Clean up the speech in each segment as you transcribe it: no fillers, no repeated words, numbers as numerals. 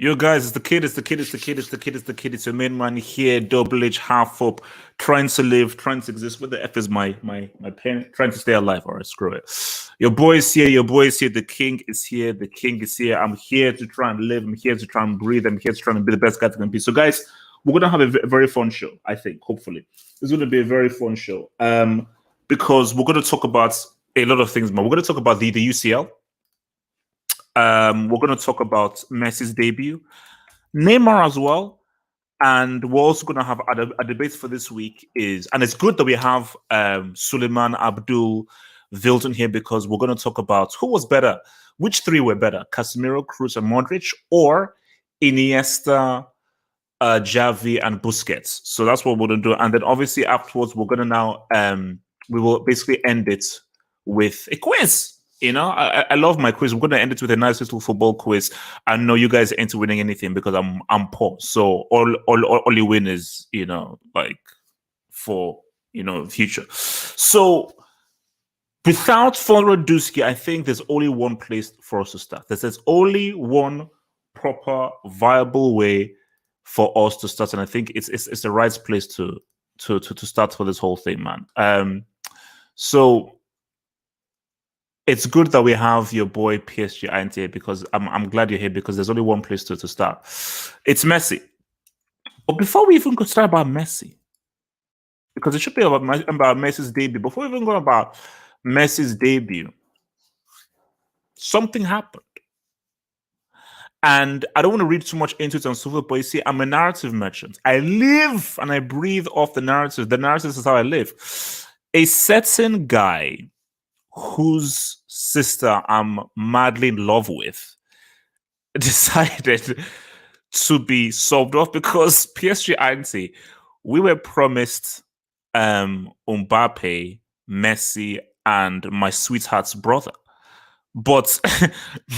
Yo, guys, it's the kid, it's the kid, it's the kid, it's the kid, it's the kid, it's your main man here, double H, half up, trying to live, trying to exist. What the F is my parent trying to stay alive? All right, screw it. Your boy is here, your boy is here, the king is here, the king is here. I'm here to try and live, I'm here to try and breathe, I'm here to try and be the best guy that can be. So, guys, we're gonna have a very fun show, I think, hopefully. It's gonna be a very fun show. Because we're gonna talk about a lot of things, man. We're gonna talk about the UCL. We're going to talk about Messi's debut, Neymar as well, and we're also going to have a debate for this week. And it's good that we have Suleiman Abdul Vilton here because we're going to talk about who was better, which three were better, Casemiro, Kroos, and Modric, or Iniesta, Xavi, and Busquets. So that's what we're going to do, and then obviously afterwards we're going to now we will basically end it with a quiz. You know, I love my quiz. We're going to end it with a nice little football quiz. I know you guys ain't winning anything because I'm poor. So all you win is, you know, like for, you know, future. So without further ado, I think there's only one place for us to start. There's only one proper, viable way for us to start. And I think it's the right place to start for this whole thing, man. So it's good that we have your boy PSG Ant here because I'm glad you're here because there's only one place to start. It's Messi. But before we even go start about Messi, because it should be about Messi's debut, before we even go about Messi's debut, something happened. And I don't want to read too much into it and so forth, but you see, I'm a narrative merchant. I live and I breathe off the narrative. The narrative is how I live. A certain guy whose sister I'm madly in love with decided to be sobbed off because PSG Auntie, we were promised Mbappe, Messi, and my sweetheart's brother. But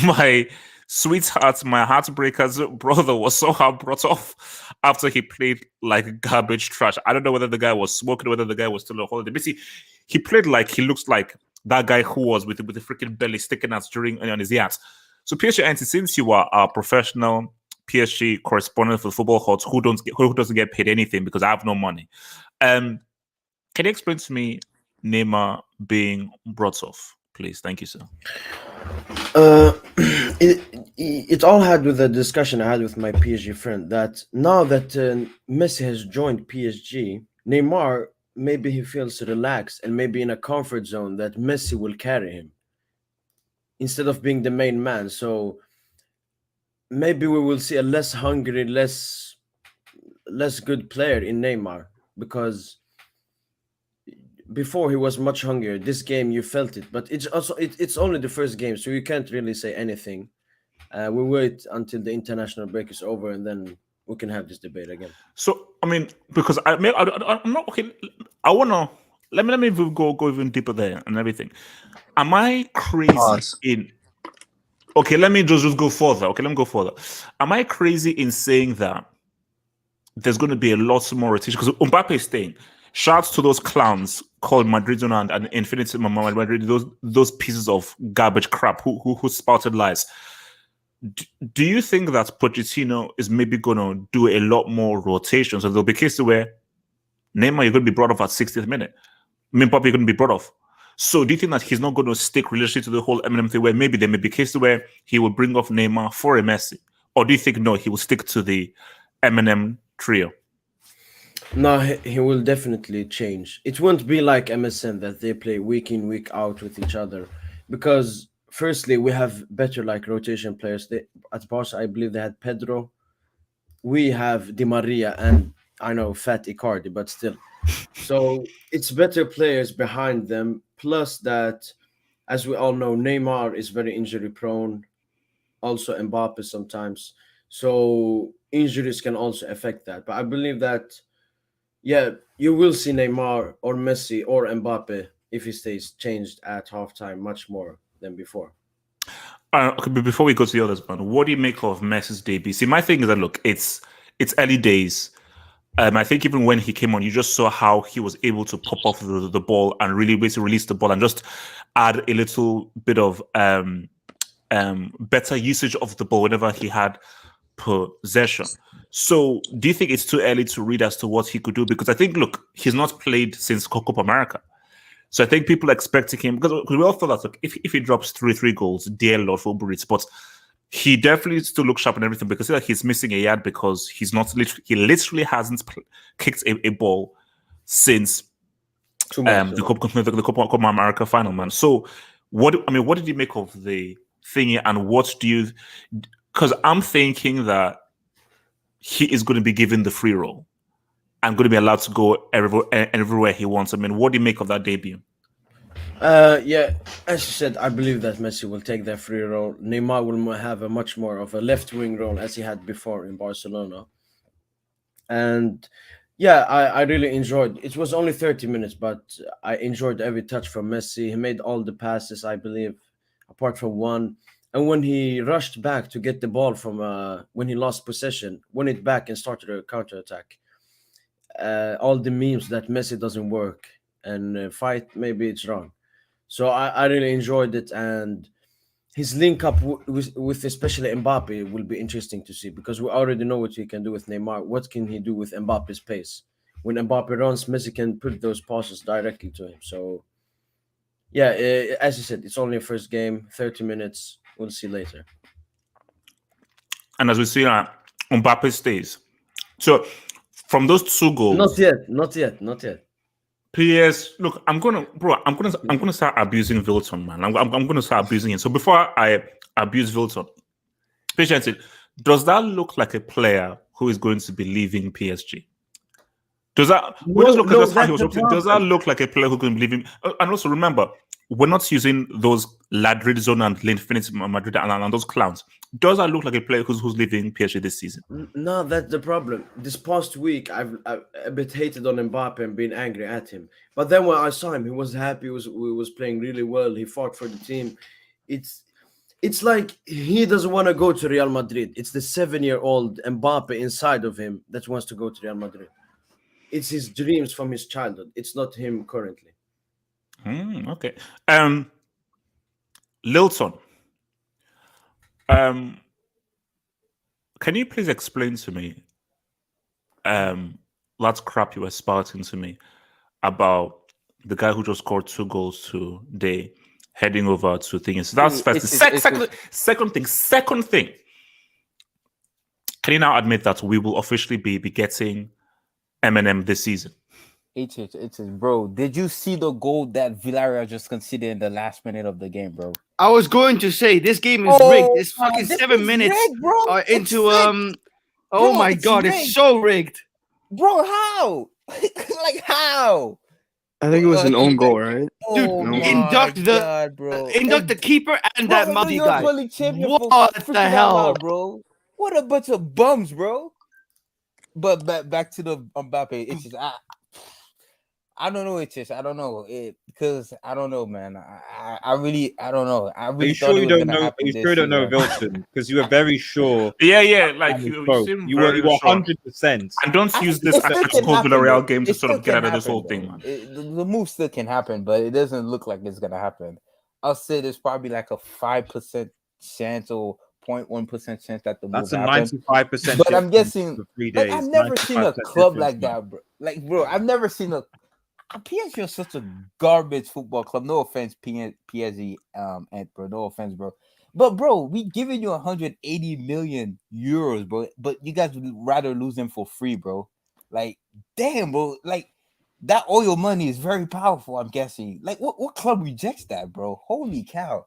my heartbreaker's brother was somehow brought off after he played like garbage trash. I don't know whether the guy was smoking, whether the guy was still on holiday. Basically, he played like he looks like that guy who was with the freaking belly sticking out on his yacht. So PSG Auntie, since you are a professional PSG correspondent for Football Hot who doesn't get paid anything because I have no money, can you explain to me Neymar being brought off, please? Thank you, sir. It all had with the discussion I had with my PSG friend that now that Messi has joined PSG, Neymar, maybe he feels relaxed and maybe in a comfort zone that Messi will carry him instead of being the main man. So maybe we will see a less hungry, less good player in Neymar because before he was much hungrier. This game you felt it, but it's only the first game, so you can't really say anything. We wait until the international break is over and then we can have this debate again. So I mean, because I'm not okay. I wanna let me go even deeper there and everything. Am I crazy in? Okay, let me just go further. Okay, let me go further. Am I crazy in saying that there's going to be a lot more rotation because Mbappe is staying? Shouts to those clowns called Madrid and Infinity Madrid, those pieces of garbage crap who spouted lies. Do you think that Pochettino is maybe going to do a lot more rotations? So there'll be cases where Neymar, you're going to be brought off at 60th minute. Mbappe, you're going to be brought off. So do you think that he's not going to stick religiously to the whole Eminem thing where maybe there may be cases where he will bring off Neymar for a Messi? Or do you think, no, he will stick to the Eminem trio? No, he will definitely change. It won't be like MSN that they play week in, week out with each other. Because firstly, we have better like rotation players. At Barca, I believe they had Pedro. We have Di Maria and I know Fat Icardi, but still. So it's better players behind them. Plus that, as we all know, Neymar is very injury prone. Also Mbappe sometimes. So injuries can also affect that. But I believe that, yeah, you will see Neymar or Messi or Mbappe if he stays changed at halftime much more than before. Okay, but before we go to the others, man, what do you make of Messi's debut? See, my thing is that look, it's early days. I think even when he came on, you just saw how he was able to pop off the ball and really basically release the ball and just add a little bit of better usage of the ball whenever he had possession. So, do you think it's too early to read as to what he could do? Because I think, look, he's not played since Copa America. So I think people are expecting him, because we all thought that, look, if he drops three goals, dear Lord for Uber Eats, but he definitely still looks sharp and everything, because like he's missing a yard because he literally hasn't kicked a ball since the Copa America final, man. So what did you make of the thingy, and what do you? Because I'm thinking that he is going to be given the free roll and going to be allowed to go everywhere he wants. I mean, what do you make of that debut? Yeah, as you said, I believe that Messi will take that free role. Neymar will have a much more of a left wing role as he had before in Barcelona. And yeah, I really enjoyed. It was only 30 minutes, but I enjoyed every touch from Messi. He made all the passes, I believe, apart from one. And when he rushed back to get the ball from when he lost possession, won it back and started a counter attack. All the memes that Messi doesn't work and fight, maybe it's wrong. So I really enjoyed it, and his link up with especially Mbappe will be interesting to see, because we already know what he can do with Neymar. What can he do with Mbappe's pace? When Mbappe runs, Messi can put those passes directly to him. So yeah, as you said, it's only a first game, 30 minutes. We'll see later. And as we see, Mbappe stays. So from those two goals, not yet. PS, look, I'm gonna start abusing Wilton, man. I'm gonna start abusing him. So before I abuse Wilton, patience, does that look like a player who is going to be leaving PSG? Does that does that look like a player who can be leaving? And also remember, we're not using those Ladrid Zone and L'Infinite Madrid and those clowns. Does that look like a player who's leaving PSG this season? No, that's the problem. This past week, I've a bit hated on Mbappe and been angry at him. But then when I saw him, he was happy. He was playing really well. He fought for the team. It's like he doesn't want to go to Real Madrid. It's the 7-year-old Mbappe inside of him that wants to go to Real Madrid. It's his dreams from his childhood. It's not him currently. Okay. Lilton. Can you please explain to me that crap you were spouting to me about the guy who just scored 2 goals today heading over to things? So that's first. Second thing. Can you now admit that we will officially be getting Eminem this season? It's bro. Did you see the goal that Villarreal just conceded in the last minute of the game, bro? I was going to say this game is rigged. It's fucking 7 minutes rigged, into Oh my god, rigged. It's so rigged, bro. How? Like how? I think it was an own goal, right? Dude, induct the keeper and that Madrid guy. What the hell, bro? What a bunch of bums, bro. But back to the Mbappe. It's just I don't know. It's just I don't know because I don't know, man. I really don't know. I really. Are you sure you don't know? Are you sure you don't know Wilson? Because you were very sure. Yeah. Like you were 100%. And don't use this as a Villarreal game to sort of get out of this whole thing, man. The move still can happen, but it doesn't look like it's gonna happen. I'll say there's probably like a 5% chance or 0.1% chance that the move happens. That's a 95%. But I'm guessing. For 3 days, I've never seen a club like that, bro. Like, bro, I've never seen a. PSG is such a garbage football club. No offense, PSG, and bro. No offense, bro. But bro, we giving you 180 million euros, bro. But you guys would rather lose them for free, bro. Like, damn, bro. Like that oil money is very powerful. I'm guessing. Like, what club rejects that, bro? Holy cow!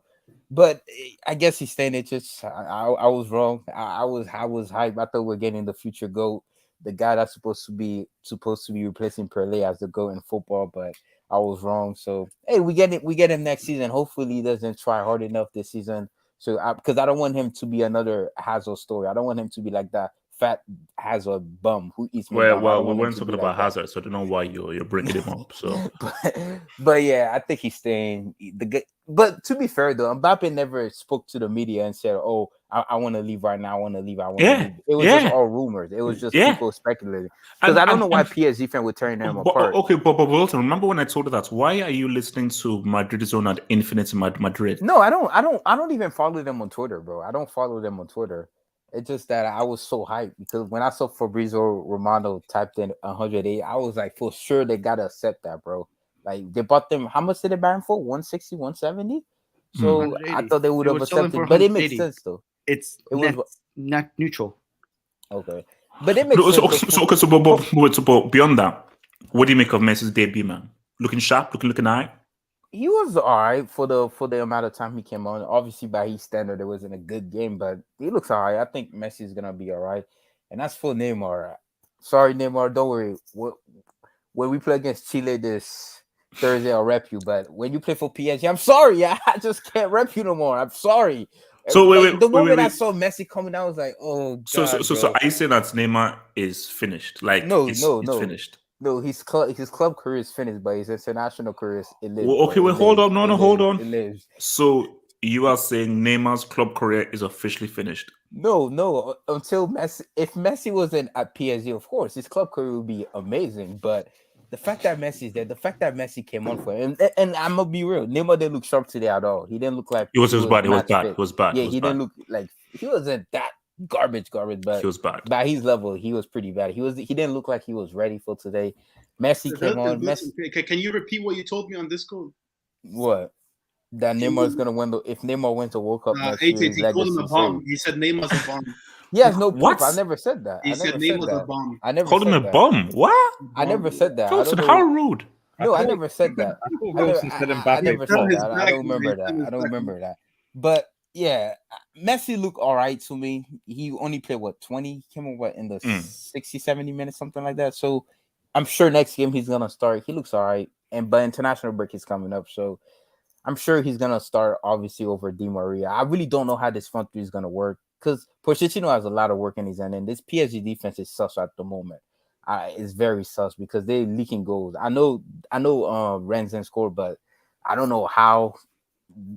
But I guess he's staying. It just I was wrong. I was hyped. I thought we were getting the future GOAT. The guy that's supposed to be replacing Pelé as the GOAT in football, but I was wrong. So hey, we get him next season. Hopefully, he doesn't try hard enough this season. So because I don't want him to be another Hazard story. I don't want him to be like that fat Hazard bum who eats. Well, we weren't talking about Hazard, so I don't know why you're bringing him up. So, but yeah, I think he's staying. But to be fair though, Mbappe never spoke to the media and said, "Oh, I want to leave right now. I want to leave. I want to leave." It was just all rumors. It was just people speculating. Because I don't know why PSG fan would turn them apart. Okay, but Wilton, remember when I told you that? Why are you listening to Madrid Zone at Infinite Madrid? No, I don't even follow them on Twitter, bro. I don't follow them on Twitter. It's just that I was so hyped because when I saw Fabrizio Romano typed in 108, I was like, for sure they gotta accept that, bro. Like they bought them. How much did they buy him for? 160, 170. So I thought they would have accepted, but it makes sense though. It was not neutral. Okay, but it makes sense. But beyond that, what do you make of Messi's debut, man? Looking sharp, looking high. He was all right for the amount of time he came on. Obviously, by his standard, it wasn't a good game, but he looks all right. I think Messi is gonna be all right. And that's for Neymar. Sorry, Neymar, don't worry. When we play against Chile this Thursday, I'll rep you. But when you play for PSG, I'm sorry, I just can't rep you no more. I'm sorry. So the moment I saw Messi coming down, I was like, oh God. So are you saying that Neymar is finished? Like no, it's finished. No, his club career is finished, but his international career is it lives. Okay, wait, hold on. No, hold on. It lives. So you are saying Neymar's club career is officially finished? No, until Messi. If Messi wasn't at PSG, of course, his club career would be amazing. But the fact that Messi is there, the fact that Messi came on for him, and I'm gonna be real, Neymar didn't look sharp today at all. He didn't look like It was bad. It was bad. Yeah, he didn't look like he wasn't that garbage, but he was bad. By his level, he was pretty bad. He didn't look like he was ready for today. Messi came on. Can you repeat what you told me on Discord? What? That Neymar's gonna win if Neymar wins the World Cup next year. He called him a bomb. He said Neymar's a bomb. He has no proof. I never said that. He said Neymar's a bomb. I never called him a bomb. What? I never said that. How rude. No, I never said that. I never said that. I don't remember that. But yeah, Messi looked all right to me. He only played 20? He came on in the 60, 70 minutes, something like that. So I'm sure next game he's gonna start. He looks all right. But international break is coming up, so I'm sure he's gonna start obviously over Di Maria. I really don't know how this front three is gonna work because Pochettino has a lot of work in his end, and this PSG defense is sus at the moment. It's very sus because they're leaking goals. I know Renzen scored, but I don't know how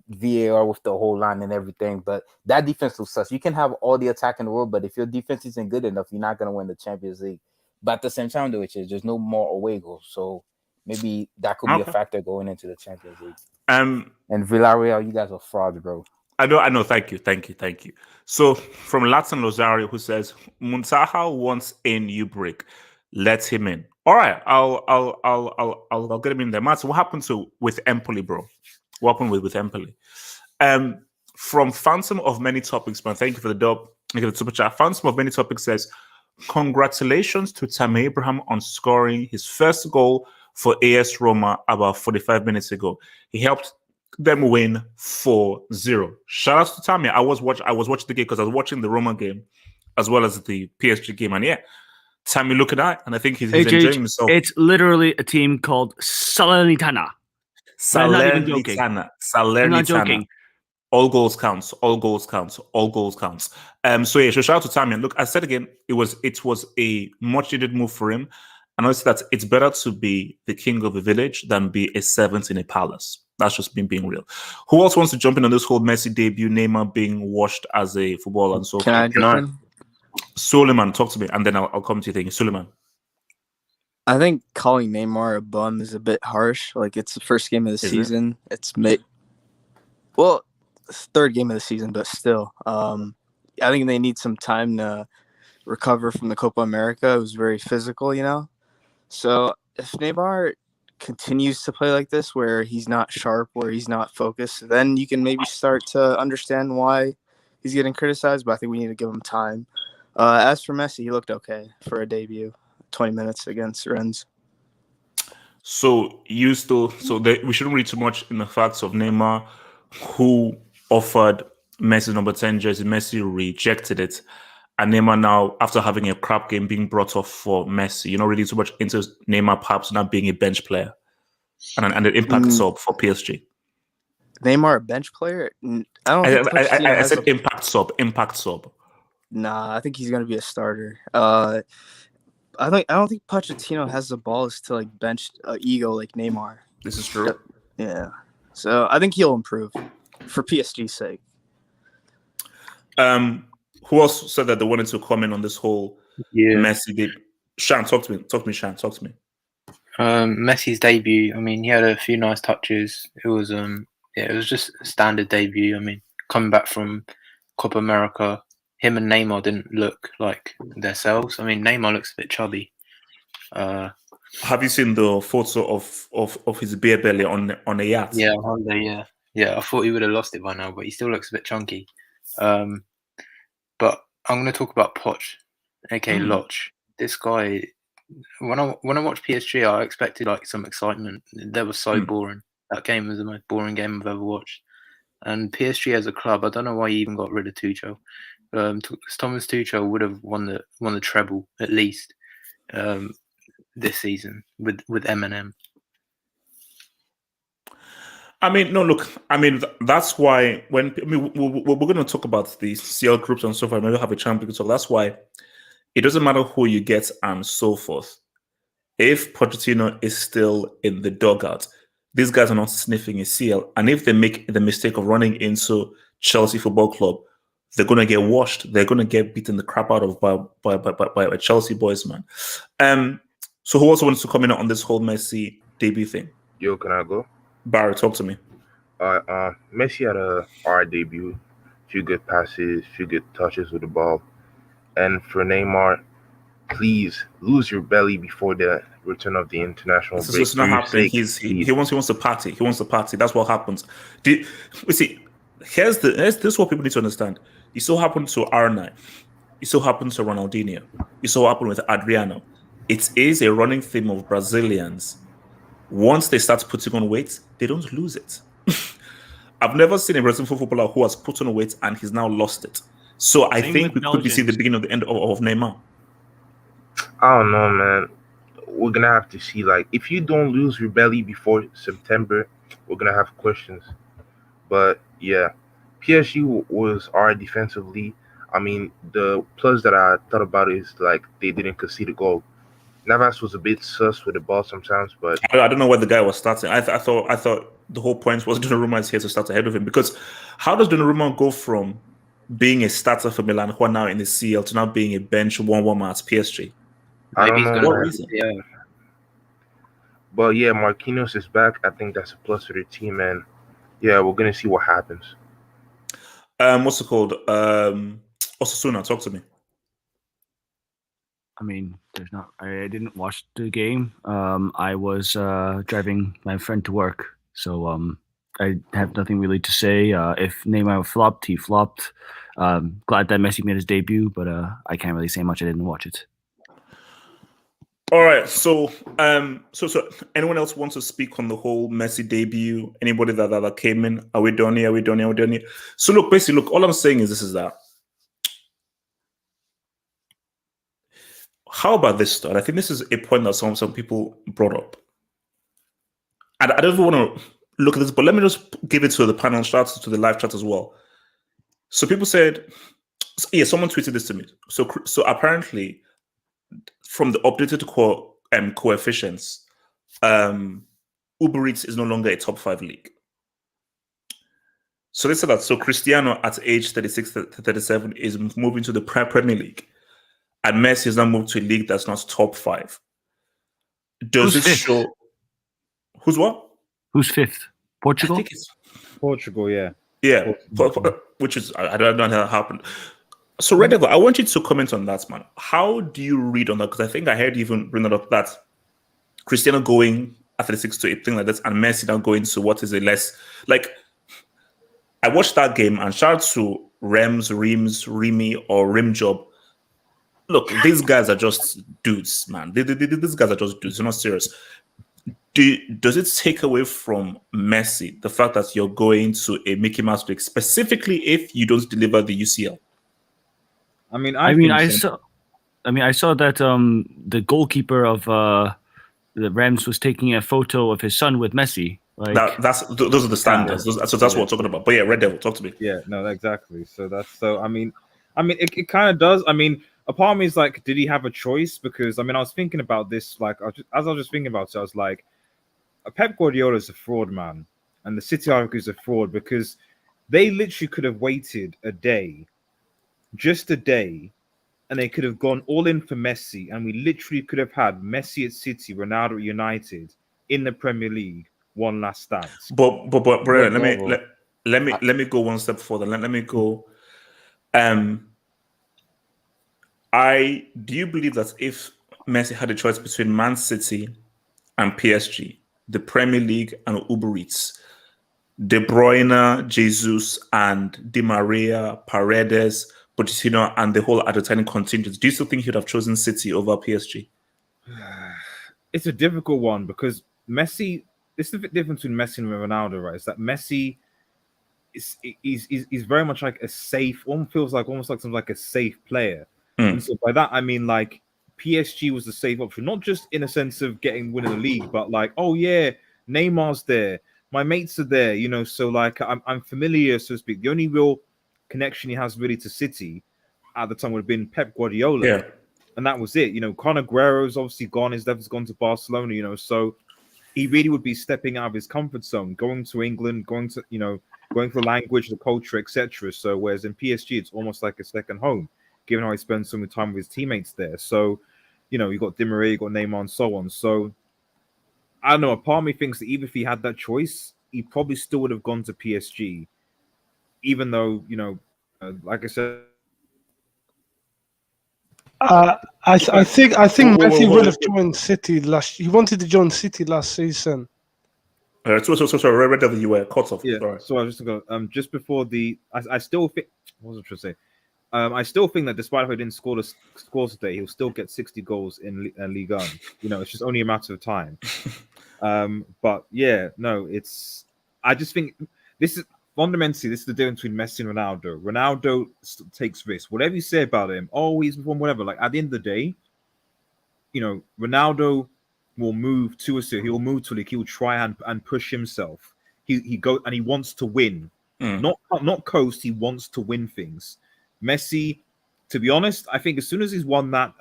VAR with the whole line and everything. But that defense looks sus. You can have all the attack in the world, but if your defense isn't good enough, you're not gonna win the Champions League. But at the same time, though, there's no more away goals, so maybe that could be a factor going into the Champions League. And Villarreal, you guys are frauds, bro. I know. Thank you. So from Latin Rosario, who says Muntaha wants a new brick. Let him in. All right, I'll get him in there. Matt, what happened with Empoli, bro? What happened with Empoli? From Phantom of Many Topics, man. Thank you for the dub. Thank you for the super chat. Phantom of Many Topics says, congratulations to Tammy Abraham on scoring his first goal for AS Roma about 45 minutes ago. He helped them win 4-0. Shout out to Tammy. I was watching the game because I was watching the Roma game as well as the PSG game, and yeah, Tammy looking at, and I think he's enjoying himself. It's literally a team called Salernitana. Salernitana. I'm not joking. All goals counts. So yeah, so shout out to Tammy. And look, I said again, it was a much needed move for him. And I say that it's better to be the king of a village than be a servant in a palace. That's just me being real. Who else wants to jump in on this whole Messi debut, Neymar being washed as a footballer and so forth? Can I jump in? Suleiman, talk to me, and then I'll come to you. Thinking, Suleiman. I think calling Neymar a bum is a bit harsh. Like, it's the first game of the season. It's third game of the season, but still. I think they need some time to recover from the Copa America. It was very physical, So if Neymar continues to play like this, where he's not sharp, where he's not focused, then you can maybe start to understand why he's getting criticized, but I think we need to give him time. As for Messi, he looked okay for a debut, 20 minutes against Rennes. So we shouldn't read too much in the facts of Neymar, who offered Messi number 10 jersey. Messi rejected it. And Neymar now, after having a crap game, being brought off for Messi. You're not really too much into Neymar perhaps not being a bench player and the impact sub for PSG. Neymar a bench player? I said impact sub. Nah, I think he's gonna be a starter. I don't think Pochettino has the balls to like bench ego like Neymar. This is true. Yeah, so I think he'll improve for PSG's sake. Who else said that they wanted to comment on this whole Messi debut? Shan, talk to me. Shan, talk to me. Messi's debut. I mean, he had a few nice touches. It was it was just a standard debut. I mean, coming back from Copa America, him and Neymar didn't look like themselves. I mean, Neymar looks a bit chubby. Have you seen the photo of his beer belly on a yacht? Yeah, holiday, yeah. I thought he would have lost it by now, but he still looks a bit chunky. But I'm going to talk about Poch, aka Loch. This guy, when I watched PSG, I expected like some excitement. They were so boring. That game was the most boring game I've ever watched. And PSG as a club, I don't know why he even got rid of Tuchel. Thomas Tuchel would have won the treble at least this season with Eminem. I mean, no, look. I mean, that's why we're going to talk about the CL groups and so forth. Maybe have a champion talk. That's why it doesn't matter who you get and so forth. If Pochettino is still in the dugout, these guys are not sniffing a CL. And if they make the mistake of running into Chelsea Football Club, they're going to get washed. They're going to get beaten the crap out of by Chelsea boys, man. So who also wants to comment on this whole Messi debut thing? Yo, can I go? Barry, talk to me. Messi had a hard debut, few good passes, few good touches with the ball. And for Neymar, please lose your belly before the return of the international break. It's not happening. He wants to party. He wants to party. That's what happens. Here's what people need to understand. It so happened to R9. It so happened to Ronaldinho. It so happened with Adriano. It is a running theme of Brazilians. Once they start putting on weight, they don't lose it. I've never seen a Brazilian footballer who has put on weight and he's now lost it. So I think we could be seeing the beginning of the end of Neymar. I don't know, man. We're going to have to see. Like, if you don't lose your belly before September, we're going to have questions. But, yeah, PSG was hard defensively. I mean, the plus that I thought about is, like, they didn't concede a goal. Navas was a bit sus with the ball sometimes, but I don't know where the guy was starting. I thought the whole point was Donnarumma is here to start ahead of him, because how does Donnarumma go from being a starter for Milan, who are now in the CL, to now being a bench 1-1 man at PSG? I don't know. What reason? Yeah. But yeah, Marquinhos is back. I think that's a plus for the team, and yeah, we're gonna see what happens. What's it called? Osasuna, talk to me. I mean, I didn't watch the game. I was driving my friend to work, so I have nothing really to say. If Neymar flopped, he flopped. Glad that Messi made his debut, but I can't really say much. I didn't watch it. All right, so anyone else wants to speak on the whole Messi debut? Anybody that came in? Are we done here? So look, all I'm saying is this is that. How about this stuff? I think this is a point that some people brought up. And I don't even want to look at this, but let me just give it to the panel chat, to the live chat as well. So people said, yeah, someone tweeted this to me. So apparently, from the updated coefficients, Uber Eats is no longer a top 5 league. So they said that. So Cristiano at age 36 to 37 is moving to the Premier League. And Messi has now moved to a league that's not top 5. Does it show? Who's what? Who's 5th? Portugal? I think it's Portugal, yeah. Yeah, which is, I don't know how that happened. So, Red Devil, I want you to comment on that, man. How do you read on that? Because I think I heard you even bring it up that Cristiano going at 36 to 8, thing like this, and Messi now going to what is a less, like, I watched that game, and shout out to Remy, or Rim Job. Look, these guys are just dudes, man. These guys are just dudes. They're not serious. Does it take away from Messi the fact that you're going to a Mickey Mouse league, specifically if you don't deliver the UCL? I saw that the goalkeeper of the Rams was taking a photo of his son with Messi. Like, those are the standards. So that's what we're talking about. But yeah, Red Devil, talk to me. Yeah, no, exactly. I mean, it kind of does. I mean, a part of me is like, did he have a choice? Because I mean, I was thinking about this. Like, as I was just thinking about it, I was like, Pep Guardiola is a fraud, man, and the City article is a fraud because they literally could have waited a day, just a day, and they could have gone all in for Messi, and we literally could have had Messi at City, Ronaldo at United in the Premier League one last dance. But Brian, let me go one step further. Let me go. Do you believe that if Messi had a choice between Man City and PSG, the Premier League and Uber Eats, De Bruyne, Jesus, and Di Maria, Paredes, Pochettino, and the whole Argentine contingent, do you still think he would have chosen City over PSG? It's a difficult one because Messi. This is the difference between Messi and Ronaldo, right? Is that Messi is very much like a safe, almost like something like a safe player. And so by that I mean like PSG was the safe option, not just in a sense of winning the league, but like, oh yeah, Neymar's there, my mates are there, you know. So like I'm familiar, so to speak. The only real connection he has really to City at the time would have been Pep Guardiola. Yeah. And that was it. You know, Conor Guerrero's obviously gone. His dad has gone to Barcelona, you know, so he really would be stepping out of his comfort zone, going to England, going to the language, the culture, etc. So whereas in PSG, it's almost like a second home, given how he spends so much time with his teammates there. So, you know, you got Di Maria, you got Neymar, and so on. So I don't know. A part of me thinks that even if he had that choice, he probably still would have gone to PSG, even though, you know, like I said. I think Messi would have joined City last. He wanted to join City last season. Sorry, Red Devil, you were cut off. Yeah. Sorry. So I was just going just before the. I still think. What was I trying to say? I still think that despite if he didn't score scores today, he'll still get 60 goals in Liga. You know, it's just only a matter of time. But yeah, no, it's. I just think this is. Fundamentally, this is the difference between Messi and Ronaldo. Ronaldo takes risks. Whatever you say about him, he's from whatever. Like at the end of the day, you know, Ronaldo will move to a city. He'll move to a league. He'll try and push himself. He go and he wants to win, not coast. He wants to win things. Messi, to be honest, I think as soon as he's won that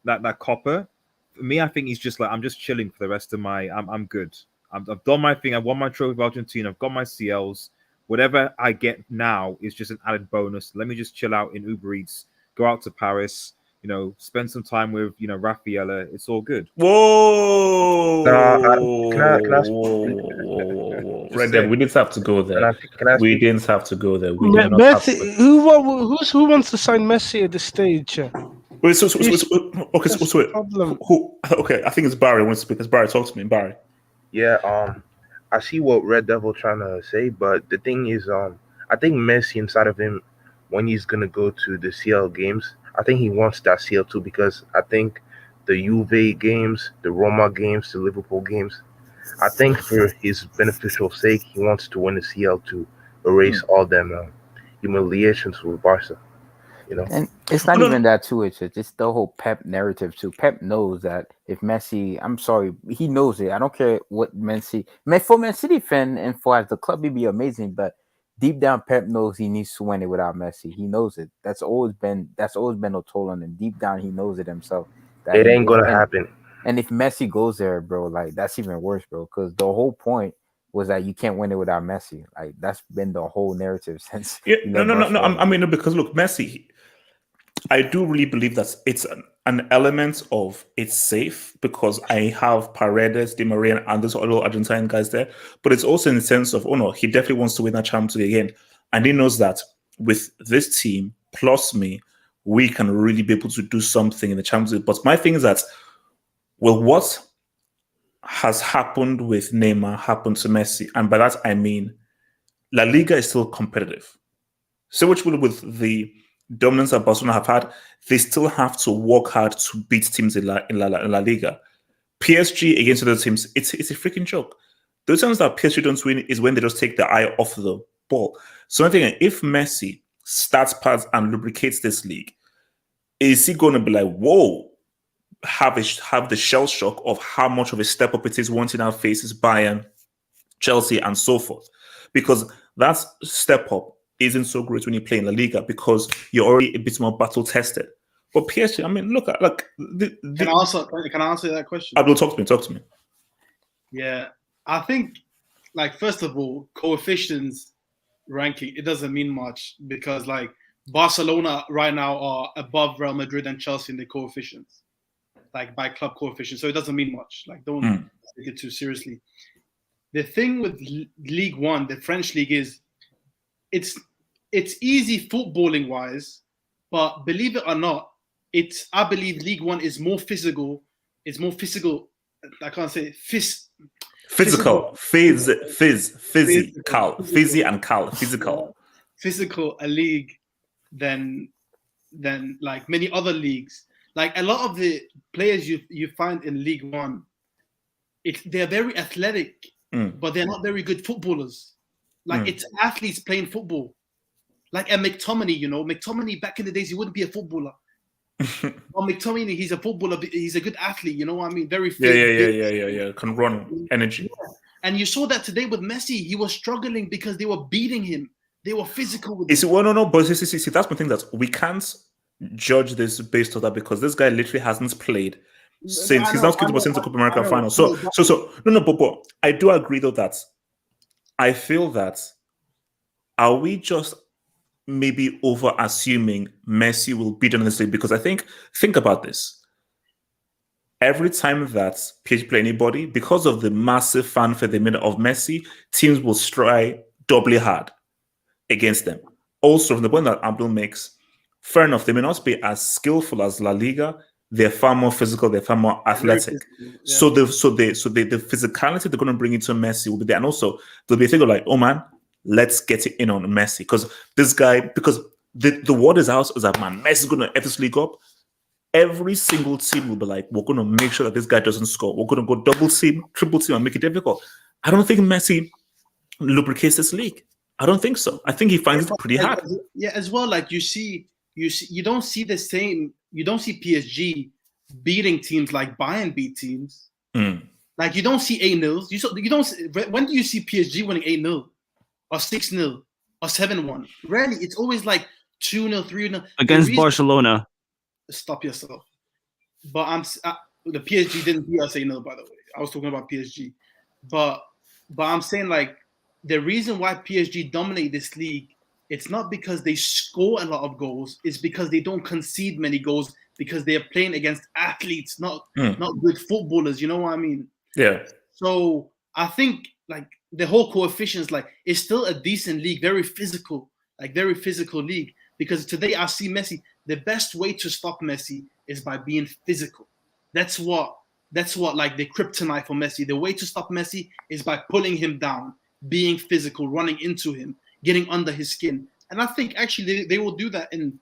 that copper, for me, I think he's just like, I'm just chilling for the rest of my. I'm good. I've done my thing. I've won my trophy with Argentina. I've got my CLs. Whatever I get now is just an added bonus. Let me just chill out in Uber Eats, go out to Paris, you know, spend some time with, you know, Rafaela. It's all good. Whoa! Can I Whoa. Red Devil, we didn't have to go there. We didn't have to go there. Messi, who wants to sign Messi at this stage? Wait, okay, I think it's Barry wants to speak. It's Barry. Talk to me, Barry. Yeah, I see what Red Devil trying to say, but the thing is, I think Messi inside of him, when he's gonna go to the CL games, I think he wants that CL too, because I think the Juve games, the Roma games, the Liverpool games, I think for his beneficial sake, he wants to win the CL to erase all them humiliations with Barca. You know? And it's not even that too. It's the whole Pep narrative too. Pep knows that if Messi, I'm sorry, he knows it. I don't care what Messi, for Man City fan and for as the club, he'd be amazing. But deep down, Pep knows he needs to win it without Messi. He knows it. That's always been a toll on him. Deep down, he knows it himself. It ain't gonna happen. And if Messi goes there, bro, like that's even worse, bro. Because the whole point was that you can't win it without Messi. Like that's been the whole narrative since. Yeah, no. I mean, because look, Messi. I do really believe that it's an element of it's safe because I have Paredes, Di Maria, and those other Argentine guys there. But it's also in the sense of, oh no, he definitely wants to win that Champions League again. And he knows that with this team plus me, we can really be able to do something in the Champions League. But my thing is that, well, what has happened with Neymar happened to Messi. And by that, I mean, La Liga is still competitive. So which will with the dominance that Barcelona have had, they still have to work hard to beat teams in La Liga. PSG against other teams, it's a freaking joke. Those times that PSG don't win is when they just take their eye off the ball. So I think if Messi starts pads and lubricates this league, is he going to be like, whoa, have the shell shock of how much of a step up it is once he now faces Bayern, Chelsea, and so forth? Because that step up isn't so great when you play in La Liga because you're already a bit more battle tested. But PSG, I mean, look. Can I answer that question? Abdul, talk to me. Yeah, I think, like, first of all, coefficients ranking, it doesn't mean much because, like, Barcelona right now are above Real Madrid and Chelsea in the coefficients, like by club coefficients. So it doesn't mean much. Like, don't take it too seriously. The thing with League One, the French league, is it's easy footballing wise, but believe it or not, I believe League One is more physical. It's more physical. I can't say physical, physical a league than like many other leagues. Like a lot of the players you find in League One, they're very athletic, but they're not very good footballers. Like it's athletes playing football. Like a McTominay, McTominay back in the days, he wouldn't be a footballer. Well, McTominay, he's a footballer. He's a good athlete. You know what I mean? Very fit. Yeah. Can run, energy. Yeah. And you saw that today with Messi. He was struggling because they were beating him. They were physical with him. No. But see, that's the thing, that we can't judge this based on that, because this guy literally hasn't played since he's not scheduled since the Copa America final. So but I do agree though that I feel that are we just maybe over assuming Messi will beat in this league? Because I think about this. Every time that PSG play anybody, because of the massive fanfare they made of Messi, teams will try doubly hard against them. Also, from the point that Abdul makes, fair enough, they may not be as skillful as La Liga. They're far more physical. They're far more athletic. Yeah. So the physicality they're going to bring into Messi will be there, and also there'll be a thing of like, oh man, let's get it in on Messi, because this guy, because the word is out is that, man, Messi's going to F this league up. Every single team will be like, we're going to make sure that this guy doesn't score. We're going to go double team, triple team, and make it difficult. I don't think Messi lubricates this league. I don't think so. I think he finds it pretty hard. Yeah, as well. Like you don't see the same. You don't see PSG beating teams like Bayern beat teams. Like you don't see 8-0. You don't. When do you see PSG winning 8-0 or 6-0 or 7-1? Rarely. It's always like 2-0, 3-0 against Barcelona. Stop yourself. But the PSG didn't beat us 8-0, by the way. I was talking about PSG. But I'm saying, like, the reason why PSG dominate this league, it's not because they score a lot of goals. It's because they don't concede many goals, because they're playing against athletes, not good footballers. You know what I mean? Yeah. So I think, like, the whole coefficients, like, it's still a decent league, very physical league. Because today I see Messi. The best way to stop Messi is by being physical. That's what like the kryptonite for Messi. The way to stop Messi is by pulling him down, being physical, running into him, getting under his skin. And I think actually they will do that in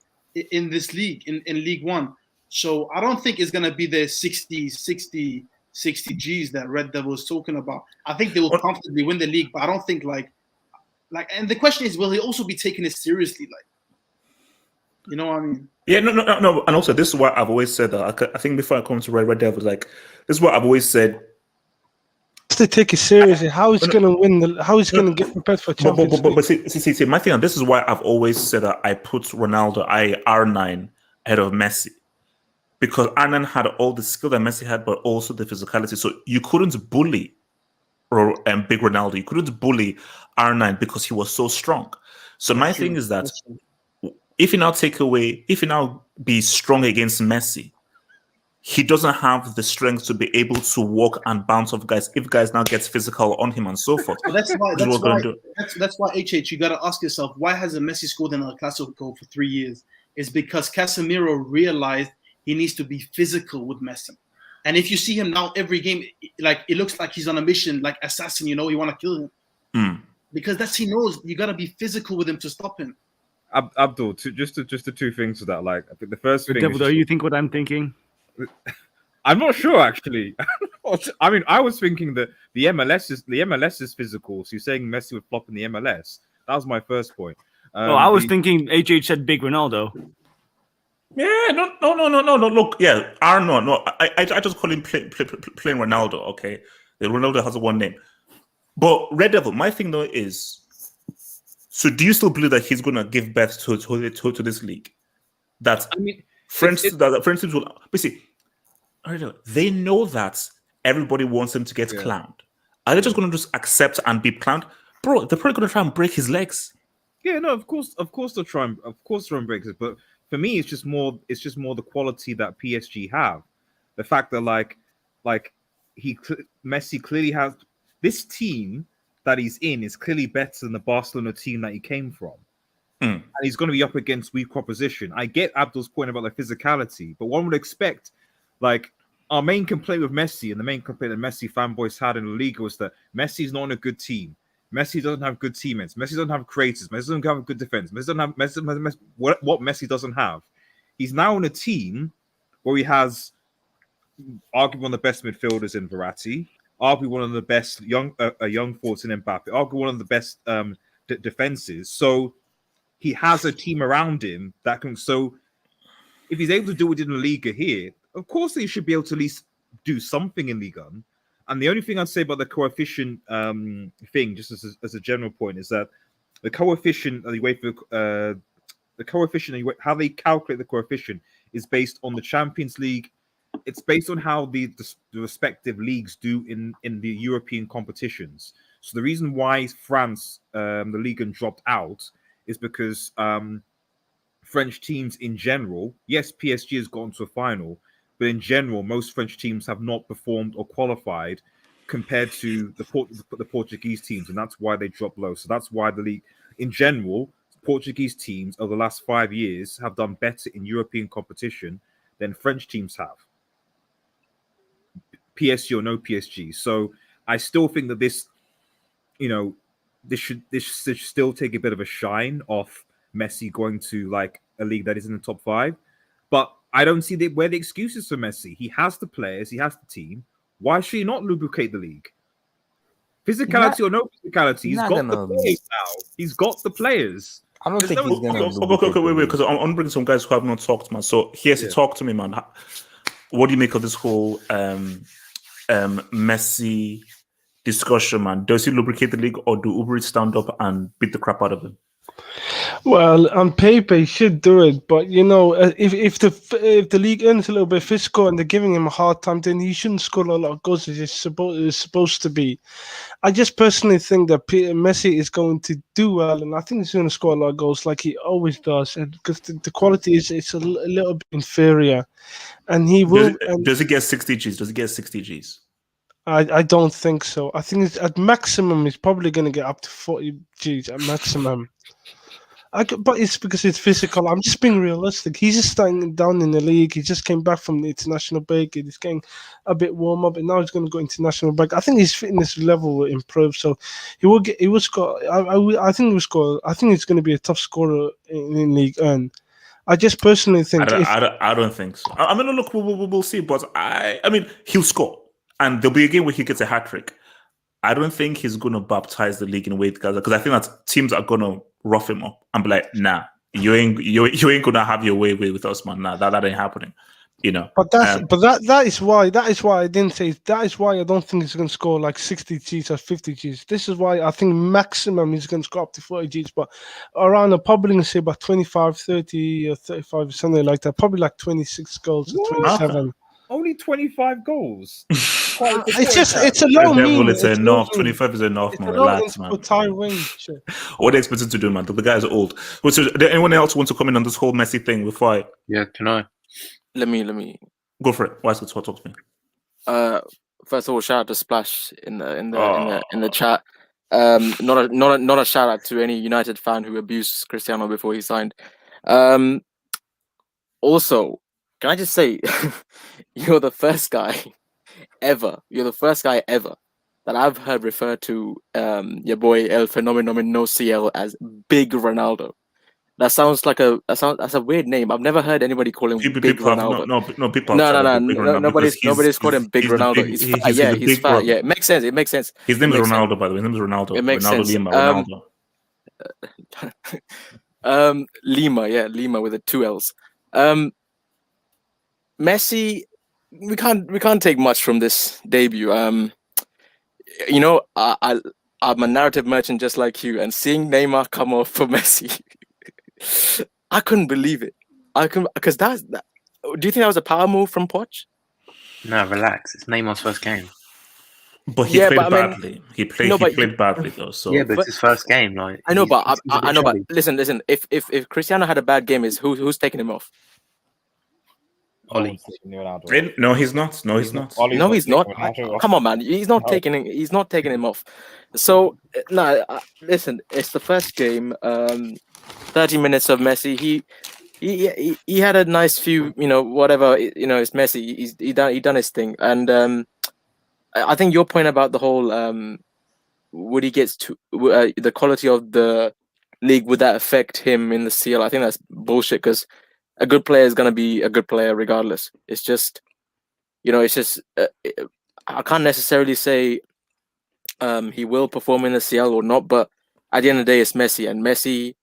this league, in League One. So I don't think it's gonna be the 60 Gs that Red Devil is talking about. I think they will comfortably win the league, but I don't think like and the question is, will he also be taking it seriously? Like, you know what I mean? Yeah, no. And also, this is what I've always said. That I think before I come to Red Devils, like, this is what I've always said. To take it seriously, how he's going to win? How he's going to get prepared for Champions League? But see, my thing, and this is why I've always said that I put Ronaldo, R9 ahead of Messi, because R9 had all the skill that Messi had, but also the physicality. So you couldn't bully big Ronaldo. You couldn't bully R9 because he was so strong. So my thing is that, if you now be strong against Messi, he doesn't have the strength to be able to walk and bounce off guys if guys now gets physical on him and so forth. Well, that's why HH, you got to ask yourself, why hasn't Messi scored in El Clasico for 3 years? It's because Casemiro realized he needs to be physical with Messi. And if you see him now every game, like, it looks like he's on a mission, like assassin, you want to kill him. Because he knows you got to be physical with him to stop him. Abdul, just the two things to that. Like, I think the first thing. Devil, do you think what I'm thinking? I'm not sure, actually. I mean, I was thinking that the MLS is physical. So you're saying Messi would flop in the MLS? That was my first point. I was thinking HH said big Ronaldo. Yeah, no. Look, yeah, Arnold. No, I just call him plain Ronaldo. Okay, the Ronaldo has one name. But Red Devil, my thing though is. So, do you still believe that he's going to give birth to this league? That, I mean, for instance, will basically, they know that everybody wants him to get clowned. Are they just going to just accept and be clowned, bro? They're probably going to try and break his legs. Yeah, no, of course they'll try and break it. But for me, it's just more the quality that PSG have. The fact that Messi clearly has this team that he's in is clearly better than the Barcelona team that he came from. and he's going to be up against weak opposition. I get Abdul's point about the physicality, but one would expect, like, our main complaint with Messi and the main complaint that Messi fanboys had in the Liga was that Messi's not on a good team. Messi doesn't have good teammates. Messi doesn't have creators. Messi doesn't have a good defense. Messi doesn't have what Messi doesn't have. He's now on a team where he has arguably one of the best midfielders in Verratti, arguably one of the best young forwards in Mbappe, arguably one of the best defenses. So he has a team around him that can. So if he's able to do it in the Liga here, of course he should be able to at least do something in Liga. And the only thing I'd say about the coefficient thing, just as a general point, is that the coefficient how they calculate the coefficient is based on the Champions League. It's based on how the respective leagues do in the European competitions. So the reason why France, the Liga, dropped out is because French teams in general, yes, PSG has gotten to a final, but in general, most French teams have not performed or qualified compared to the Portuguese teams, and that's why they dropped low. So that's why the league, in general, Portuguese teams over the last 5 years have done better in European competition than French teams have. PSG or no PSG. So I still think that this should still take a bit of a shine off Messi going to like a league that is in the top 5. But I don't see where the excuses for Messi. He has the players, he has the team. Why should he not lubricate the league? Physicality or no physicality, he's got the players now. He's got the players. I don't think he's gonna. Okay, wait, because I'm bringing some guys who have not talked, man. So here's to talk to me, man. What do you make of this whole Messi discussion, man? Does he lubricate the league, or do Uber Eats stand up and beat the crap out of him? Well, on paper, he should do it, but if the league earns a little bit fiscal and they're giving him a hard time, then he shouldn't score a lot of goals as it's supposed to be. I just personally think that Messi is going to do well, and I think he's going to score a lot of goals like he always does, and because the quality is a little bit inferior, and he will. Does he get 60 Gs? Does he get 60 Gs? I don't think so. I think at maximum he's probably going to get up to 40 Gs at maximum. But it's because it's physical. I'm just being realistic. He's just starting down in the league. He just came back from the international break. He's getting a bit warm up, and now he's going to go international break. I think his fitness level will improve, so he will score. I think he's going to be a tough scorer in League One. I just personally think I don't think so. I mean, look, we'll see. But I mean, he'll score, and there'll be a game where he gets a hat trick. I don't think he's going to baptize the league in a way because I think that teams are going to rough him up and be like, nah, you ain't going to have your way with us, man. Nah, that ain't happening. But that is why I didn't say that is why I don't think he's going to score like 60 Gs or 50 Gs. This is why I think maximum he's going to score up to 40 Gs, but around probably going to say about 25, 30 or 35, something like that. Probably like 26 goals or 27. Only 25 goals. It's a low mean. It's enough. 25 is enough, man. Relax, man. What are they expected to do, man? The guys are old. So, anyone else want to comment on this whole Messi thing before I? Yeah, can I? Let me go for it. Why is it talk to me? First of all, shout out to Splash in the chat. Not a shout out to any United fan who abused Cristiano before he signed. Also, can I just say, you're the first guy ever that I've heard refer to your boy El Fenomeno No CL as Big Ronaldo. That sounds like that's a weird name. I've never heard anybody call him Big Ronaldo. Nobody's called him Big Ronaldo. He's fat. He's fat. Yeah, it makes sense. His name is Ronaldo, by the way. His name is Ronaldo. It makes Ronaldo sense. Lima. Ronaldo. Lima with the 2 L's. Messi, we can't take much from this debut. I'm a narrative merchant just like you, and seeing Neymar come off for Messi, I couldn't believe it. Because do you think that was a power move from Poch? No, relax. It's Neymar's first game. But he played badly. He played badly though. So yeah, but it's his first game. Like I know, but listen. If Cristiano had a bad game, who's taking him off? Ollie. No, he's not. No, he's not. No, he's not. Come on, man. He's not taking him off. So listen, it's the first game. 30 minutes of Messi. He had a nice few, whatever, it's Messi. He done his thing. And I think your point about the whole would he gets to the quality of the league, would that affect him in the CL? I think that's bullshit, because a good player is going to be a good player regardless. It's just, I can't necessarily say he will perform in the CL or not, but at the end of the day, it's Messi, and Messi.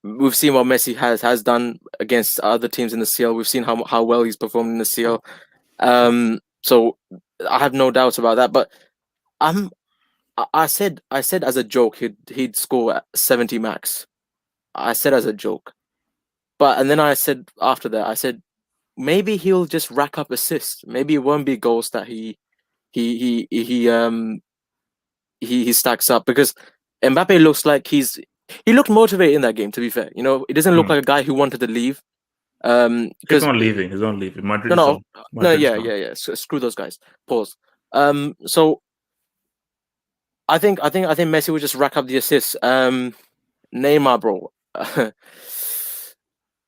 We've seen what Messi has done against other teams in the CL. We've seen how well he's performed in the CL. So I have no doubts about that. But I said as a joke he'd score 70 max. I said as a joke, and then I said after that, I said maybe he'll just rack up assists. Maybe it won't be goals that he stacks up, because Mbappe looks like he looked motivated in that game. To be fair, he doesn't look like a guy who wanted to leave. He's not leaving. Madrid. No. Yeah. So, screw those guys. Pause. So I think Messi will just rack up the assists. Neymar, bro.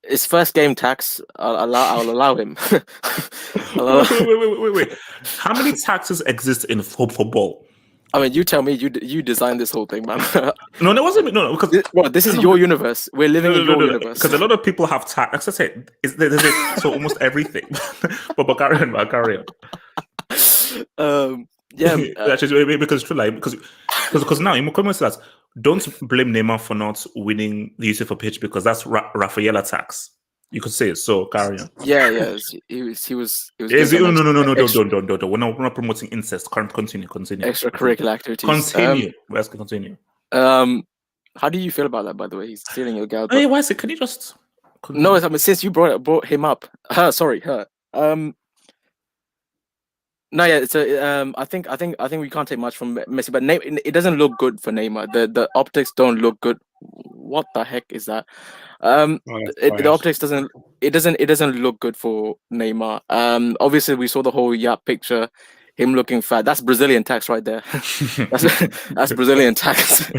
His first game tax, I'll allow him. Wait. How many taxes exist in football? I mean, you tell me. You designed this whole thing, man. No, that wasn't me. No, because this is your universe. We're living in your universe. Because a lot of people have tax. As I said, so almost everything. but carry on. Yeah. Actually, because it's true, like because now in comments that don't blame Neymar for not winning the UCL pitch, because that's Rafaela tax. You could say it. So carry on. Yeah. He was. No. Don't. We're not promoting incest. Continue. Extracurricular activities. Continue. Let's continue. How do you feel about that? By the way, he's stealing your girl. Hey, why is it? Can you just? No, I mean, since you brought him up. Sorry. No, yeah. So I think we can't take much from Messi, but it doesn't look good for Neymar. The optics don't look good. What the heck is that? The optics doesn't look good for Neymar. Obviously we saw the whole Yap picture, him looking fat. That's Brazilian tax right there. that's Brazilian tax.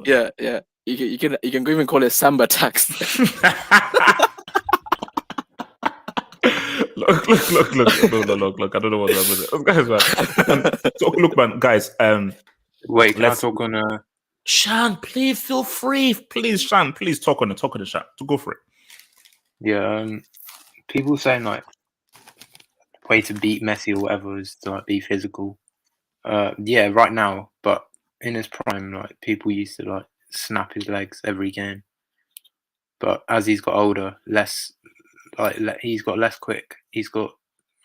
Yeah. You can even call it Samba tax. Look. I don't know what's happening. Guys, so look, man, guys. Wait, can I talk on? Shan, please feel free. Please, Shan, please talk on the chat. To go for it. Yeah. People saying like way to beat Messi or whatever is to like be physical. Yeah, right now, but in his prime, like people used to like snap his legs every game. But as he's got older, less. Like he's got less quick. He's got,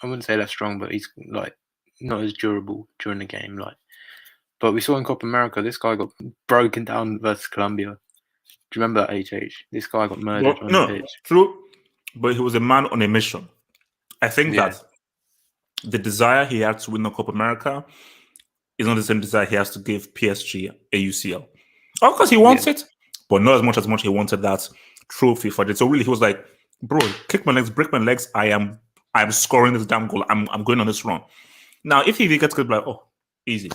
I wouldn't say less strong, but he's like not as durable during the game. Like, but we saw in Copa America, this guy got broken down versus Colombia. Do you remember that, HH? This guy got murdered on the pitch. True, but he was a man on a mission. I think that the desire he had to win the Copa America is not the same desire he has to give PSG a UCL. Of course, he wants it, but not as much he wanted that trophy for it. So really, he was like, bro, kick my legs, break my legs. I'm scoring this damn goal. I'm going on this run. Now, if he gets good, like, oh, easy,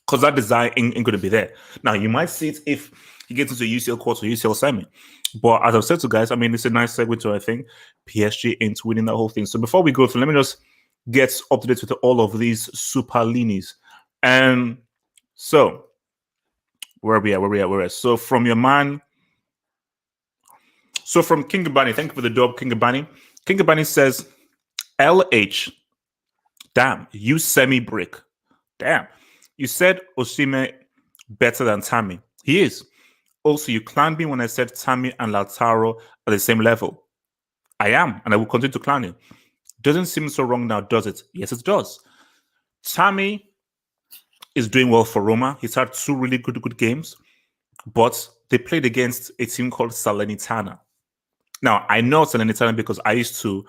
because that desire ain't going to be there. Now, you might see it if he gets into UCL quarter or UCL semi. But as I've said to guys, I mean, it's a nice segue to, I think, PSG ain't winning that whole thing. So before we go through, let me just get up to date with all of these super leanies. And so, where are we at? So from your man. So from King Gabani, thank you for the dub, King Gabani. King Gabani says, LH, damn, you semi-brick. Damn. You said Osimhen better than Tammy. He is. Also, you clowned me when I said Tammy and Lautaro are the same level. I am, and I will continue to clown you. Doesn't seem so wrong now, does it? Yes, it does. Tammy is doing well for Roma. He's had 2 really good games, but they played against a team called Salernitana. Now, I know Salernitana because I used to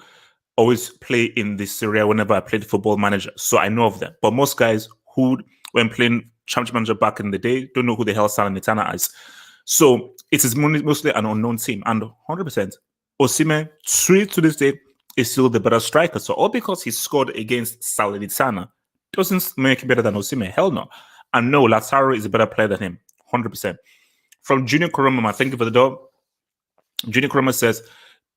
always play in the Serie whenever I played Football Manager, so I know of them. But most guys who, when playing Championship Manager back in the day, don't know who the hell Salernitana is. So it is mostly an unknown team, and 100%, Osimhen, to this day, is still the better striker. So all because he scored against Salernitana doesn't make it better than Osimhen. Hell no. And no, Lazaro is a better player than him, 100%. From Junior Koroma, thank you for the dog. Junior Koroma says,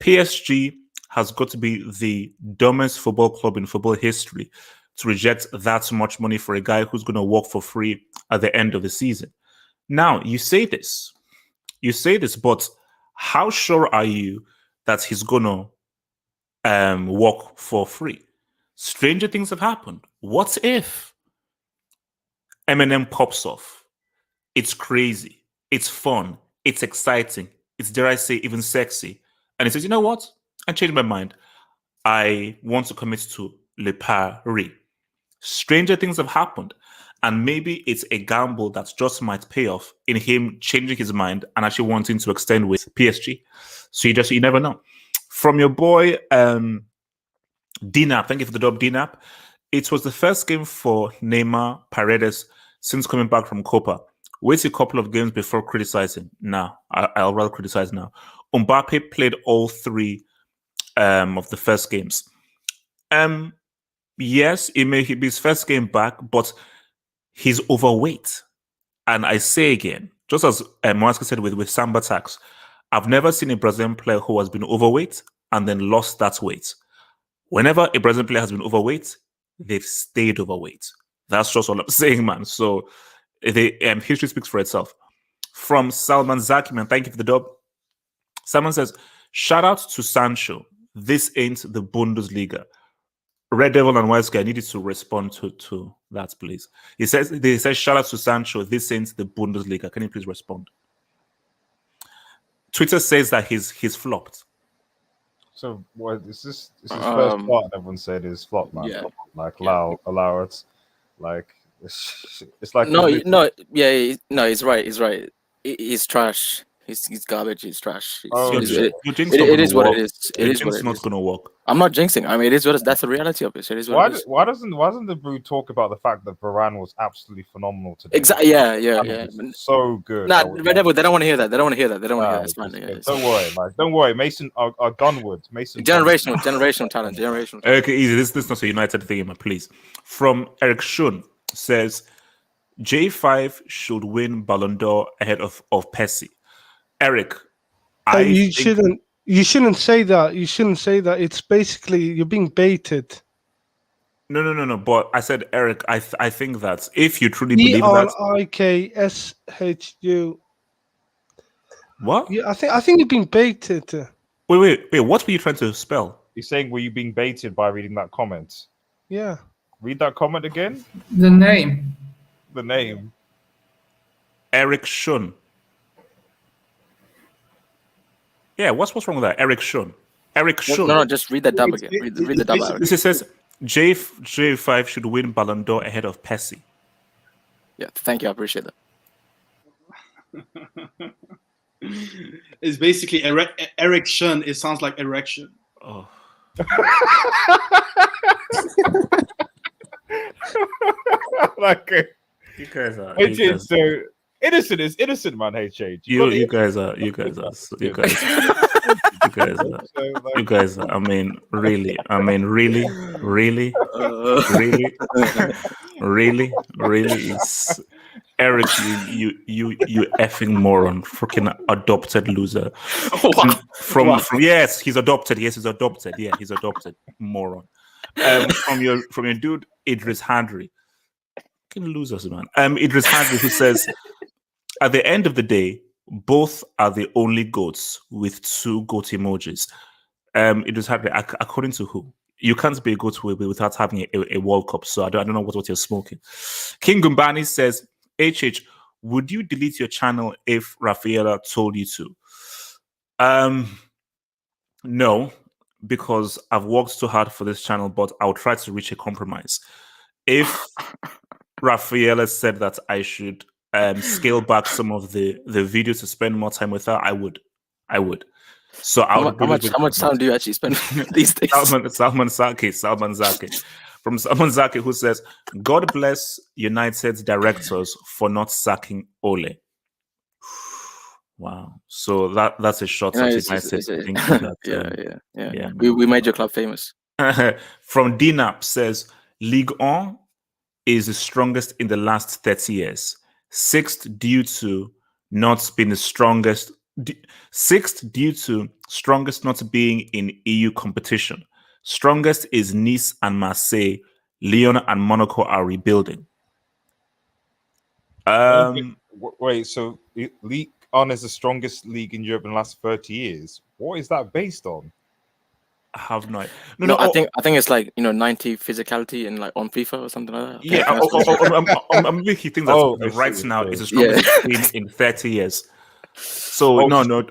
PSG has got to be the dumbest football club in football history to reject that much money for a guy who's going to work for free at the end of the season. Now, you say this, but how sure are you that he's going to work for free? Stranger things have happened. What if Eminem pops off? It's crazy. It's fun. It's exciting. It's, dare I say, even sexy. And he says, you know what? I changed my mind. I want to commit to Le Paris. Stranger things have happened. And maybe it's a gamble that just might pay off in him changing his mind and actually wanting to extend with PSG. So you never know. From your boy, DNAP, thank you for the dub, DNAP. It was the first game for Neymar Paredes since coming back from Copa. Wait a couple of games before criticizing. Nah, I'll rather criticize now. Mbappe played all 3 of the first games. Yes, it may be his first game back, but he's overweight. And I say again, just as Moaska said with Samba Tax, I've never seen a Brazilian player who has been overweight and then lost that weight. Whenever a Brazilian player has been overweight, they've stayed overweight. That's just all I'm saying, man. So history speaks for itself. From Salman Zaki, man, thank you for the dub. Salman says, shout out to Sancho. This ain't the Bundesliga. Red Devil and Wise Guy, I needed to respond to that, please. He says, shout out to Sancho. This ain't the Bundesliga. Can you please respond? Twitter says that he's flopped. So what is this? This is first part. Everyone said is flop, man. Yeah. Like allow it. Like it's like he's right. He's right. He's trash. He's garbage. He's trash. It is what it is. It is what it is. Not going to work. I'm not jinxing. I mean, it is what it is. That's the reality of it. It is what it is. Why doesn't the Brew talk about the fact that Varane was absolutely phenomenal today? Exactly. Yeah. So good. Nah, Red Devil, they don't want to hear that. They don't want to hear that. They don't want to hear that. It's fine. Yeah, don't worry, like, don't worry. Mason are Gunwood. Mason. Generational talent. Okay, easy. This is not a United thing, man. Please. From Eric Shun says, J5 should win Ballon d'Or ahead of Messi. Eric, you shouldn't say that. You shouldn't say that. It's basically you're being baited. No. But I said, Eric, I think that if you truly believe that, ERIKSHU. What? Yeah, I think you're being baited. Wait. What were you trying to spell? He's saying, were you being baited by reading that comment? Yeah. Read that comment again. The name. Eric Shun. Yeah, what's wrong with that? Eric Shun. No, just read the dub again. Read the dub out. This says J5 should win Ballon d'Or ahead of Messi. Yeah, thank you. I appreciate that. It's basically Eric Shun. It sounds like erection. Oh. Like you guys are. So innocent is innocent, man. HH. You guys are. I mean, really. It's Eric. You effing moron, freaking adopted loser. From yes, he's adopted. Yeah, he's adopted, moron. From your dude Idris Handry. Fucking losers, man. Idris Handry, who says, at the end of the day, both are the only goats with 2 goat emojis. Idris Handry, according to who? You can't be a goat without having a World Cup. So I don't know what you're smoking. King Gumbani says, HH, would you delete your channel if Rafaela told you to? No, because I've worked too hard for this channel, but I'll try to reach a compromise. If Rafaela said that I should scale back some of the videos to spend more time with her, I would. So how much time do you actually spend these days? Salman Zaki. From Salman Zaki, who says, God bless United's directors for not sacking Ole. Wow. So that's a shot at United. Yeah. We made your club famous. From DNAP says, Ligue 1 is the strongest in the last 30 years. Sixth due to not being the strongest. Sixth due to strongest not being in EU competition. Strongest is Nice and Marseille. Lyon and Monaco are rebuilding. Wait, so League On is the strongest league in Europe in the last 30 years. What is that based on? I have no idea. I think it's like 90 physicality and like on FIFA or something like that. Yeah, I'm making things that right now is the strongest team in 30 years. So no,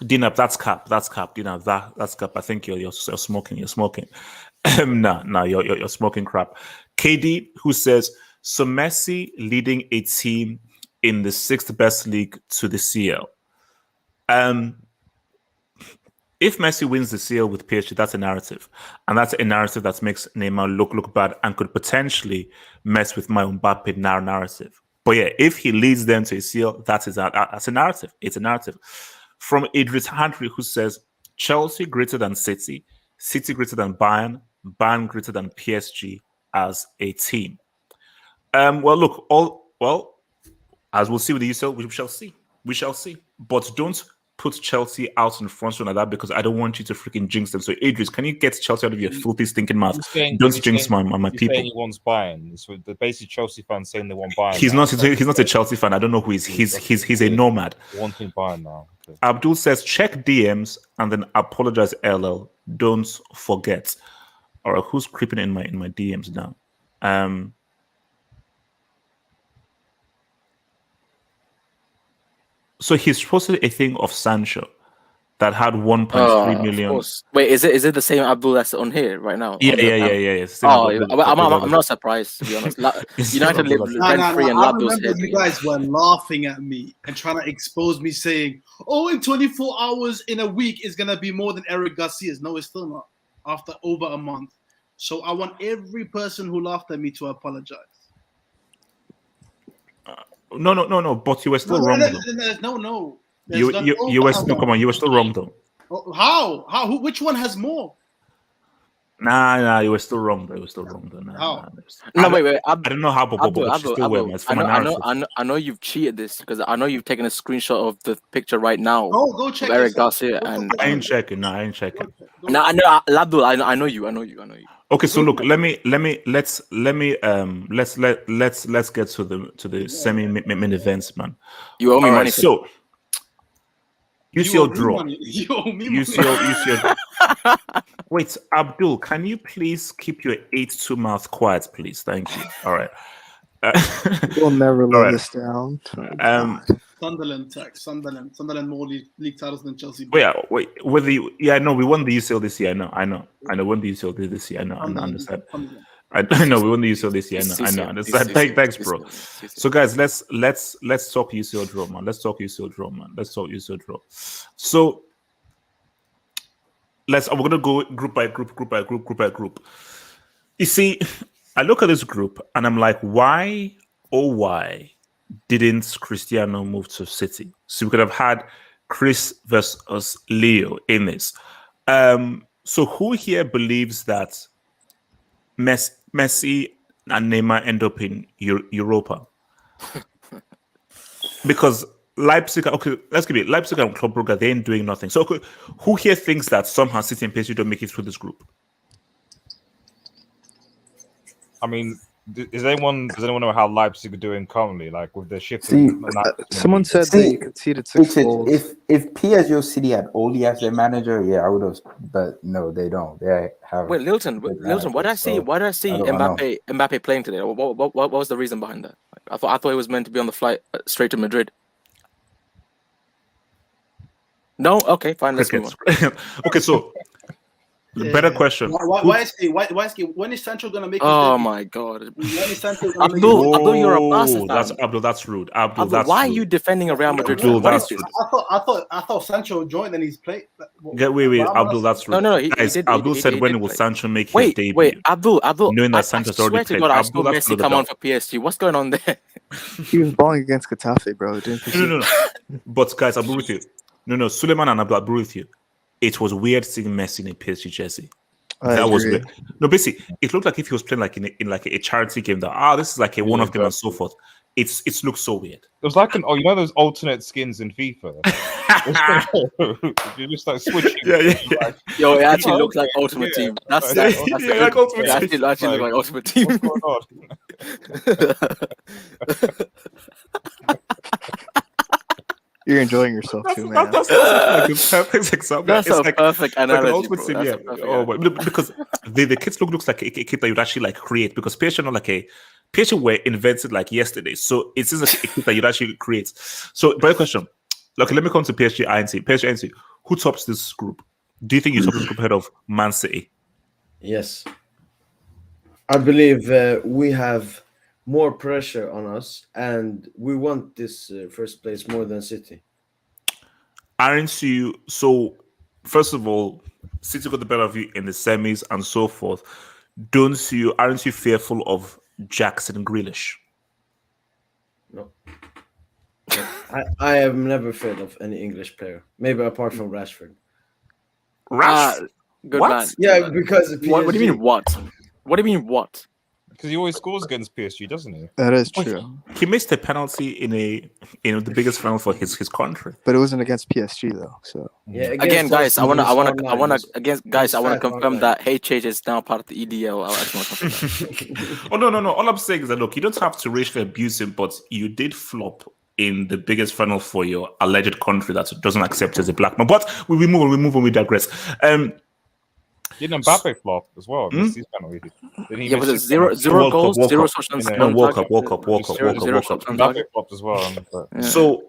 Dinap, that's cap. Dinap, that's cap. I think you're smoking. You're smoking. No, you're smoking crap. KD, who says, so Messi leading a team in the 6th best league to the CL. If Messi wins the CL with PSG, that's a narrative. And that's a narrative that makes Neymar look bad and could potentially mess with my Mbappe narrative. But yeah, if he leads them to a CL, that's a narrative. It's a narrative. From Idris Handry, who says, Chelsea greater than City, City greater than Bayern, Bayern greater than PSG as a team. As we'll see with the UCL, we shall see. We shall see. But don't put Chelsea out in front like that because I don't want you to freaking jinx them. So, Idris, can you get Chelsea out of your filthy, stinking mouth? Don't jinx my people. Saying he wants Bayern. So the basic Chelsea fans saying they want Bayern. He's not a Chelsea fan. I don't know who he is. He's a nomad. Wanting Bayern now. Okay. Abdul says, check DMs and then apologize, LL. Don't forget. All right, who's creeping in my DMs now? So he's posted a thing of Sancho that had 1.3 million. Of course. Wait, is it the same Abdul that's on here right now? Yeah. I'm not surprised, to be honest. United live rent-free and Abdul's head. You guys were laughing at me and trying to expose me, saying, in 24 hours in a week is going to be more than Eric Garcia's. No, it's still not. After over a month. So I want every person who laughed at me to apologize. No. But you were still wrong. No. You were still You were still wrong though. How? Which one has more? Nah. You were still wrong though. Wait. I don't know how, but still were. I know you've cheated this because I know you've taken a screenshot of the picture right now. Go check Eric Garcia and I ain't checking. No, I ain't checking. No, I know Abdul. I know you. Okay, so look, let's get to the semi-main events, man. You owe me money. So UCL Draw. You owe me UCL. Wait, Abdul, can you please keep your 8-2 mouth quiet, please? Thank you. All right. We'll never let this down. Sunderland more league titles than Chelsea. We won the UCL this year. I know. We won the UCL this year. I know. I understand. I know we won the UCL this year. I know. Understand. Thanks, bro. So, guys, let's talk UCL Draw, man. Let's talk UCL Draw. So, we're gonna go group by group. You see, I look at this group and I'm like, why didn't Cristiano move to City? So we could have had Chris versus Leo in this. So who here believes that Messi and Neymar end up in Europa? Because Leipzig, okay, let's give it. Leipzig and Club Brugge, they ain't doing nothing. So who here thinks that somehow City and PSG don't make it through this group? I mean, does anyone know how Leipzig are doing currently, like with their shift? Someone said they conceded 6 goals. If PSG or City had Oli as their manager, yeah, I would have. But no, they don't. They have. Wait, Lilton, why did I see Mbappe playing today? What was the reason behind that? I thought he was meant to be on the flight straight to Madrid. No, okay, fine. Let's move on. Okay, so. Better question. Why when is Sancho gonna make? Oh my god! Abdul, you're a bastard. That's rude. Why are you defending a Real Madrid? That's rude. I thought Sancho joined and he's played. Wait, Abdul, that's rude. No. Abdul said when will Sancho make his debut? Wait, Abdul. Knowing that Sancho's already played. I saw Messi come on for PSG. What's going on there? He was balling against Getafe, bro. No. But guys, I'll be with you. No, Suleiman and Abdul, I'll be with you. It was weird seeing Messi in a PSG jersey. That was great. No, basically, it looked like if he was playing like in like a charity game. That this is like a one-off game and so forth. It looks so weird. It was like those alternate skins in FIFA. You just like switching. Yeah. Yo, it actually looks like Ultimate Team. That's like Ultimate Team. Actually look like Ultimate Team. What's going on? You're enjoying yourself too, man. That's like a perfect example. That's a perfect analogy, like because the kit looks like a kit that you'd actually like create, because PSG not like a PSG were invented like yesterday, so it's just a kit that you'd actually create. So, better question. Okay, let me come to PSG INC. PSG INC, who tops this group? Do you think you top this group ahead of Man City? Yes, I believe we have more pressure on us, and we want this first place more than City. Aren't you? So, first of all, City got the better of you in the semis and so forth. Aren't you fearful of Jackson Grealish? No. I have never feared of any English player, maybe apart from Rashford. Good what? man. Yeah, because What do you mean what? What do you mean what? Because he always scores against PSG, doesn't he? That is true. He missed a penalty in the biggest final for his country. But it wasn't against PSG though. So Yeah, Again, guys, I wanna confirm that HH is now part of the EDL. I just want to confirm that. Oh no! All I'm saying is that look, you don't have to racially abuse him, but you did flop in the biggest final for your alleged country that doesn't accept you as a black man. But we move on. We digress. Didn't Mbappe flop as well? Missed his penalty. Yeah, was it zero goals, zero shots on target? World Cup. Mbappe flopped as well. Yeah. So,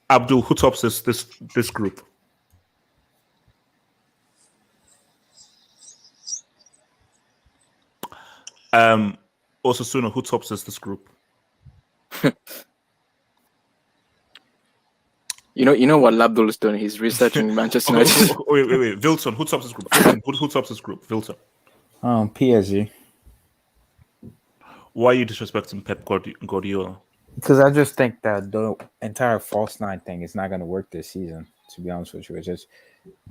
Abdul, who tops this group? Also, Suno, who tops this group? You know what Abdul is doing? He's researching Manchester United. Wait. Wilton, who tops this group? Who tops this group? Wilton. PSG. Why are you disrespecting Pep Guardiola? Because I just think that the entire false nine thing is not going to work this season. To be honest with you, it's just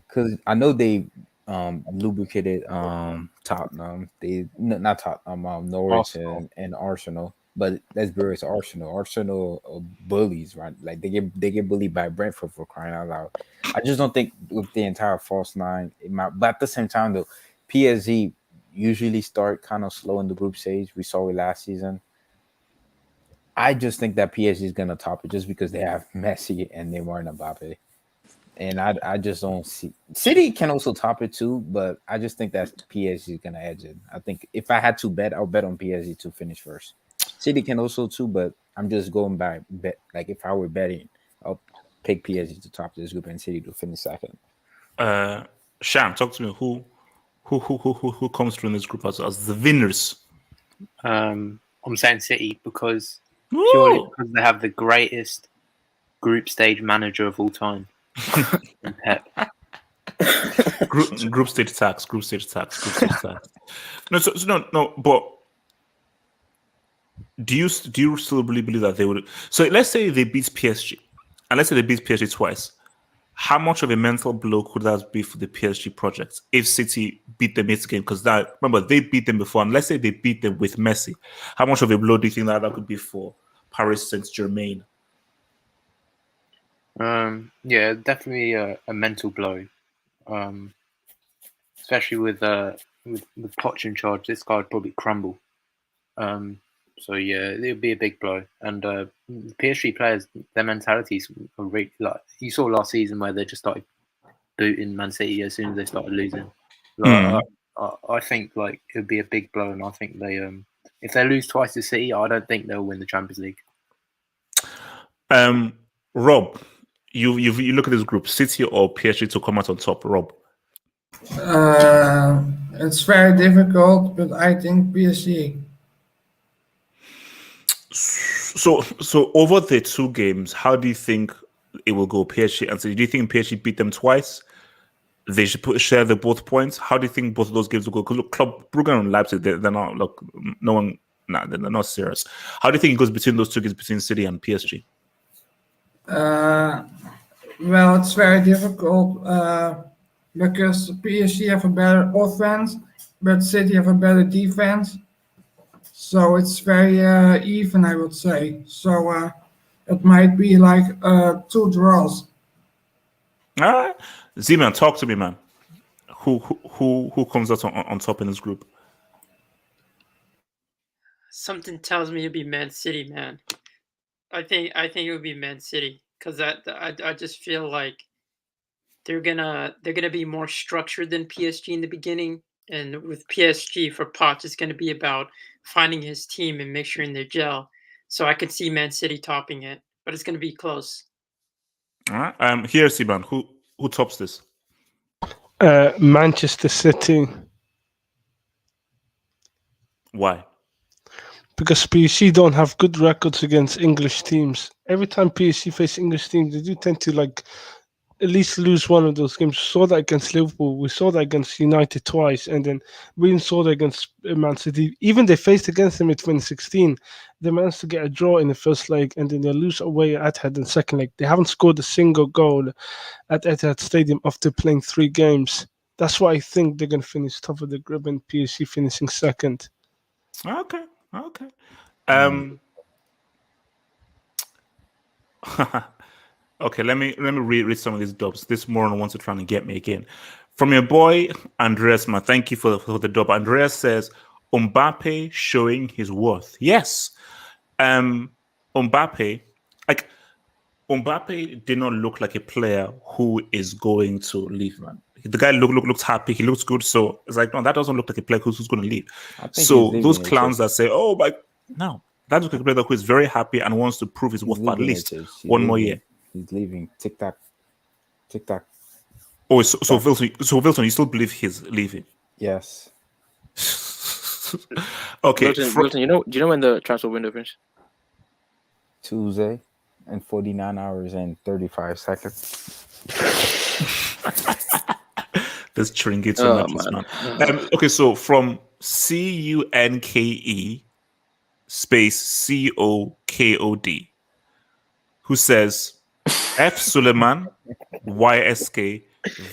because I know they lubricated Tottenham. Not Tottenham, Norwich and Arsenal. But let's be honest, Arsenal are bullies, right? Like they get bullied by Brentford, for crying out loud. I just don't think with the entire false nine, but at the same time though, PSG usually start kind of slow in the group stage. We saw it last season. I just think that PSG is gonna top it just because they have Messi and Neymar and Mbappe. And I just don't see City can also top it too, but I just think that PSG is gonna edge it. I think if I had to bet, I'll bet on PSG to finish first. City can also too, but I'm just going by bet. Like if I were betting, I'll pick PSG to top this group and City to finish second. Sham, talk to me. Who comes through in this group as the winners? I'm saying City purely because they have the greatest group stage manager of all time. Pep. Group stage attacks. No, but. Do you still believe that they would? So let's say they beat PSG, and let's say they beat PSG twice. How much of a mental blow could that be for the PSG project if City beat them this game? Because remember they beat them before, and let's say they beat them with Messi. How much of a blow do you think that could be for Paris Saint-Germain? Yeah, definitely a mental blow. Especially with Poch in charge, this guy would probably crumble. So yeah, it would be a big blow. And PSG players, their mentalities are really, like you saw last season where they just started booting Man City as soon as they started losing. I think like it would be a big blow, and I think they if they lose twice to City, I don't think they'll win the Champions League. Rob, you look at this group, City or PSG to come out on top. Rob, it's very difficult, but I think PSG. So over the two games, how do you think it will go? PSG and City. Do you think PSG beat them twice? They should share the both points. How do you think both of those games will go? Because look, Club Brugge and Leipzig, they're not they're not serious. How do you think it goes between those two games between City and PSG? Well, it's very difficult. because PSG have a better offense, but City have a better defense. So it's very even, I would say. So it might be like 2 draws. All right, Z-Man, talk to me, man. Who comes out on top in this group? Something tells me it'd be Man City, man. I think it would be Man City because I just feel like they're gonna be more structured than PSG in the beginning, and with PSG for Poch, it's gonna be about finding his team and make sure they gel. So I could see Man City topping it, but it's gonna be close. All right, here's Z-Man. Who tops this? Manchester City. Why? Because PSG don't have good records against English teams. Every time PSG face English teams, they do tend to like at least lose one of those games. We saw that against Liverpool. We saw that against United twice, and then we even saw that against Man City. Even they faced against them in 2016. They managed to get a draw in the first leg, and then they lose away at Etihad in the second leg. They haven't scored a single goal at Etihad Stadium after playing 3 games. That's why I think they're going to finish top of the group and PSG finishing second. Okay. Okay, let me read some of these dubs. This moron wants to try and get me again. From your boy Andreas, man. Thank you for the dub. Andreas says Mbappe showing his worth. Yes. Mbappe did not look like a player who is going to leave, man. The guy looks happy. He looks good. So it's like, no, that doesn't look like a player who's going to leave. So those clowns that say, oh, but no, that looks like a player who is very happy and wants to prove his worth for at least one more year. He's leaving. Tic tac. Oh, so Wilson, you still believe he's leaving? Yes. Okay. Wilton, do you know when the transfer window finishes? Tuesday and 49 hours and 35 seconds. This trinket man. Okay, so from CUNKE space COKOD, who says F Suleiman YSK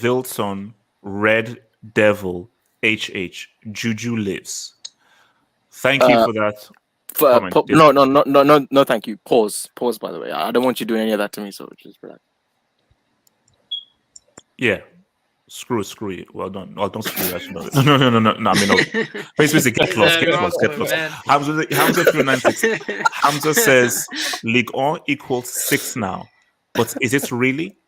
Vilton Red Devil HH Juju lives. Thank you for that. No, thank you. Pause, by the way. I don't want you doing any of that to me, so just relax. Yeah. Screw it. Well done. Oh, don't screw it. Actually, no. I mean, no. Basically, get lost. Hamza 396. Hamza says Ligue 1 equals 6 now. But is it really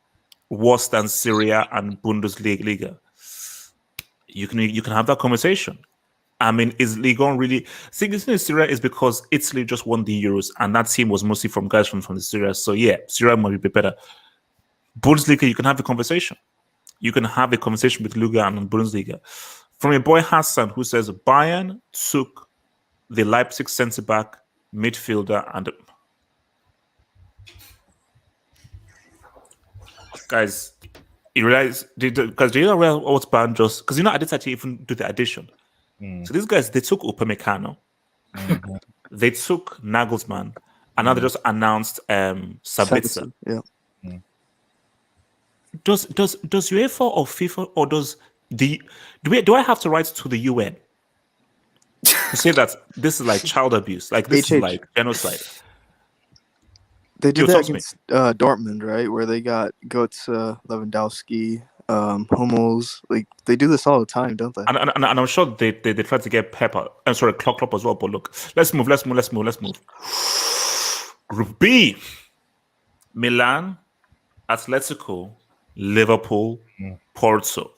worse than Serie and Bundesliga? You can have that conversation. I mean, is Ligue 1 really? See, this thing in Serie is because Italy just won the Euros, and that team was mostly from guys from the Serie. So yeah, Serie might be better. Bundesliga, you can have a conversation. You can have a conversation with Liga and Bundesliga. From your boy Hassan, who says Bayern took the Leipzig centre-back, midfielder, and... Guys, you realize... Because do you know what's Bayern just... Because I didn't actually even do the addition. So these guys, they took Upamecano. They took Nagelsmann. And now they just announced Sabitzer. Yeah. Does UEFA or FIFA or do I have to write to the UN to say that this is like child abuse, like this is like genocide? They did that against Dortmund, right? Where they got Götze, Lewandowski, Hummels. Like they do this all the time, don't they? And I'm sure they tried to get Pepper. I'm sorry, Klopp as well. But look, let's move. Group B: Milan, Atletico, Liverpool, Porto.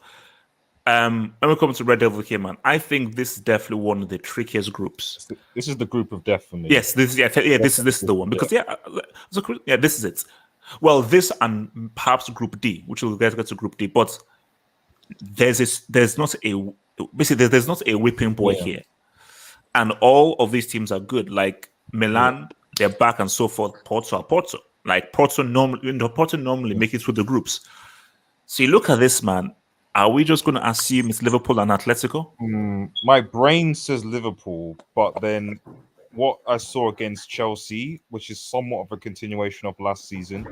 When we come to Red Devil here, man, I think this is definitely one of the trickiest groups. This is the group of death for me. Yes, this is the one because this is it. Well, this and perhaps Group D, which we'll get to Group D, but there's not a whipping boy here, and all of these teams are good. Like Milan, they're back and so forth. Porto. Like Porto normally make it through the groups. So you look at this, man. Are we just going to assume it's Liverpool and Atletico? My brain says Liverpool, but then what I saw against Chelsea, which is somewhat of a continuation of last season,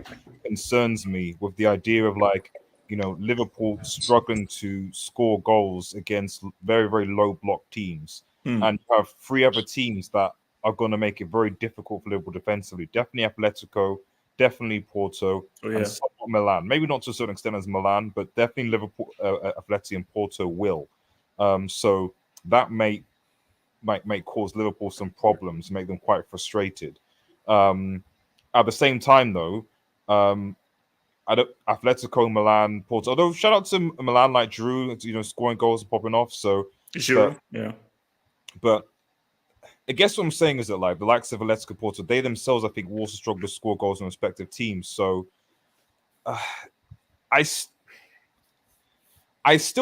concerns me with the idea of like Liverpool struggling to score goals against very, very low block teams, and you have 3 other teams that are going to make it very difficult for Liverpool defensively. Definitely Atletico, definitely Porto, and somewhat Milan. Maybe not to a certain extent as Milan, but definitely Liverpool, Atleti, and Porto will. So that might cause Liverpool some problems, make them quite frustrated. At the same time, though, Atletico, Milan, Porto. Although shout out to Milan, like Giroud, scoring goals and popping off. So Giroud, yeah. But I guess what I'm saying is that like the likes of Atletico, Porto, they themselves, I think, will also struggle to score goals in respective teams. So I still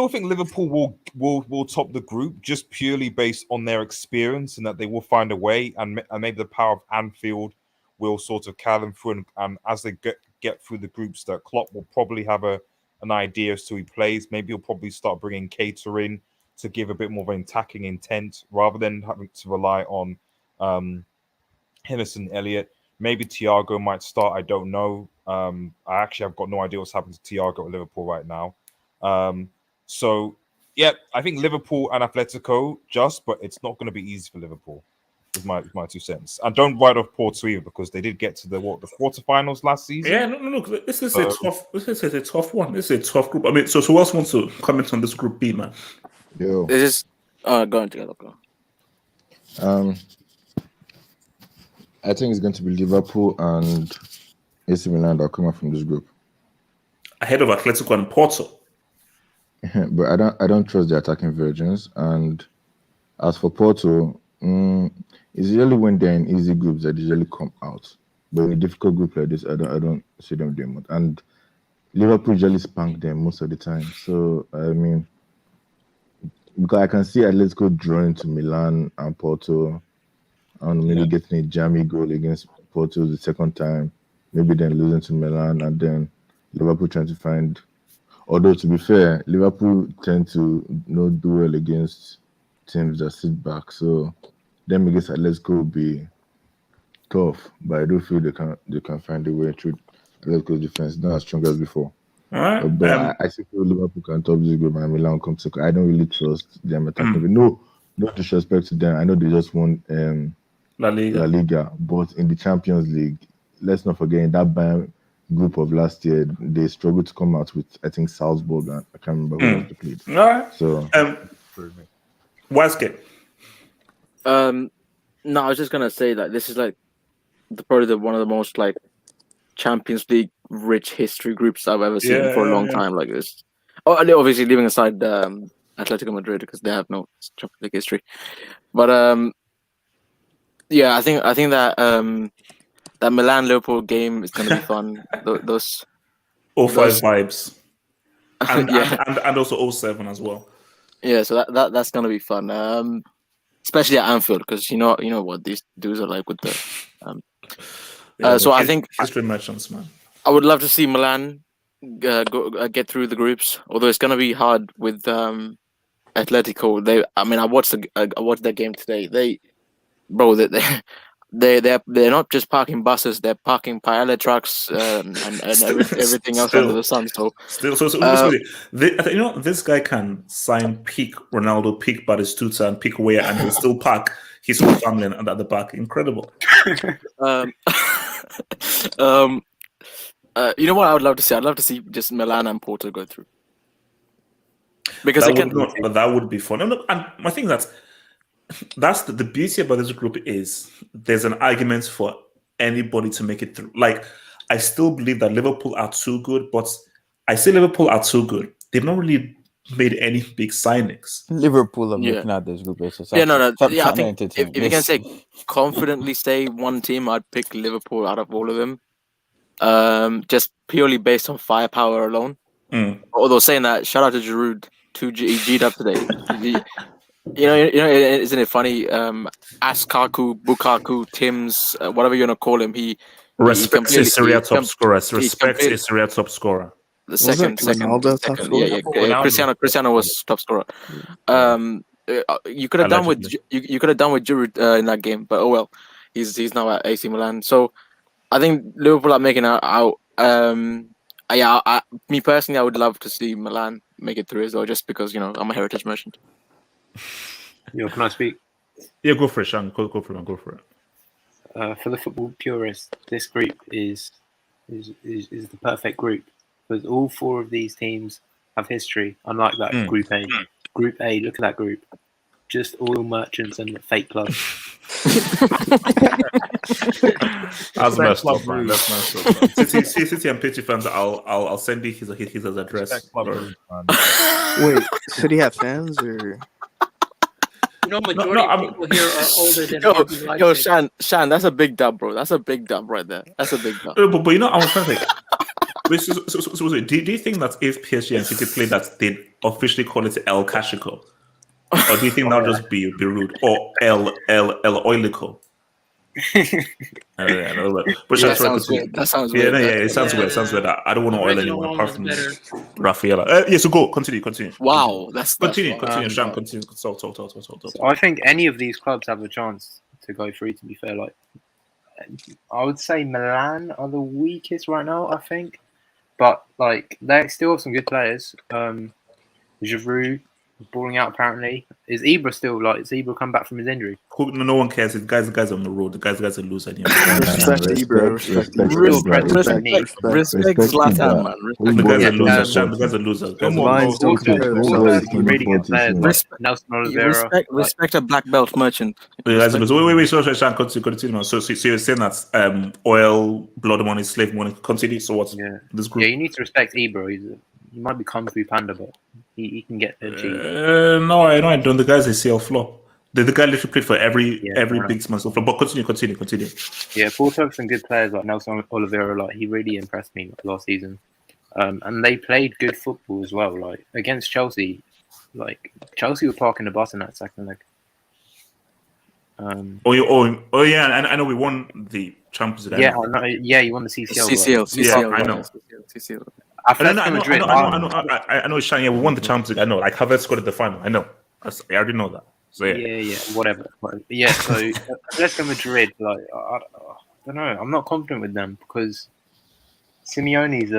think Liverpool will top the group just purely based on their experience, and that they will find a way, and maybe the power of Anfield will sort of carry them through. And as they get through the groups, that Klopp will probably have an idea as to who he plays. Maybe he'll probably start bringing Keita in to give a bit more of an attacking intent rather than having to rely on Henderson, Elliott. Maybe Thiago might start. I don't know. I actually have got no idea what's happened to Thiago at Liverpool right now. So yeah, I think Liverpool and Atletico but it's not going to be easy for Liverpool. Is my 2 cents. And don't write off Porto either, because they did get to the quarterfinals last season. Yeah, no, this is a tough. This is a tough one. This is a tough group. I mean, so who else wants to comment on this group B, man? Yo, This is going together. Go. I think it's going to be Liverpool and AC Milan that will come out from this group. Ahead of Atletico and Porto. But I don't trust the attacking virgins. And as for Porto, it's usually when they're in easy groups that they usually come out. But in a difficult group like this, I don't see them doing much. And Liverpool usually spank them most of the time. So I mean, because I can see Atletico drawing to Milan and Porto, and maybe getting a jammy goal against Porto the second time, maybe then losing to Milan, and then Liverpool trying to find. Although to be fair, Liverpool tend to not do well against teams that sit back, so them against Atletico will be tough. But I do feel they can find a way through Atletico's defense, not as strong as before. All right. But I still feel Liverpool can top this group and Milan come second. I don't really trust them attacking. No disrespect to them. I know they just won La Liga, but in the Champions League, let's not forget in that Bayern group of last year, they struggled to come out with, I think, Salzburg, and I can't remember who else they played. All right. So Wasket. No, I was just gonna say that this is like probably one of the most like Champions League rich history groups I've ever seen for a long time. Like this. Oh, and obviously leaving aside Atletico Madrid, because they have no Champions League history. But yeah, I think that that Milan Liverpool game is gonna be fun. Those 05 vibes, and also 07 as well. Yeah, so that's gonna be fun. Especially at Anfield, because you know what these dudes are like with the. So I think history merchants, man. I would love to see Milan get through the groups, although it's gonna be hard with Atletico. I watched their game today. They're not just parking buses; they're parking paella trucks and everything else under the sun. So this guy can sign peak Ronaldo, peak Batistuta, and peak Weah, and he'll still park his whole family at the back. Incredible. You know what I would love to see? I'd love to see just Milan and Porto go through, because that would be fun. And my thing that's the beauty about this group is there's an argument for anybody to make it through. Like, I still believe that Liverpool are too good, but I say Liverpool are too good. They've not really made any big signings. Liverpool are looking at this group. I think if you can confidently say one team, I'd pick Liverpool out of all of them. Just purely based on firepower alone. Although saying that, shout out to Giroud, 2G'd up today. You know, isn't it funny? Askaku, Bukaku, Tims, whatever you want to call him, he respects his Serie top scorer. Respects his Serie top scorer. The second. Yeah. Cristiano was top scorer. You could have done with Giroud in that game, but oh well, he's now at AC Milan. So I think Liverpool are making out. Me personally, I would love to see Milan make it through as well, just because I'm a heritage merchant. Can I speak? Yeah, go for it, Sean. Go for it. Go for it. For the football purists, this group is the perfect group because all 4 of these teams have history. Unlike that Group A. Group A, look at that group. Just oil merchants and fake clubs. That's messed up, man. That's messed up. Man. City and Pitchy fans, I'll send you his address. Wait, City have fans or? Majority of people here are older than RB Leipzig. Shan, that's a big dub, bro. That's a big dub right there. That's a big dub. But I was trying to think. So, do you think that if PSG and City play that, they'd officially call it El Clasico? Or do you think that'll just be rude? Or El Oilico? But that sounds weird. That sounds weird. Yeah, it sounds weird. It sounds weird. I don't want to oil anyone apart from Rafaela. Yeah, so go. Continue. Wow, Continue, Sean. Continue. Talk. So I think any of these clubs have a chance to go through, to be fair. I would say Milan are the weakest right now, I think. But, they still have some good players. Giroud balling out, apparently. Is Ibra still, is Ibra come back from his injury? No one cares. The guys on the road. The guys are losing. Respect Ibra. Respect Zlatan, man. The guys are losers. The guys are losers. Respect a black belt merchant. Wait. So continue. Man. So you're saying that oil, blood money, slave money. Continue. So what's this group? Yeah, you need to respect Ibra. He might be Kung Fu Panda, but he can get the G. No, I don't. The guy's a CL flop. The guy literally played for every big man. So flop. But continue. Yeah, Porto have some good players like Nelson Oliveira. He really impressed me last season. And they played good football as well. Against Chelsea, Chelsea were parking the bus in that second leg. Yeah, and I know we won the Champions League. Yeah, you won the CCL. CCL. Yeah, I know. CCL. I know, Shania. We won the Champions League. I know. Havertz scored at the final. I know. I already know that. So yeah, whatever. Yeah, so Atletico Madrid. I don't know. I'm not confident with them because Simeone's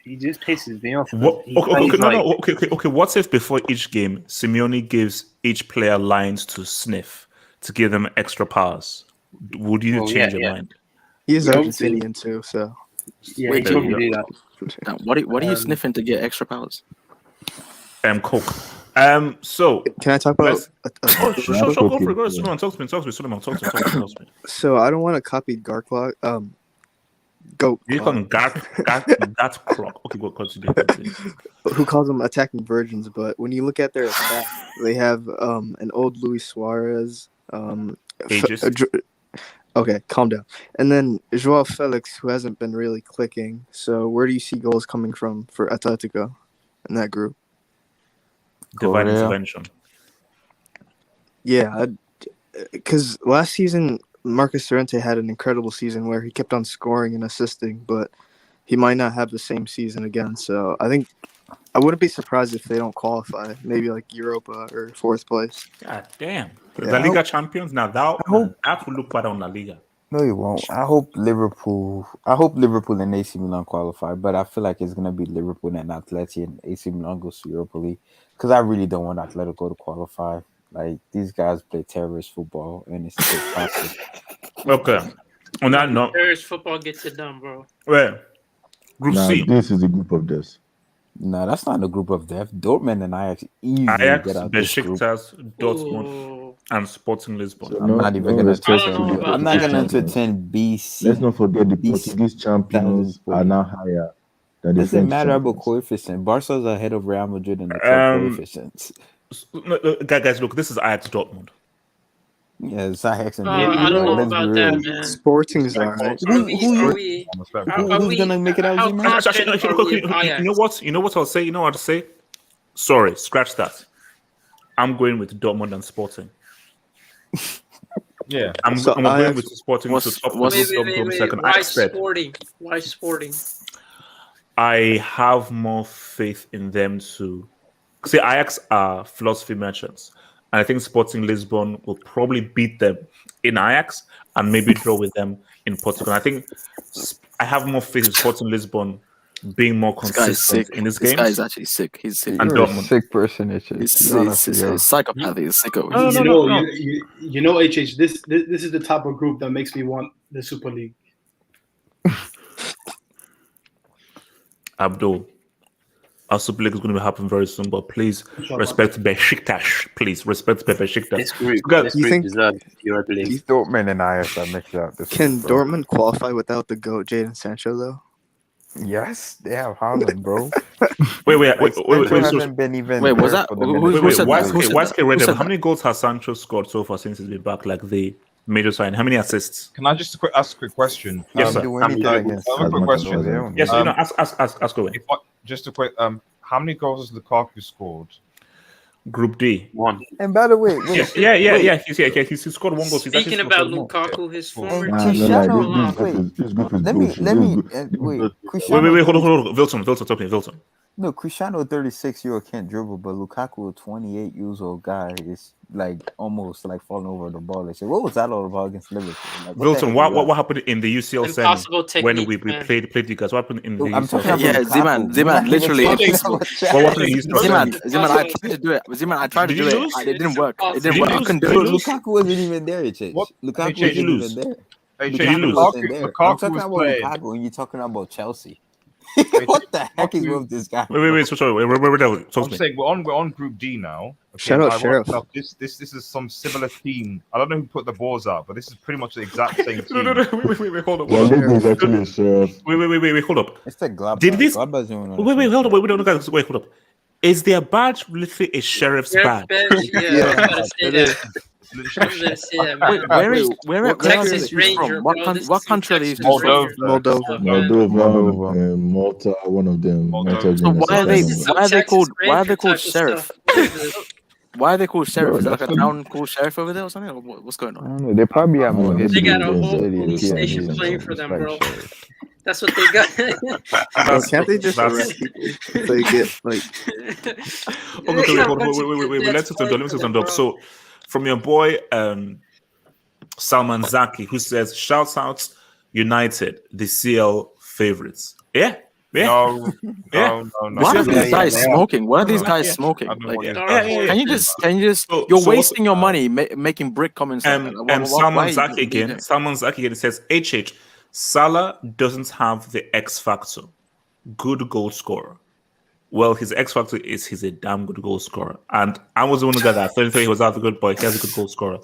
he just pisses me off. Okay. What if before each game, Simeone gives each player lines to sniff to give them extra powers? Would you change your mind? He is Argentinian too, so. Yeah, he probably do that. What are you sniffing to get extra powers? Coke. So can I talk about? Sure. Go for it. Suleiman, talk to me. So I don't want to copy Garclaw. Goat. You call them Gat Clock. Okay, go continue. Who calls them attacking virgins? But when you look at their attack, they have an old Luis Suarez. Okay, calm down. And then Joao Felix, who hasn't been really clicking. So where do you see goals coming from for Atletico in that group? Divine intervention. Yeah, because last season Marcus Llorente had an incredible season where he kept on scoring and assisting, but he might not have the same season again. So I think I wouldn't be surprised if they don't qualify. Maybe Europa or 4th place. God damn. The Liga champions now. That will look bad on La Liga. No, it won't. I hope Liverpool and AC Milan qualify, but I feel like it's gonna be Liverpool and Atleti and AC Milan goes to Europa League because I really don't want Atletico to qualify. These guys play terrorist football and it's so toxic. Okay. On that note, terrorist football gets it done, bro. Well, Group C. This is the group of death. No, that's not the group of death. Dortmund and Ajax easily get out this group. Dortmund, and Sporting Lisbon. So I'm not even going to I'm not going to entertain BC. Let's not forget the Portuguese champions are now higher than the doesn't French matter champions. about coefficient. Barca's ahead of Real Madrid in the top coefficients. Guys, look, this is Ajax Dortmund. Yeah, it's Ajax and I don't know about that, man. Sporting is alright. Who's gonna make it out? You know what I'll say? You know what I'll say? Sorry, scratch that. I'm going with Dortmund and Sporting. Yeah, I'm going with Sporting to top second. Why Sporting? I have more faith in them to see. Ajax are philosophy merchants. I think Sporting Lisbon will probably beat them in Ajax and maybe draw with them in Portugal. I think I have more faith in Sporting Lisbon being more This guy's consistent sick. in this This game. guy's actually sick. He's sick. And You're a Dortmund. sick person, HH. He's Be honest with you. a psychopath. He's sick over No, here. no, no. You know, HH. This is the type of group that makes me want the Super League. Abdul, our Super League is going to happen very soon, but please respect Besiktas. Please respect Besiktas. This group, Guys, this group deserves Europa League. These Dortmund and Ajax that mixed up. This Can week, bro. Dortmund qualify without the GOAT Jadon Sancho though? Yes, they have Haaland, bro. Wait, Sancho hasn't been even. Wait, was there that- for the who- minutes. who said that? Who said Why that? Who said how many goals has Sancho scored so far since he's been back? Like the major sign. How many assists? Can I just ask a quick question? Yes, sir. Do anything against I have a quick question. Yes, ask away. Just a quick. How many goals has Lukaku scored? Group D. 1. And by the way, wait, Yeah. He's scored 1 goal. Speaking about Lukaku, his former Nah, team. no, this group is bullshit. Wait. Wait, hold on. Wilson, talking. Wilson. No, Cristiano 36 year old can't dribble, but Lukaku, a 28 years old guy, is like almost like falling over the ball. They say, what was that all about against Liverpool? Like, Wilson, what happened in the UCL Impossible semi when we technique, man. played you guys? What happened in the I'm UCL? talking about Yeah, Lukaku. Ziman, literally. What happened in the UCL semi? Ziman, I tried to do it. Ziman, I tried to Did do you it. lose? It didn't work. It Did didn't you work. I lose? couldn't Did do you it. lose? Lukaku wasn't even there, HH. What? Lukaku Did you wasn't lose? even there. Hey, Did you lose? Wasn't there. I'm Lukaku talking was about playing. Lukaku and you're talking about Chelsea. What the heck is wrong with this guy? Wait, sorry. We're talk I'm to me. saying we're on Group D now. Okay, Shout out I Sheriff. wrote up this is some similar team. I don't know who put the balls up, but this is pretty much the exact same team. No. Wait, hold up. Well, Liga is actually a sheriff. Wait, hold up. It's the Gladbach. Did this? Gladbach's doing it. Wait, hold up. Wait, hold up. Is their badge literally a sheriff's badge? Yeah, I was about to say that. I was about to say that, man. Where are Texas they Ranger, from? bro. This What is country are these Texas from? Ranger. Moldova. Moldova, Malta, one of them. Malta So why are they Texas called Ranger type of sheriff? stuff. Why are they called sheriff? Bro, Is it like a that's town called sheriff over there or something? Or what's going I on? don't know. They probably have more They history. got a than whole Serie and police station PSG and playing stuff. for them, It's bro. like sheriff. That's what they got. Can't they just arrest people if they get like? Wait. Let's take some dog. So, from your boy Salman Zaki, who says, "Shouts out United, the CL favorites." Yeah. No. What are these guys smoking? What are these guys smoking? Like, can you just? You're wasting your money making brick comments. Salman Zaki again. Says, "HH, Salah doesn't have the X factor. Good goal scorer. Well, his X factor is he's a damn good goal scorer. And I was the one guy that I thought he was not a good boy. He has a good goal scorer.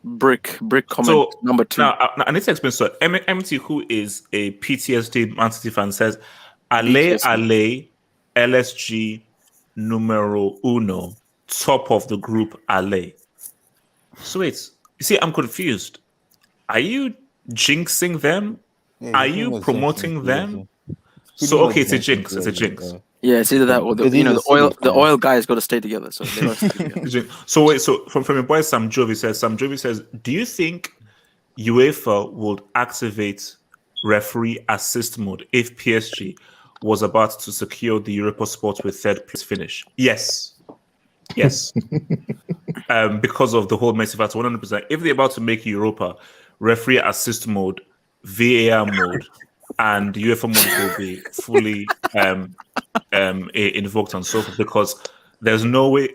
Brick comment So number 2. now I need to explain. So MT, who is a PTSD Man City fan, says, "Ale, LSG numero uno, top of the group, Ale." So wait, you see, I'm confused. Are you jinxing them? Yeah, Are he's you doing the promoting same them? thing. So okay, it's a jinx. It's a jinx. Yeah, it's either that or the oil guys got to stay together. So they got to stay together. So wait, so from your boy Sam Jovi says, "Do you think UEFA would activate referee assist mode if PSG was about to secure the Europa spot with third place finish?" Yes. Because of the whole Messi factor, 100%. If they're about to make Europa, referee assist mode, VAR mode, and UEFA mode will be fully invoked and so forth, because there's no way.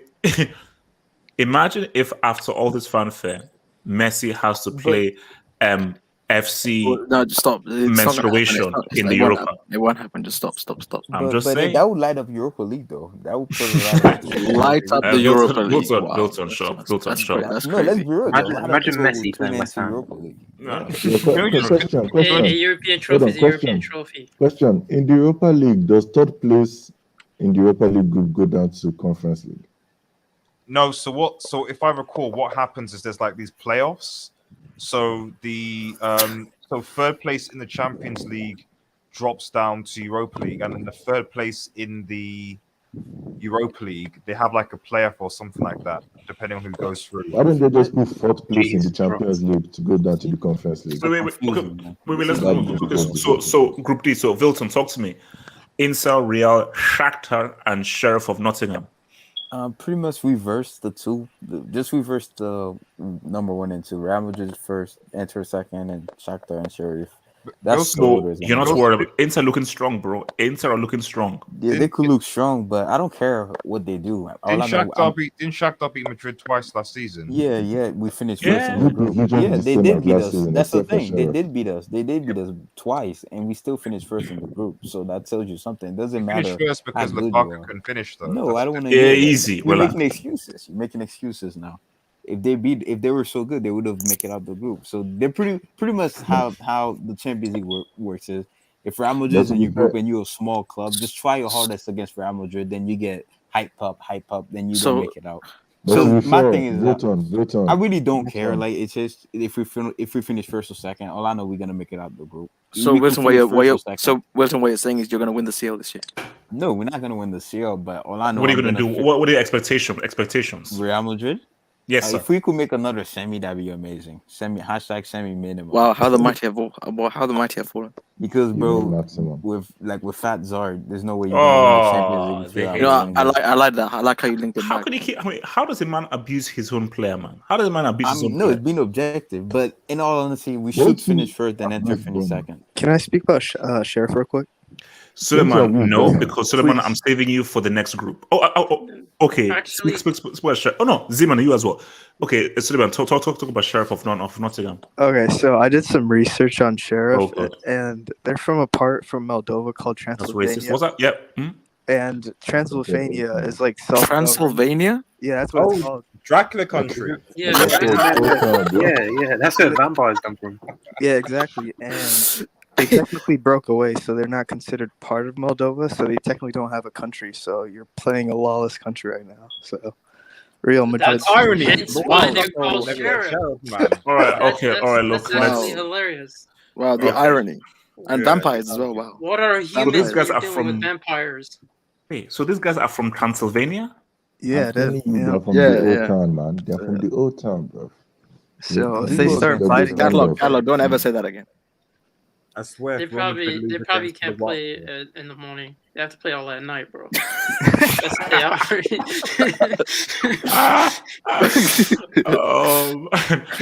Imagine if after all this fanfare, Messi has to play FC stop. menstruation in the Europa. It won't happen. Just stop. I'm just saying. That would light up Europa League, though. That would put it light up the Europa League. Built on shop. No, let's be real. Imagine Messi playing West Ham. Europa League. A European trophy is a European trophy. Question: in the Europa League, does third place in the Europa League group go down to Conference League? No. So if I recall, what happens is there's like these playoffs. So so third place in the Champions League drops down to Europa League, and then the third place in the Europa League, they have like a playoff or something like that, depending on who goes through. Why don't they just put fourth place in the Champions League to go down to the Conference League? Wait, let's go. So Group D. So Wilton, talk to me. Inter, Real, Shakhtar, and Sheriff of Nottingham. Pretty much reverse the two. Just reverse the number 1 and 2. Real Madrid first, Inter second, and Shakhtar and Sheriff That's So you're not worried about Inter looking strong, bro. Inter are looking strong. Yeah, they could look strong, but I don't care what they do. All I know, Didn't Shakhtar beat Madrid twice last season? yeah, we finished first in the He group. just Yeah, the they same did as beat last us. season, That's the except for thing. They Sheriff. did beat us. They did beat us twice, and we still finished first in the group. So that tells you something. It doesn't Finished matter first how because good you Lukaku are. couldn't finish though. No, I don't want to Yeah, hear that. easy. You're Relax. making excuses. You're making excuses now. If they were so good, they would have make it out the group. So they're pretty much how the Champions League works is. If Real Madrid's to in be your group fair- and you're a small club, just try your hardest against Real Madrid. Then you get hype up, then you So- don't make it out. But So to be my fair, thing is that Zoltan, I really don't vote care. on. Like it's just if we finish first or second, all I know we're gonna make it out the group. So We could Wilson, what finish you're, first or second. Wilson, what you're saying is you're gonna win the CL this year. No, we're not gonna win the CL, but all I know. What are you I'm gonna do? What are your expectations? Real Madrid? Yes, sir. If we could make another semi, that'd be amazing. Semi minimum. Wow, how the mighty have fallen. Because You bro, mean maximum. with Fat Zard, there's no way you're gonna win the Champions League. they without hate You know, winning I this. like that. I like how you linked it How back. can he keep? I mean, how does a man abuse his own player, man? How does a man abuse his own No, player? it's been objective, but in all honesty, we Don't should you- finish first and Enter That's finish dumb. second. Can I speak about Sheriff real quick? Suleiman, Don't you no, agree? because Suleiman, Please. I'm saving you for the next group. Okay. Actually- Speak, Sheriff. Oh no, Zeman, you as well. Okay, Suleiman, talk about Sheriff of Nottingham. Okay, so I did some research on Sheriff, Oh, good. and they're from a part from Moldova called That's Transylvania. racist. What's that? Yep. Hmm? And Transylvania is like Transylvania? Yeah, that's what it's called. Dracula country. Yeah, Yeah, that's where vampires come from. Yeah, exactly. And they technically broke away, so they're not considered part of Moldova, so they technically don't have a country. So you're playing a lawless country right now. So Real Madrid. That's irony. That's why they're called Sheriff. All right. Okay. All right. Look. That's actually Let's. hilarious. Wow, the irony. And vampires as well. Wow. What are humans these guys when are you're dealing from- with vampires? Hey, so these guys are from Transylvania. Yeah, I'm telling you, yeah. they're from the old town, man. They're from the old town, bro. So if You they go start to fighting, the Carlo, don't ever say that again. I swear. They if Roma could probably lose against can't the play Watford- in the morning. They have to play all at night, bro. That's the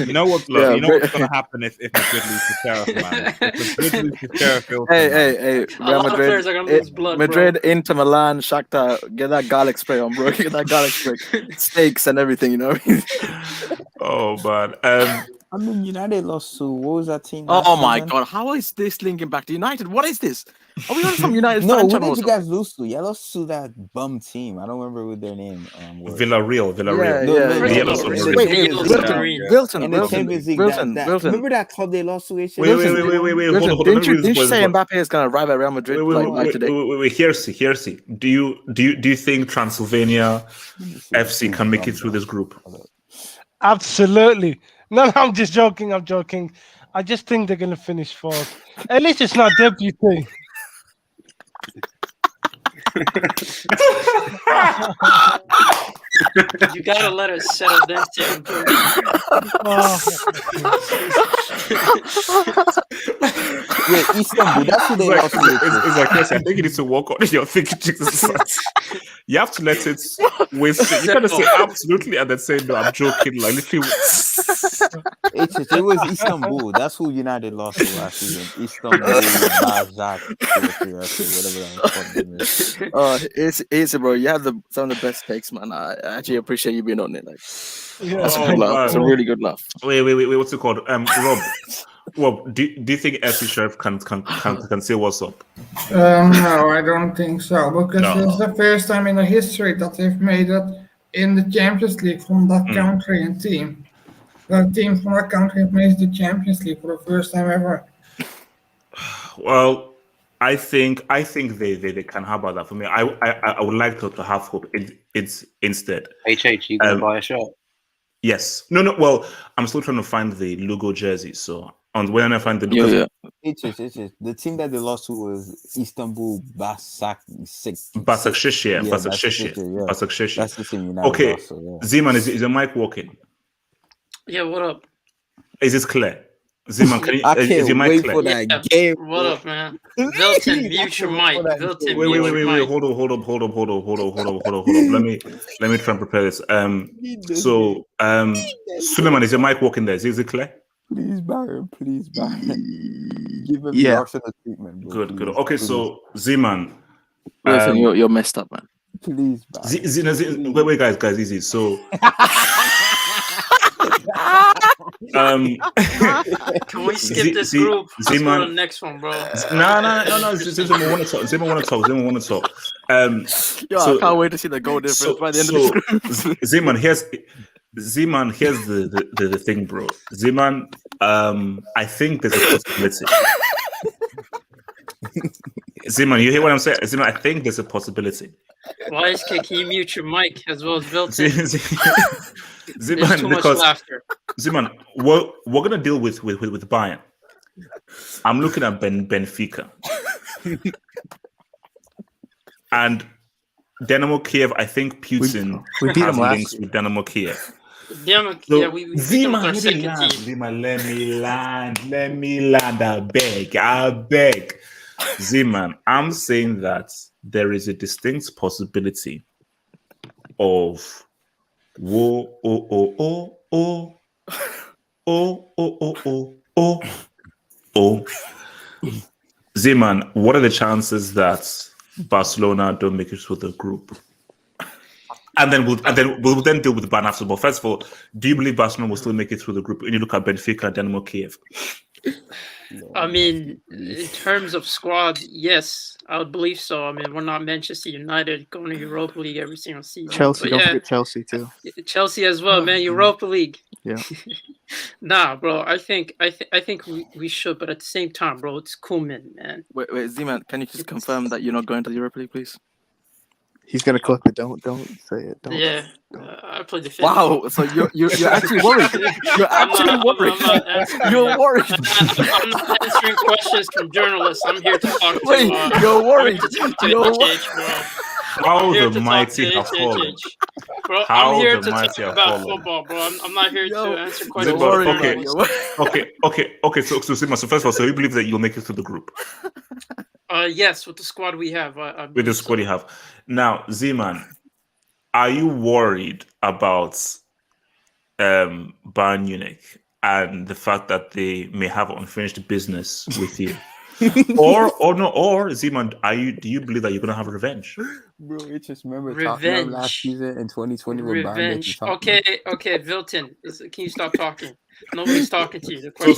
You know what? Look, Yeah, you know what's gonna happen if Madrid lose to Sheriff, man. If Madrid lose to Sheriff, Hey, A Real lot of Madrid, players are gonna lose blood, Madrid, Inter Milan, Shakhtar, get that garlic spray on, bro. Get that garlic spray, steaks and everything, you know. Oh man. I mean, United lost to what was that team? last Oh my season? god, how is this linking back to United? What is this? Are we on some United No, fan who channel? did or you something? guys lose to? Yeah, lost to that bum team. I don't remember what their name was. Villarreal. Yeah, No, yeah, no, yeah. no, Yellow no, Submarine. in the Wait, Champions Wilton, League. Wilton, In the Champions League, Wilton. remember that club they lost to? Wait. Hold on. Didn't you Let me say read Mbappe is gonna arrive at Real Madrid like today? Wait. Here's. Do you think Transylvania FC can make it through this group? Absolutely. No, I'm just joking. I'm joking. I just think they're going to finish fourth. At least it's not deputy. You gotta let it settle down. Wait, Istanbul. That's who they lost to. It's like yes, I think you need to work on your thinking. You have to let it waste. You gotta say absolutely and then say no. I'm joking. Like literally. It was Istanbul. That's who United lost to last season. Istanbul, Bazak, whatever that It's easy, bro. You have some of the best takes, man. I actually appreciate you being on it. Like, that's a good laugh. It's a really good laugh. Wait. What's it called? Rob, do you think FC Sheriff can say what's up? No, I don't think so, because No. it's the first time in the history that they've made it in the Champions League from that country and team. The team from that country have made the Champions League for the first time ever. Well, I think they can. How about that for me? I would like to have hope. It's instead. You gonna buy a shirt? Yes. No. Well, I'm still trying to find the logo jersey. So when I find the logo, It's the team that they lost to was Istanbul Başakşehir. That's the team United Okay, lost, so, yeah. Zeman, is your mic working? Yeah, what up? Is it clear? Zeman, is your mic clear? Yeah, what up, man? Vilton, mute your mic. Vilton, Wait. mute your mic. Hold on. Let me try and prepare this. So, Suleiman, is your mic working there? Is it clear? Please, Baron. Please, Baron. Give him the Yeah. Arsenal treatment, bro. Good, good. Please, Okay, please. so Zeman. Listen, you're messed up, man. Please, Baron. Wait, guys, easy. So, Can we skip this group? Let's go to Zeman. the next one, bro. No. Zeman want to talk. Zeman want to talk. Yo, I can't wait to see the goal difference by the end of this group. Zeman, here's the thing, bro. Zeman, I think there's a possibility. Zeman, you hear what I'm saying? Zeman, I think there's a possibility. Why is can you mute your mic as well as built in? Zeman, There's too much because laughter. Zeman, we're gonna deal with Bayern. I'm looking at Benfica. And Dynamo Kiev, I think Putin we beat has them last links year. with Dynamo Kiev. Yeah, So, yeah, we beat them with our second team. Zeman, let me land. I beg. Zeman, I'm saying that there is a distinct possibility of Zeman, what are the chances that Barcelona don't make it through the group? And then we'll deal with Bayern after. But first of all, do you believe Barcelona will still make it through the group when you look at Benfica and Dynamo Kiev? I mean, in terms of squad, yes, I would believe so. I mean, we're not Manchester United going to Europa League every single season. Chelsea, But don't yeah, forget Chelsea too. Chelsea as well, man. Europa League. Yeah. Nah, bro. I think we should, but at the same time, bro, it's Koeman, man. Wait, Z-Man, can you just confirm that you're not going to the Europa League, please? He's gonna clip it. Don't say it. Don't. Yeah, I played the fifth. Wow, so you're actually worried. You're actually worried. You're worried. I'm not answering questions from journalists. I'm here to talk to. Wait, you're worried. I'm here to talk to You're HH, bro. How I'm here the to mighty talk have to fallen. HH. Bro, How I'm here the to mighty talk have about fallen. football, bro. I'm not here to answer Zeman, questions. from okay, journalists. okay. So Zeman, so first of all, so you believe that you'll make it through the group Yes, with the squad we have. I with the squad you have now, Zeman? Are you worried about Bayern Munich and the fact that they may have unfinished business with you? or Zeman, do you believe that you're gonna have revenge? Bro, it's just remember Tottenham last season in 2020 when Bayern Revenge. Tottenham. Okay, Vilton. Can you stop talking? Nobody's talking to you. The question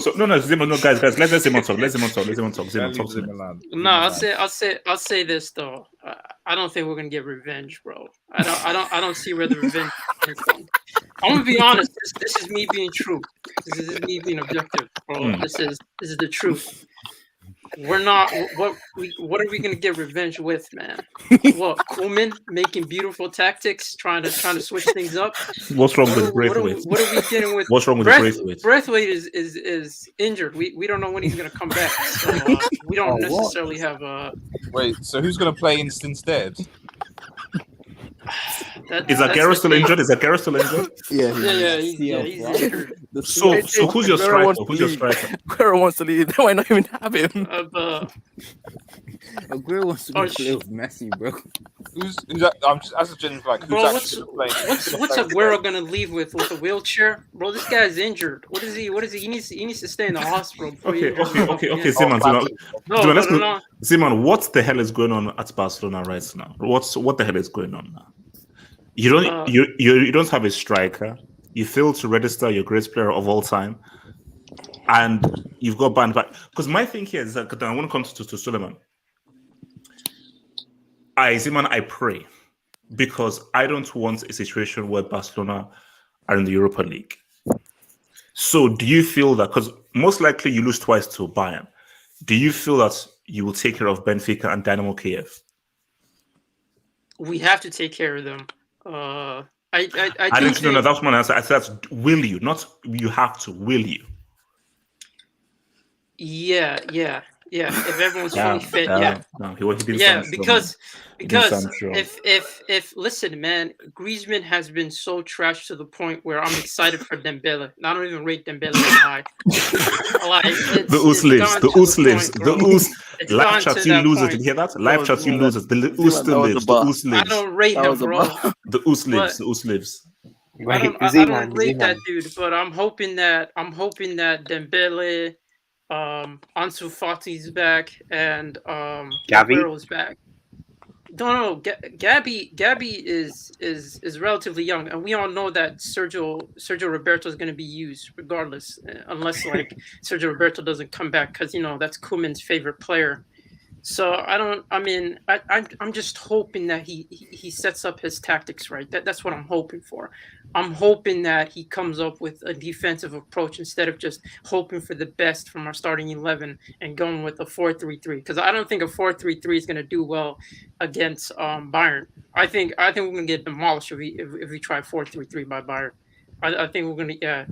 So no, Zeman, no, guys, let Zeman talk. Let Zeman talk. Zeman, talk to me. No, I'll say this though. I don't think we're gonna get revenge, bro. I don't see where the revenge is from. I'm gonna be honest. This is me being true. This is me being objective, bro. This is the truth. We're not. What are we gonna get revenge with, man? What, Koeman making beautiful tactics, trying to switch things up? What's wrong with Braithwaite? What are we getting with? What's wrong with Braithwaite? Braithwaite is injured. We don't know when he's gonna come back. So we don't necessarily have a. Wait, so who's gonna play instead? Is Aguero still injured? Yeah, he's injured. So who's your striker? Aguero wants to leave. They might not even have him. Aguero wants to play with Messi, bro. I'm just as a general like, who's Bro, actually gonna play? what's Aguero gonna leave with a wheelchair? Bro, this guy's injured. What is he? He needs to stay in the hospital. Okay, Zeman. No. Zeman, what the hell is going on at Barcelona right now? What the hell is going on now? You don't have a striker. You failed to register your greatest player of all time, and you've got banned back. Because my thing here is that I want to come to Suleiman. Zeman, I pray, because I don't want a situation where Barcelona are in the Europa League. So do you feel that, because most likely you lose twice to Bayern, do you feel that you will take care of Benfica and Dynamo Kiev? We have to take care of them. I didn't know that's my answer. I said, will you? Not you have to. Will you? Yeah. If everyone's fully fit, because if listen, man, Griezmann has been so trash to the point where I'm excited for Dembele. I don't even rate Dembele that high. The Oos lives. Live chat, you losers. Did you hear that? Live chat, you losers. The Oos still lives. The Oos lives. I don't rate him, bro. The Oos lives. The Oos lives. I don't rate that dude, but I'm hoping that Dembele, Ansu Fati's back, and Gavi? Aguero's back. No, Gabby is relatively young, and we all know that Sergio Roberto is going to be used regardless, unless like Sergio Roberto doesn't come back, because that's Koeman's favorite player. So I'm just hoping that he sets up his tactics right. That's what I'm hoping for. I'm hoping that he comes up with a defensive approach instead of just hoping for the best from our starting 11 and going with a 4-3-3. Because I don't think a 4-3-3 is going to do well against Bayern. I think we're going to get demolished if we try 4-3-3 by Bayern. I think we're going to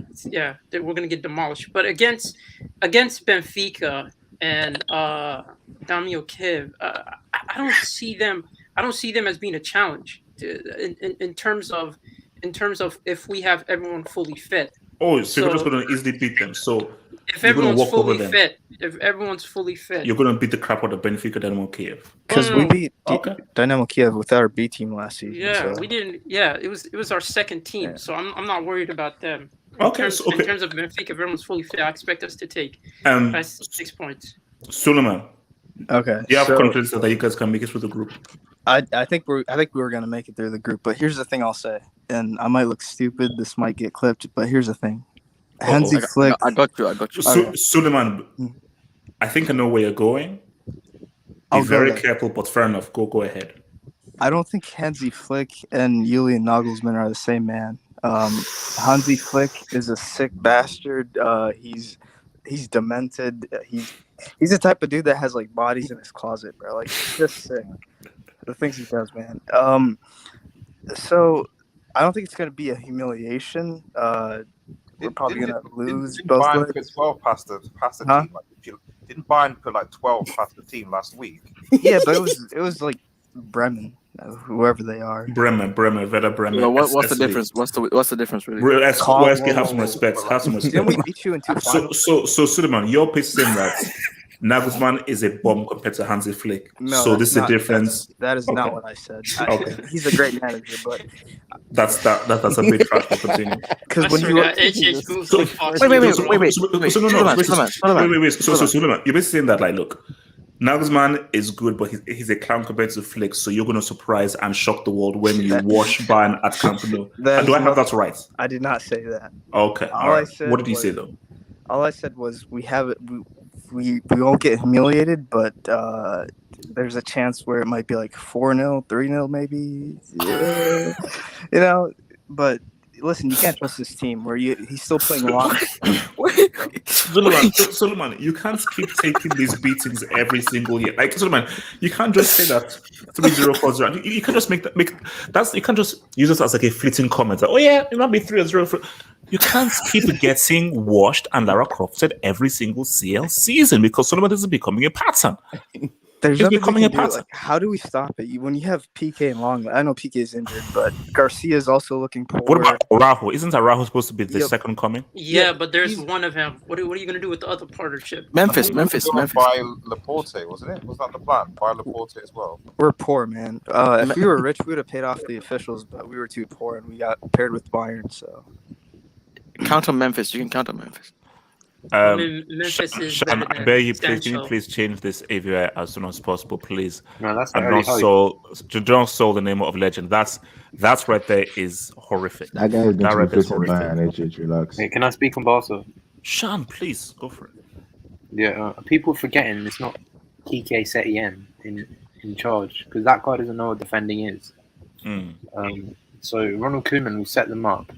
we're going to get demolished. But against Benfica and Dynamo Kiev, I don't see them as being a challenge in terms of if we have everyone fully fit. Oh, so you're just going to easily beat them. So if everyone's fully fit, you're going to beat the crap out of Benfica, Dynamo Kiev. Because we beat Dynamo Kiev with our B team last season. Yeah, so. we didn't. Yeah, it was our second team, so I'm not worried about them. In terms of Benfica, if everyone's fully fit, I expect us to take 6 points. Suleiman. Okay. Do you have confidence that you guys can make it through the group? I think we were gonna make it through the group, but here's the thing I'll say, and I might look stupid. This might get clipped, but here's the thing. Hansi Flick. I got you. Suleiman, I think I know where you're going. Be very careful, but fair enough. Go ahead. I don't think Hansi Flick and Julian Nagelsmann are the same man. Hansi Flick is a sick bastard. He's demented. He's the type of dude that has like bodies in his closet, bro. Like he's just sick. The things he does, man. So I don't think it's gonna be a humiliation. We're probably gonna lose both Bayern legs. put 12 past the team. Didn't Bayern put like 12 past the team last week? Yeah, but it was like Bremen, whoever they are. Bremen, Werder Bremen. No, what's the difference? What's the difference really? SK, have some respect. Have some respect. Didn't we beat you in 2 finals? So Suleiman, you're saying that Nagelsmann is a bomb compared to Hansi Flick. No, so this is a difference. That is not what I said. Okay. He's a great manager, but that's a big trash to continue. Because when you wait. So Suleiman, you're basically saying that like, look, Nagelsmann is good, but he's a clown compared to Flick. So you're going to surprise and shock the world when you wash Bayern at Camp Nou. And do I have that right? I did not say that. Okay. All right. What did you say though? All I said was we won't get humiliated, but there's a chance where it might be like 4-0, 3-0 maybe. Yeah. But listen, you can't trust this team where he's still playing long. Suleiman, you can't keep taking these beatings every single year. Like Suleiman, you can't just say that 3-0, 4-0. You can't just make that. You can't just use this as like a fleeting comment. Like, oh yeah, it might be 3-0. You can't keep getting washed and Lara Crofted every single CL season because Suleiman is becoming a pattern. There's It's nothing becoming we a can do. pattern. Like, how do we stop it? When you have PK and Long, I know PK is injured, but Garcia is also looking poor. What about Araujo? Isn't Araujo supposed to be the second coming? Yeah, but there's one of him. What are you going to do with the other partnership? Memphis. By Laporte, wasn't it? Was that the plan? By Laporte as well. We're poor, man. If we were rich, we would have paid off the officials, but we were too poor, and we got paired with Bayern. So count on Memphis. You can count on Memphis. Memphis is Sean, better I beg you, than please, can you Sancho. please change this AVI as soon as possible, please? No, that's and not don't sold the name of legend. That's right there is horrific. That guy is going to right be there is facing horrific. Bayern. HH, relax. Hey, can I speak on Barca? Sean, please go for it. Yeah, people forgetting it's not Kike Setien in charge because that guy doesn't know what defending is. So Ronald Koeman will set them up.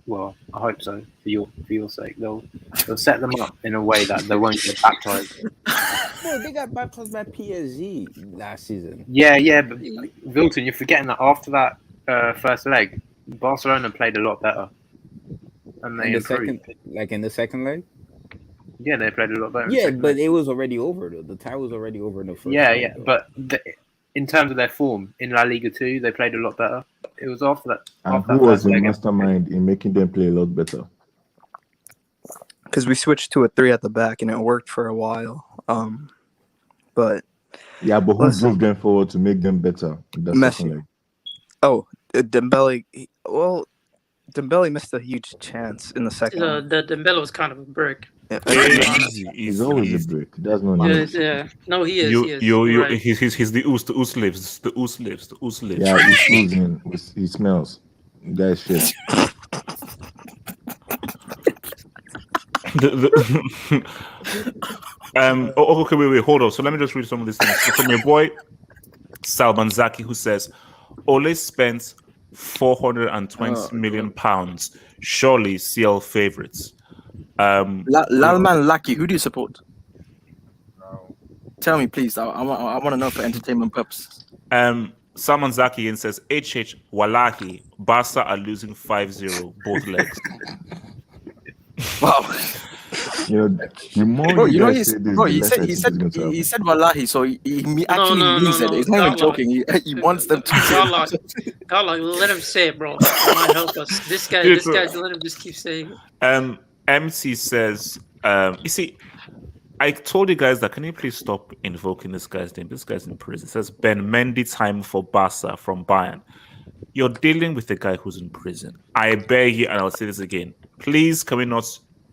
Well, I hope so for your sake. They'll set them up in a way that they won't get baptized. No, they got baptized by PSG last season. Yeah, but Wilton, you're forgetting that after that first leg, Barcelona played a lot better, and they improved. In the second leg. Yeah, they played a lot better. Yeah, but it was already over. The tie was already over in the first. Yeah, but in terms of their form in La Liga 2, they played a lot better. It was after that. And who was the mastermind in making them play a lot better? because we switched to a 3 at the back and it worked for a while. But yeah, but who drove them forward to make them better? Messi. Oh, Dembele. Well, Dembele missed a huge chance in the second one. The Dembele was kind of a brick. Yeah, He's always a brick. That's no Yeah, news. yeah. No, he is. You, He is. you, You're you. right. He's the oos. The oos lives. The oos lives. The oos lives. Yeah, he smells in. He smells. Guys, shit. Okay, wait, hold on. So let me just read some of these things. So from your boy Salman Zaki, who says Ole spent 420 million pounds. Surely CL favorites. Lalman Lucky, who do you support? Tell me, please. I want to know for entertainment purposes. Salman Zaki and says HH Wallahi, Barca are losing 5-0 both legs. Wow. You know, the more Bro, you know guys say this, the less I think it's going to happen. he said wallahi, so he actually means it. He's not even joking. He wants them to say God, let him say it, bro. It might help us. This guy, let him just keep saying it. MC says, you see, I told you guys that can you please stop invoking this guy's name? This guy's in prison. It says Ben Mendy time for Barca from Bayern. You're dealing with a guy who's in prison. I beg you, and I'll say this again. Please, can we not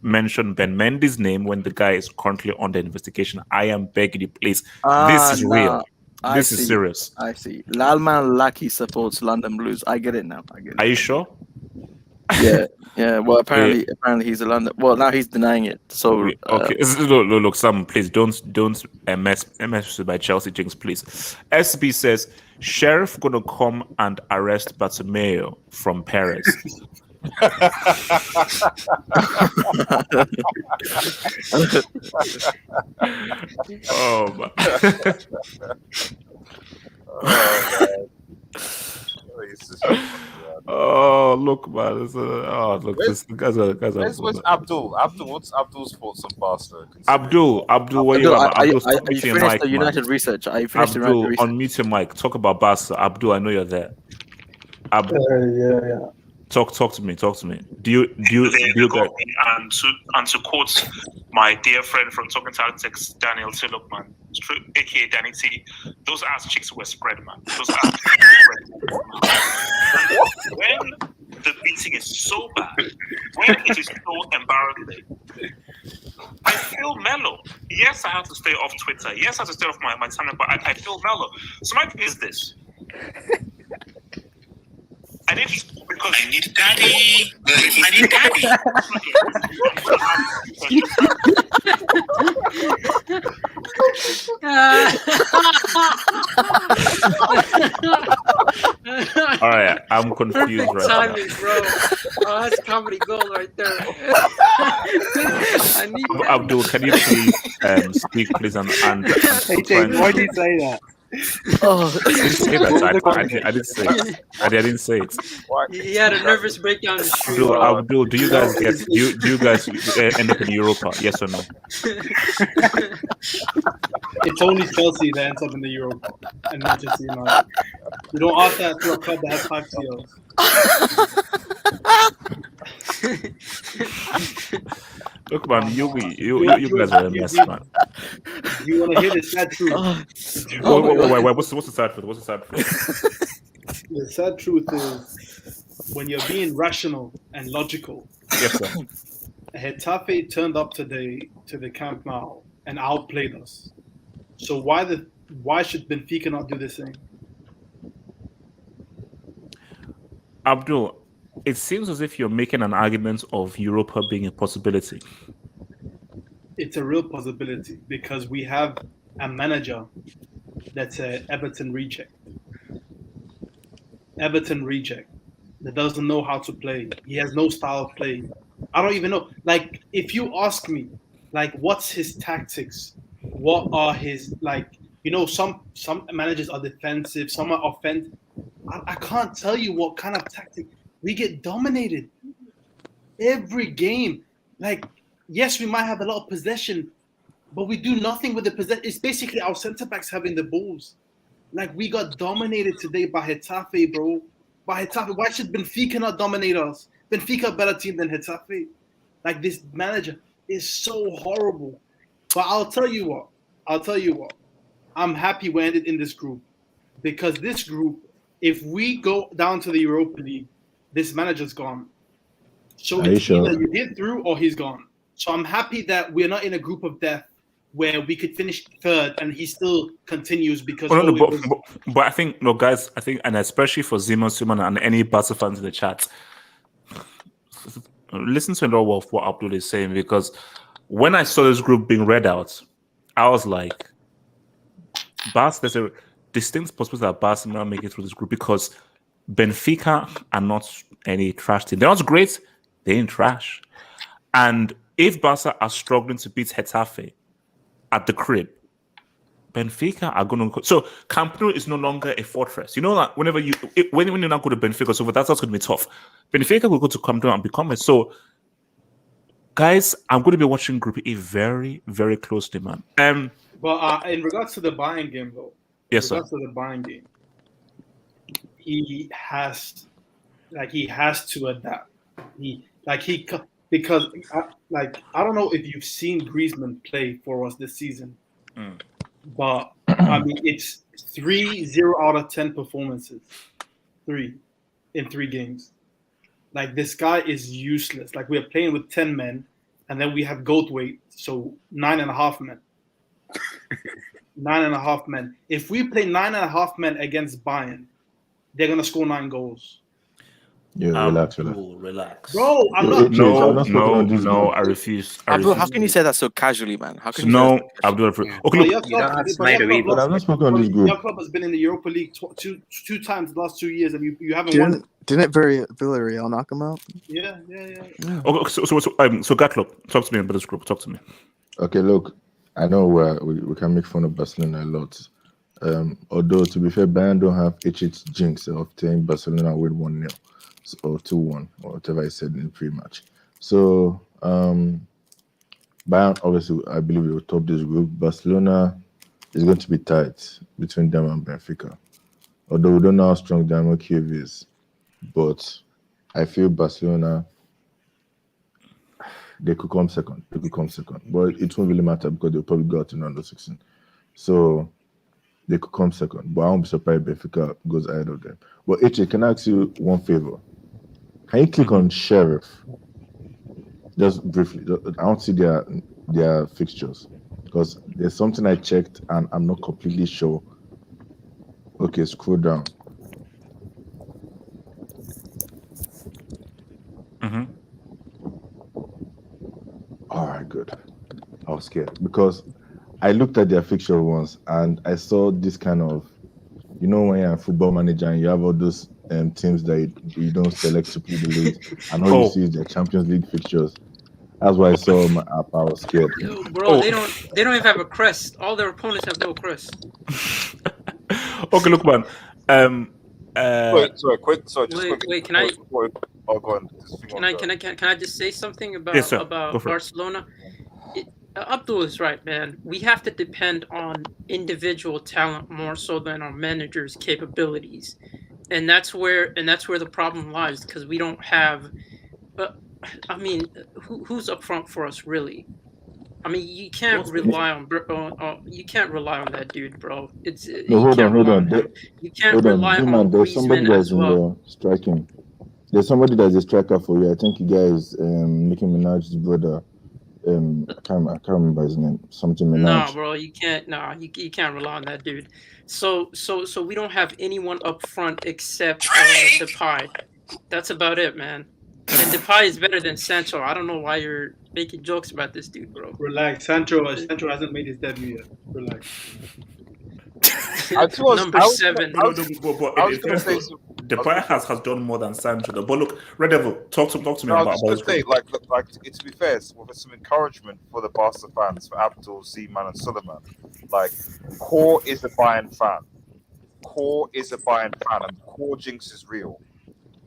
mention Ben Mendy's name when the guy is currently under investigation? I am begging you, please. This is real. This is serious. I see. Lalman Lucky supports London Blues. I get it now. Are you sure? Yeah. Well, apparently he's a London. Well, now he's denying it. So okay. Look, Sam, please don't mess with my Chelsea jinx, please. SB says Sheriff gonna come and arrest Bartomeu from Perez. Oh man. Oh look, man! This guys are. Where's Abdul? What's Abdul's thoughts on Barca? Abdul, what you I Abdul, finished the United research. I finished the United research. Unmute your mic. Talk about Barca. Abdul, I know you're there. Abdul, yeah. Talk to me. Do you guys? And to quote my dear friend from Talking Tactics, Daniel Tillockman, aka Danny T, those ass cheeks were spread, man. Those ass cheeks were spread. When the beating is so bad, when it is so embarrassing, I feel mellow. Yes, I have to stay off Twitter. Yes, I have to stay off my channel, but I feel mellow. So my thing is this. I need daddy. I need daddy. All right, I'm confused right timing, bro. Oh, that's comedy gold right there. I need Abdul, can you please speak, please, and hey, Jake, why did you say that? I didn't say that. I didn't say it. I didn't say it. He had a nervous breakdown in the street. Abdul, do you guys get? Do you guys end up in Europa? Yes or no? It's only Chelsea that ends up in the Europa and Manchester United. You don't ask that to a club that has 5 CLs. Look, man, you guys are a mess, man. You want to hear the sad truth? Wait, what's the sad truth? What's the sad truth? The sad truth is when you're being rational and logical. Yes, sir. Getafe turned up today to the Camp Nou and outplayed us. So why should Benfica not do the same? Abdul, it seems as if you're making an argument of Europa being a possibility. It's a real possibility because we have a manager that's an Everton reject. That doesn't know how to play. He has no style of play. I don't even know. Like, if you ask me, like, what's his tactics? What are his, like, you know, some managers are defensive, some are offensive. I can't tell you what kind of tactic. We get dominated every game. Like, yes, we might have a lot of possession, but we do nothing with the possession. It's basically our centre backs having the balls. Like, we got dominated today by Getafe, bro. By Getafe. Why should Benfica not dominate us? Benfica a better team than Getafe. Like, this manager is so horrible. But I'll tell you what. I'm happy we ended in this group. Because this group, if we go down to the Europa League, this manager's gone. So Are you it's sure? either you get through or he's gone. So I'm happy that we're not in a group of death where we could finish third and he still continues because Well, no, it was but I think, no, guys, I think, and especially for Simon and any Barca fans in the chat, listen to a lot of what Abdul is saying, because when I saw this group being read out, I was like, there's a distinct possibility that Barca may not make it through this group because Benfica are not any trash team. They're not great, they ain't trash. And if Barca are struggling to beat Getafe at the crib, Benfica are going to. So Camp Nou is no longer a fortress. You know that when you not go to Benfica, so that's going to be tough. Benfica will go to Camp Nou and become it. So, guys, I'm going to be watching Group E very, very closely, man. But in regards to the Bayern game, though, yes, sir. to the Bayern game, he has to adapt. Because I don't know if you've seen Griezmann play for us this season, but I mean it's 0 out of 10 performances, 3 in 3 games. Like this guy is useless. Like we're playing with 10 men, and then we have goat weight, so 9.5 men. 9.5 men. If we play 9.5 men against Bayern, they're gonna score 9 goals. Yeah, relax. Bro, I'm not. No, I refuse. Abdul, how can you say that so casually, man? How can you No, say that? Abdul. Okay, Your club, I'm not spoken on this group. Your club has been in the Europa League two times the last 2 years, and you haven't won. Didn't Villarreal knock him out? Yeah. Okay, so Gatlow, talk to me about this group. Talk to me. Okay, look, I know we can make fun of Barcelona a lot. Although, to be fair, Bayern don't have HH jinx of telling Barcelona win 1-0 or 2-1 or whatever I said in the pre-match. So, Bayern, obviously, I believe will top this group. Barcelona is going to be tight between them and Benfica. Although we don't know how strong Dynamo Kiev is, but I feel Barcelona, they could come second. But it won't really matter because they'll probably go out in under 16. So they could come second. But I won't be surprised if Benfica goes ahead of them. But HA, can I ask you one favor? Can you click on Sheriff? Just briefly. I don't see their fixtures. Because there's something I checked and I'm not completely sure. Okay, scroll down. All right, good. I was scared because I looked at their fixture once and I saw this kind of, you know, when you're a football manager and you have all those teams that you don't select to play the league, and all you see is their Champions League fixtures. That's why I saw my app. I was scared. Yo, bro, they don't even have a crest. All their opponents have no crest. Okay, look, man. Wait, can I? Oh, go on. Can I just say something about Yes, sir. about Barcelona? Abdul is right, man. We have to depend on individual talent more so than our managers' capabilities, and that's where the problem lies because we don't have. I mean, who's up front for us really? I mean, you can't rely on that dude, bro. Hold on. You can't rely on there's somebody Griezmann that's as well. Striking. There's somebody that's a striker for you. I think you guys, Nicki Minaj's brother. I can't remember his name. Something Minaj. Nah, bro, you can't. Nah, you can't rely on that dude. So we don't have anyone up front except Depay. That's about it, man. And Depay is better than Sancho. I don't know why you're making jokes about this dude, bro. Relax. Sancho hasn't made his debut yet. Relax. Number 7. Depay has done more than Sancho. Though. But look, Red Devil, talk to me I about was this going group. to say, to be fair, with some encouragement for the Barca fans, for Abdul, Seaman, and Suleiman. Like, Core is a Bayern fan. And Core jinx is real.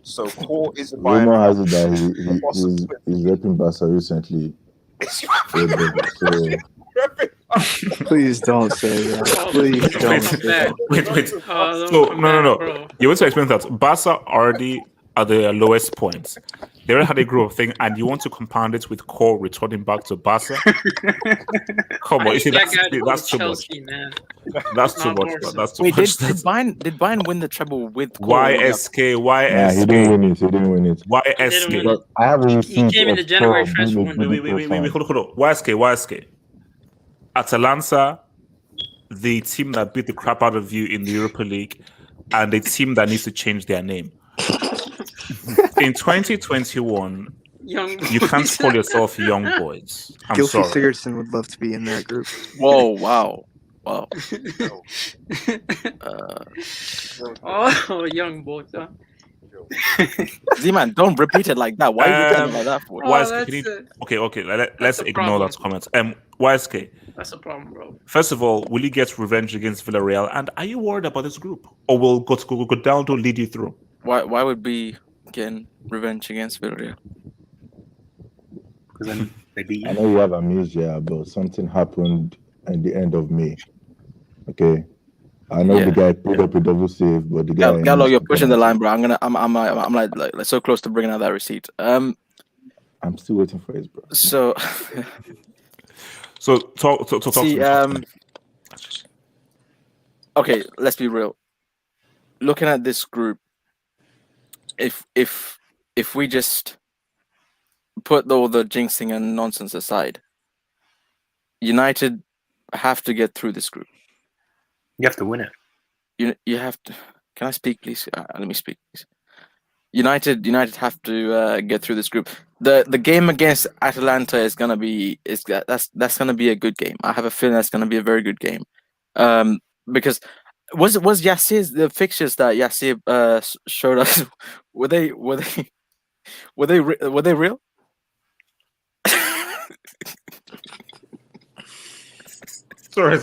So Core is a Bayern Rumor has fan. it that he's repping Barca recently. Please don't say that. Please don't say that. Wait. So no. You want to explain that Barca already at the lowest points. They already had a group thing, and you want to compound it with Core returning back to Barca. Come on, you see, that's too much. Chelsea, man. That's too Not much. Barca. That's too Wait, much. did Bayern win the treble with Core? YSK, Nah, he didn't win it. He didn't win it. YSK. But I have a He receipt came in the of January Core transfer being a window. Wait, hold on. YSK. Atalanta, the team that beat the crap out of you in the Europa League, and a team that needs to change their name. In 2021, you can't call yourself young boys. I'm Gylfi sorry. Sigurdsson would love to be in that group. Whoa! Wow! Oh, young boys. Huh? Z-Man, don't repeat it like that. Why are you doing it like that for? Okay. Let's a ignore problem. that comment. YSK. That's a problem, bro. First of all, will you get revenge against Villarreal? And are you worried about this group, or will go down to lead you through? Why would we get revenge against Villarreal? Because then they beat I you. know you have amnesia, but something happened at the end of May. Okay, I know the guy pulled up a double save, but the guy. Gallo, you're pushing the line, bro. I'm like so close to bringing out that receipt. I'm still waiting for his bro. So. So talk See, to me. Okay, let's be real. Looking at this group, if we just put all the jinxing and nonsense aside, United have to get through this group. You have to win it. You have to. Can I speak, please? Let me speak, please. United have to get through this group. The game against Atalanta is gonna be that's gonna be a good game. I have a feeling that's gonna be a very good game. Because was Yassir's the fixtures that Yassir showed us? Were they real? Sorry.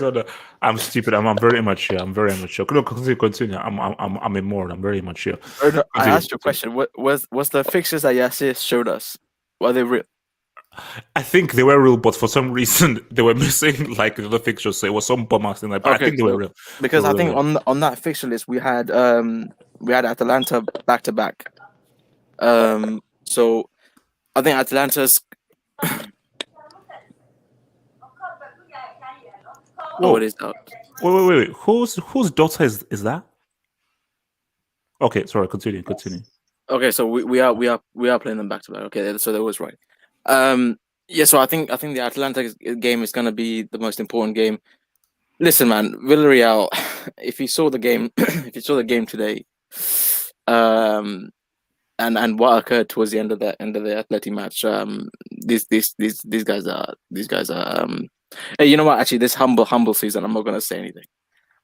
I'm stupid. I'm very immature. No, continue. I'm immoral. I'm very immature. I asked you a question. What was the fixtures that Yassir showed us? Were they real? I think they were real, but for some reason they were missing like the other fixtures. So it was some bombers in there. But I think they were real. Because I think on that fixture list we had Atalanta back to back. So I think Atalanta's. Oh, it is out. Wait. Whose daughter is that? Okay, sorry. Continue. Okay, so we are playing them back to back. Okay, so that was right. Yeah, so I think the Atalanta game is gonna be the most important game. Listen, man, Villarreal. If you saw the game, today, and what occurred towards the end of the Atleti match, these guys are. Hey, you know what? Actually, this humble season, I'm not gonna say anything.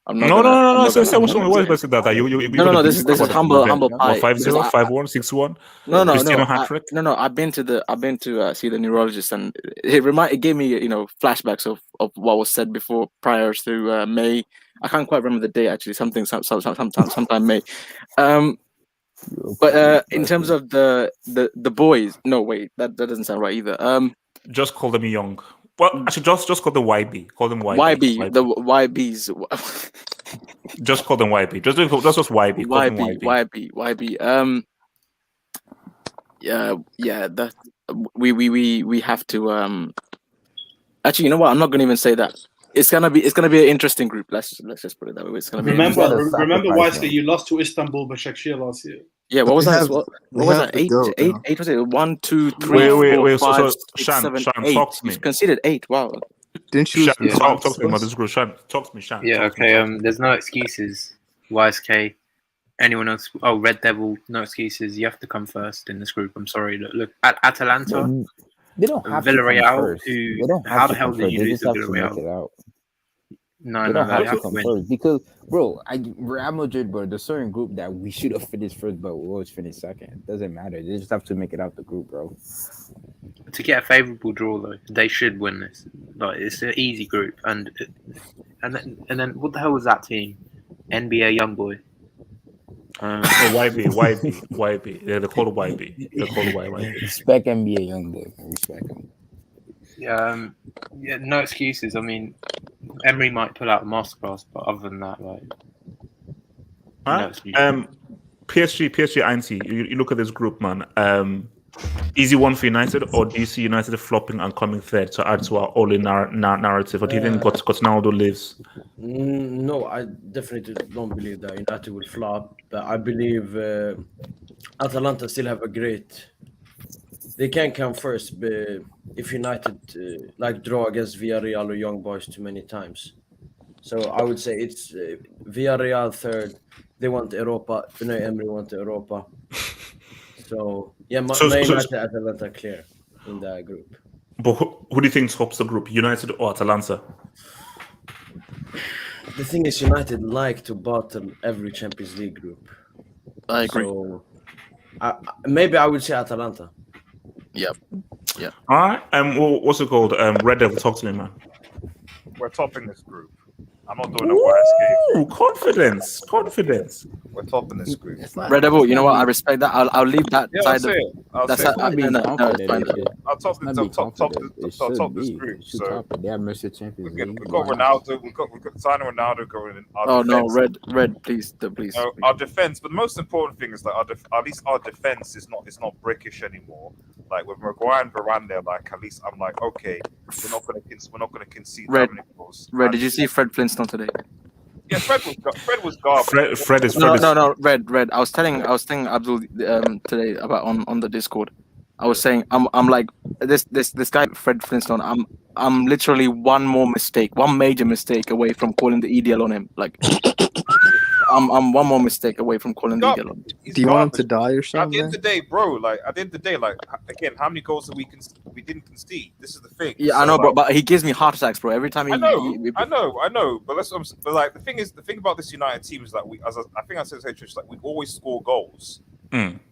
No. Say what's wrong. Why is that? No. This is humble pie. 5-0, 5-1, 6-1. No. Cristiano hat-trick. I've been to see the neurologist, and it gave me flashbacks of what was said before prior to May. I can't quite remember the day actually. Sometime May. But in terms of the boys, no wait, that doesn't sound right either. Just call them young. Well, actually, just call them YB. Call them YB. YB. The YBs. Just call them YB. Just YB. Call them YB. Yeah. That we have to. Actually, you know what? I'm not going to even say that. It's gonna be an interesting group. Let's just put it that way. It's gonna be. Remember, Wisely, you lost to Istanbul Başakşehir last year. Yeah, what was that? What was that? Eight was it? 1, 2, 3, wait. 4, 5, 6, Shan, 7, Shan, 8. talk to me. You've conceded 8. Wow. Didn't you? Shan, talk to me about this group. Shan, talk to me. Shan. Yeah. Okay. There's no excuses. YSK. Anyone else? Oh, Red Devil. No excuses. You have to come first in this group. I'm sorry. Look at Atalanta. They don't have Villarreal. They don't have How to the hell come did you first. They lose just to have to make it Villarreal? out. No, They don't they have have to come first because, bro, Real Madrid, bro, the certain group that we should have finished first, but we always finish second. It doesn't matter. They just have to make it out the group, bro. To get a favourable draw, though, they should win this. Like, it's an easy group, and then what the hell was that team? NBA Youngboy. YB. Yeah, they're called YB. Respect NBA Youngboy. Respect him. Yeah, no excuses. I mean, Emery might pull out a masterclass, but other than that, like, no excuses. PSG, Ainty. You look at this group, man. Easy one for United, or do you see United flopping and coming third to add to our all-in narrative? Or do you think Ronaldo lives? No, I definitely don't believe that United will flop. But I believe Atalanta still have a great. They can come first, but if United draw against Villarreal or Young Boys too many times, so I would say it's Villarreal third. They want Europa. Unai Emery want Europa. So yeah, United, Atalanta clear in that group. But who do you think tops the group, United or Atalanta? The thing is, United like to bottle every Champions League group. I agree. So maybe I would say Atalanta. Yep. Yeah. All right. What's it called? Red Devil, talk to me, man. We're topping this group. I'm not doing a worst game. Confidence. We're topping this group. Red Devil, you know what? I respect that. I'll leave that side. I'll That's say I'll top this group. So they have Messi Champions League. We've got Ronaldo. We've got Cristiano Ronaldo going in. Oh no, red, please. No, our defense, but the most important thing is that at least our defense is not brickish anymore. Like with Maguire and Varane there, like at least I'm like, okay, we're not gonna concede that many goals. Red, did you see Fred Flintstone today? Yeah, Fred was garbage. Fred is no, Red. I was telling Abdul today about on the Discord. I was saying I'm like this guy Fred Flintstone. I'm literally one major mistake away from calling the EDL on him. Like I'm one more mistake away from calling the EDL on him. Do you want him to die or something? At the end of the day, bro. Again, how many goals we didn't concede? This is the thing. Yeah, so, I know, bro. But he gives me heart attacks, bro. Every time I know. But like the thing about this United team is that I think I said this, like we always score goals.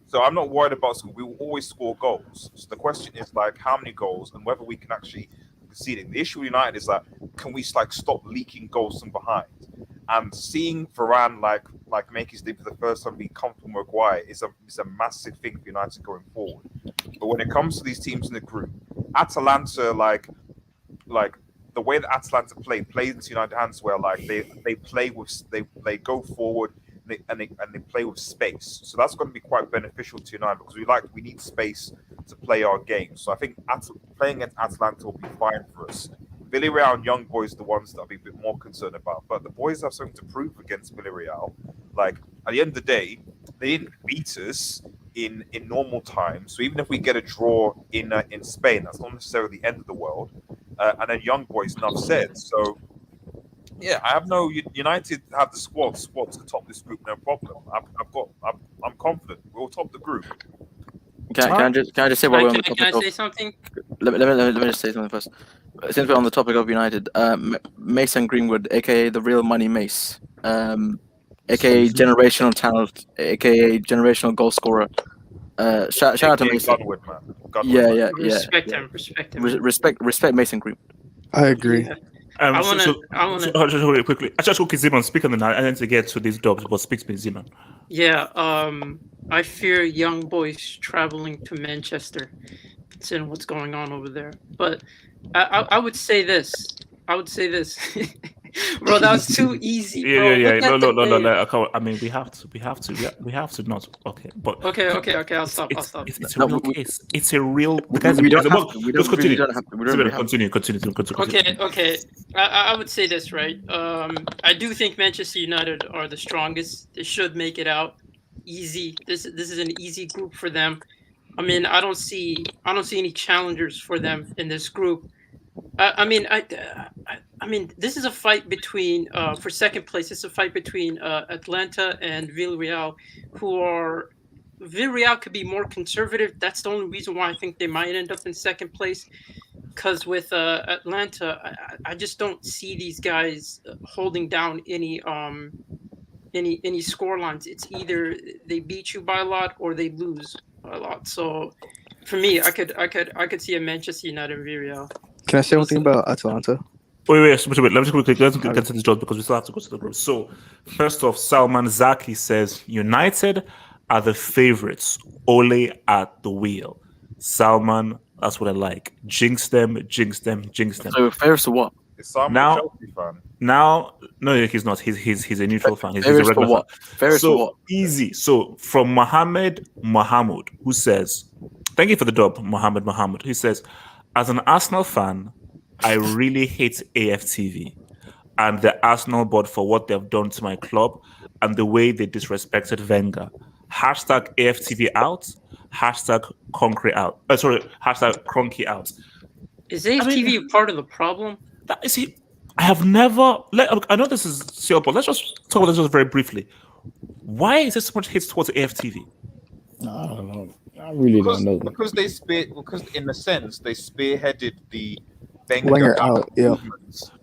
So I'm not worried about score. We will always score goals. So the question is like how many goals and whether we can actually concede it. The issue with United is that can we stop leaking goals from behind? And seeing Varane like make his debut for the first time, being comfortable with Maguire is a massive thing for United going forward. But when it comes to these teams in the group, Atalanta like the way that Atalanta plays into United hands where like they play with they go forward and they play with space. So that's going to be quite beneficial to United because we need space to play our game. So I think playing against Atalanta will be fine for us. Villarreal and Young Boys are the ones that I'll be a bit more concerned about. But the boys have something to prove against Villarreal. Like, at the end of the day, they didn't beat us in normal times. So even if we get a draw in Spain, that's not necessarily the end of the world. And then Young Boys, enough said. So, yeah, United have the squad to top this group, no problem. I'm confident. We'll top the group. Can I just say while we're on the topic? Can I say something? Let me just say something first. Since we're on the topic of United, Mason Greenwood, aka the real money Mace, aka generational talent, aka generational goal scorer. Shout out to Mason. Yeah. Respect him. Respect Mason Greenwood. I agree. Yeah. I want to just really quickly. I just okay, Ziman, speak on the night. I need to get to these dubs, but speak to me, Ziman. Yeah. I fear young boys traveling to Manchester, considering what's going on over there. But I would say this. Bro, that was too easy. Bro. Yeah. No. I mean, we have to not. Okay, but okay. I'll stop. It's a real case. It's a real. Continue. Okay. I would say this, right? I do think Manchester United are the strongest. They should make it out easy. This is an easy group for them. I mean, I don't see any challengers for them in this group. I mean, this is a fight between for second place. It's a fight between Atlanta and Villarreal, Villarreal could be more conservative. That's the only reason why I think they might end up in second place. Because with Atlanta, I just don't see these guys holding down any score lines. It's either they beat you by a lot or they lose by a lot. So for me, I could see a Manchester United and Villarreal. Can I say one thing about Atalanta? Wait. Let's get to this job because we still have to go to the group. So, first off, Salman Zaki says United are the favorites. Ole at the wheel. Salman, that's what I like. Jinx them. So favorites to what? Is Simon Now- a Chelsea fan? Now, no, he's not. He's a neutral fan. He's a Favorites for regular what? fan. Favorites So for what? easy. So from Mohammed Mahmoud, who says, "Thank you for the dub, Mohammed Mahmoud." He says, "As an Arsenal fan, I really hate AFTV and the Arsenal board for what they've done to my club and the way they disrespected Wenger. Hashtag AFTV out. Hashtag Concrete out. Hashtag Cronky out." Is AFTV part of the problem? That is he. I have never. I know this is CL, but let's just talk about this just very briefly. Why is there so much hate towards AFTV? I don't know. I really don't know. Because in a sense they spearheaded the Wenger out, yeah.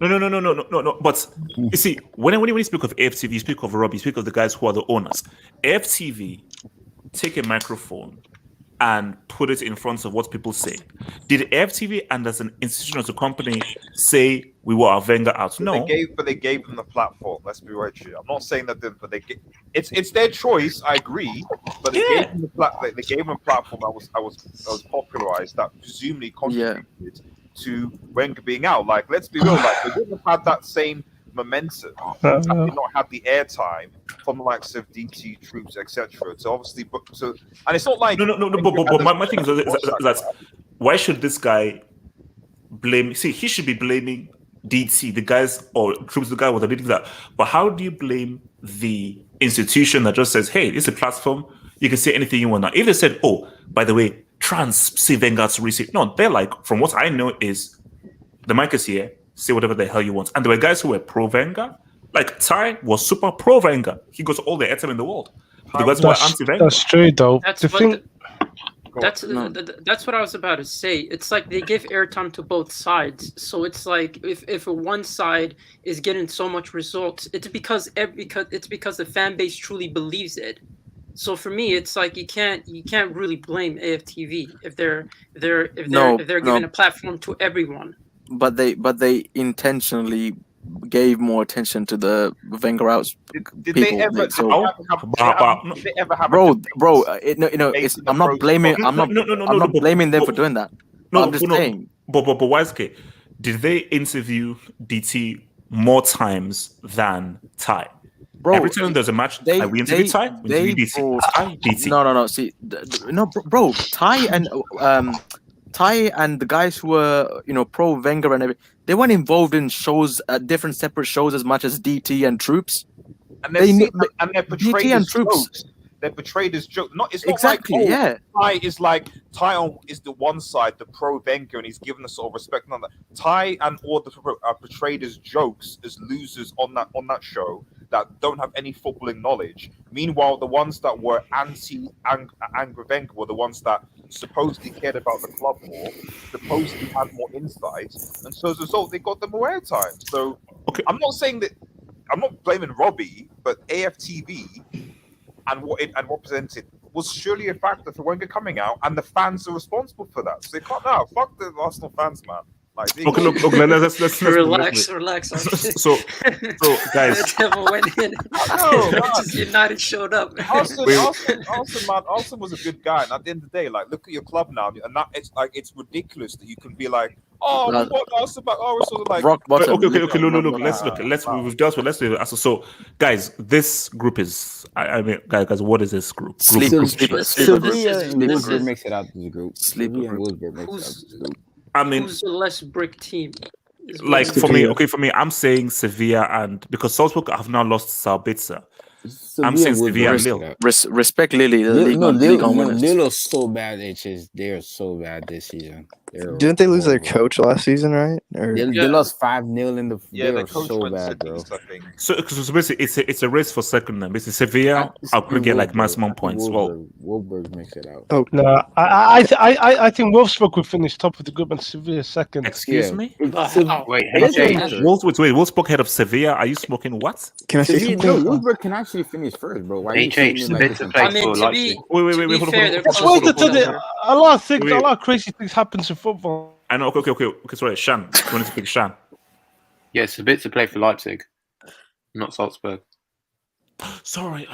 No. But you see, when you speak of AFTV, you speak of Rob, you speak of the guys who are the owners. AFTV take a microphone and put it in front of what people say. Did AFTV and as an institution, as a company, say we were our Wenger out? No. They gave them the platform. Let's be right here. I'm not saying that, but it's their choice. I agree, but they gave them they gave them a platform that was popularized that presumably contributed to Wenger being out. Like, let's be real. Like, they wouldn't have had that same momentum had they not had the airtime from the likes of DT troops, etc. So obviously, and it's not like but my thing is that why should this guy blame? See, he should be blaming DT, the guys or troops, the guy was leading that. But how do you blame the institution that just says, "Hey, it's a platform, you can say anything you want"? Now, if they said, "Oh, by the way, see Wenger to receive," no, they're like, from what I know, is the mic is here. Say whatever the hell you want. And there were guys who were pro Wenger. Like Ty was super pro Wenger. He got all the airtime in the world. But the guys who were anti Wenger. That's true, though. That's what I was about to say. It's like they give airtime to both sides. So it's like if one side is getting so much results, it's because the fan base truly believes it. So for me, it's like you can't really blame AFTV if they're giving a platform to everyone. But they intentionally gave more attention to the Wenger outs. Did they ever have bro? I'm not blaming. I'm not blaming them for doing that. I'm just saying. But Wiseke, did they interview DT more times than Ty? Bro, every time there's a match, we interview Ty. We interview DT. No. See, bro. Ty and the guys who were, pro Wenger and everything, they weren't involved in shows, different separate shows as much as DT and Troops. And they're portrayed as jokes. They're portrayed as jokes. It's not exactly, like, yeah. Ty is the one side, the pro Wenger, and he's given a sort of respect. And Ty and all the are portrayed as jokes, as losers on that show that don't have any footballing knowledge. Meanwhile, the ones that were anti-Angry Wenger were the ones that supposedly cared about the club more, supposedly had more insights, and so as a result, they got the more airtime. So I'm not saying that I'm not blaming Robbie, but AFTV and what presented was surely a factor for Wenger coming out, and the fans are responsible for that. So they can't now. Fuck the Arsenal fans, man. Like, let's relax. So guys, the devil went in. Manchester United showed up. Arsenal was a good guy, and at the end of the day, like, look at your club now, and that it's ridiculous that you can be like, oh, we want Arsenal back. Oh, it's sort of like rock bottom. Okay, look. We've dealt with. Let's do it. So, guys, this group is. I mean, guys, what is this group? Sevilla and Wolfsburg makes it out of the group. Sevilla and Wolfsburg makes it out of the group. I mean, who's the less brick team? Like for me, I'm saying Sevilla, and because Salzburg have now lost Sabitzer. I'm saying Sevilla and Lille. Respect Lille. Lille is so bad. They're so bad this season. Didn't they lose their coach last season, right? They lost 5-0 in the. Yeah, they the coach so went bad, bro. So basically, it's a race for second. Then basically, Sevilla are going to get like maximum points. Wolfsburg makes it out. Oh no, I think Wolfsburg will finish top of the group and Sevilla second. Excuse me. Wait, Wolfsburg head of Sevilla. Are you smoking what? Can I say something? No, Wolfsburg can actually finish first, bro. Why are you saying it like this? I mean, to be fair, a lot of crazy things happens in football. I know. Okay. Sorry, Shan. You want to pick Shan? Yes, a bit to play for Leipzig, not Salzburg. Sorry,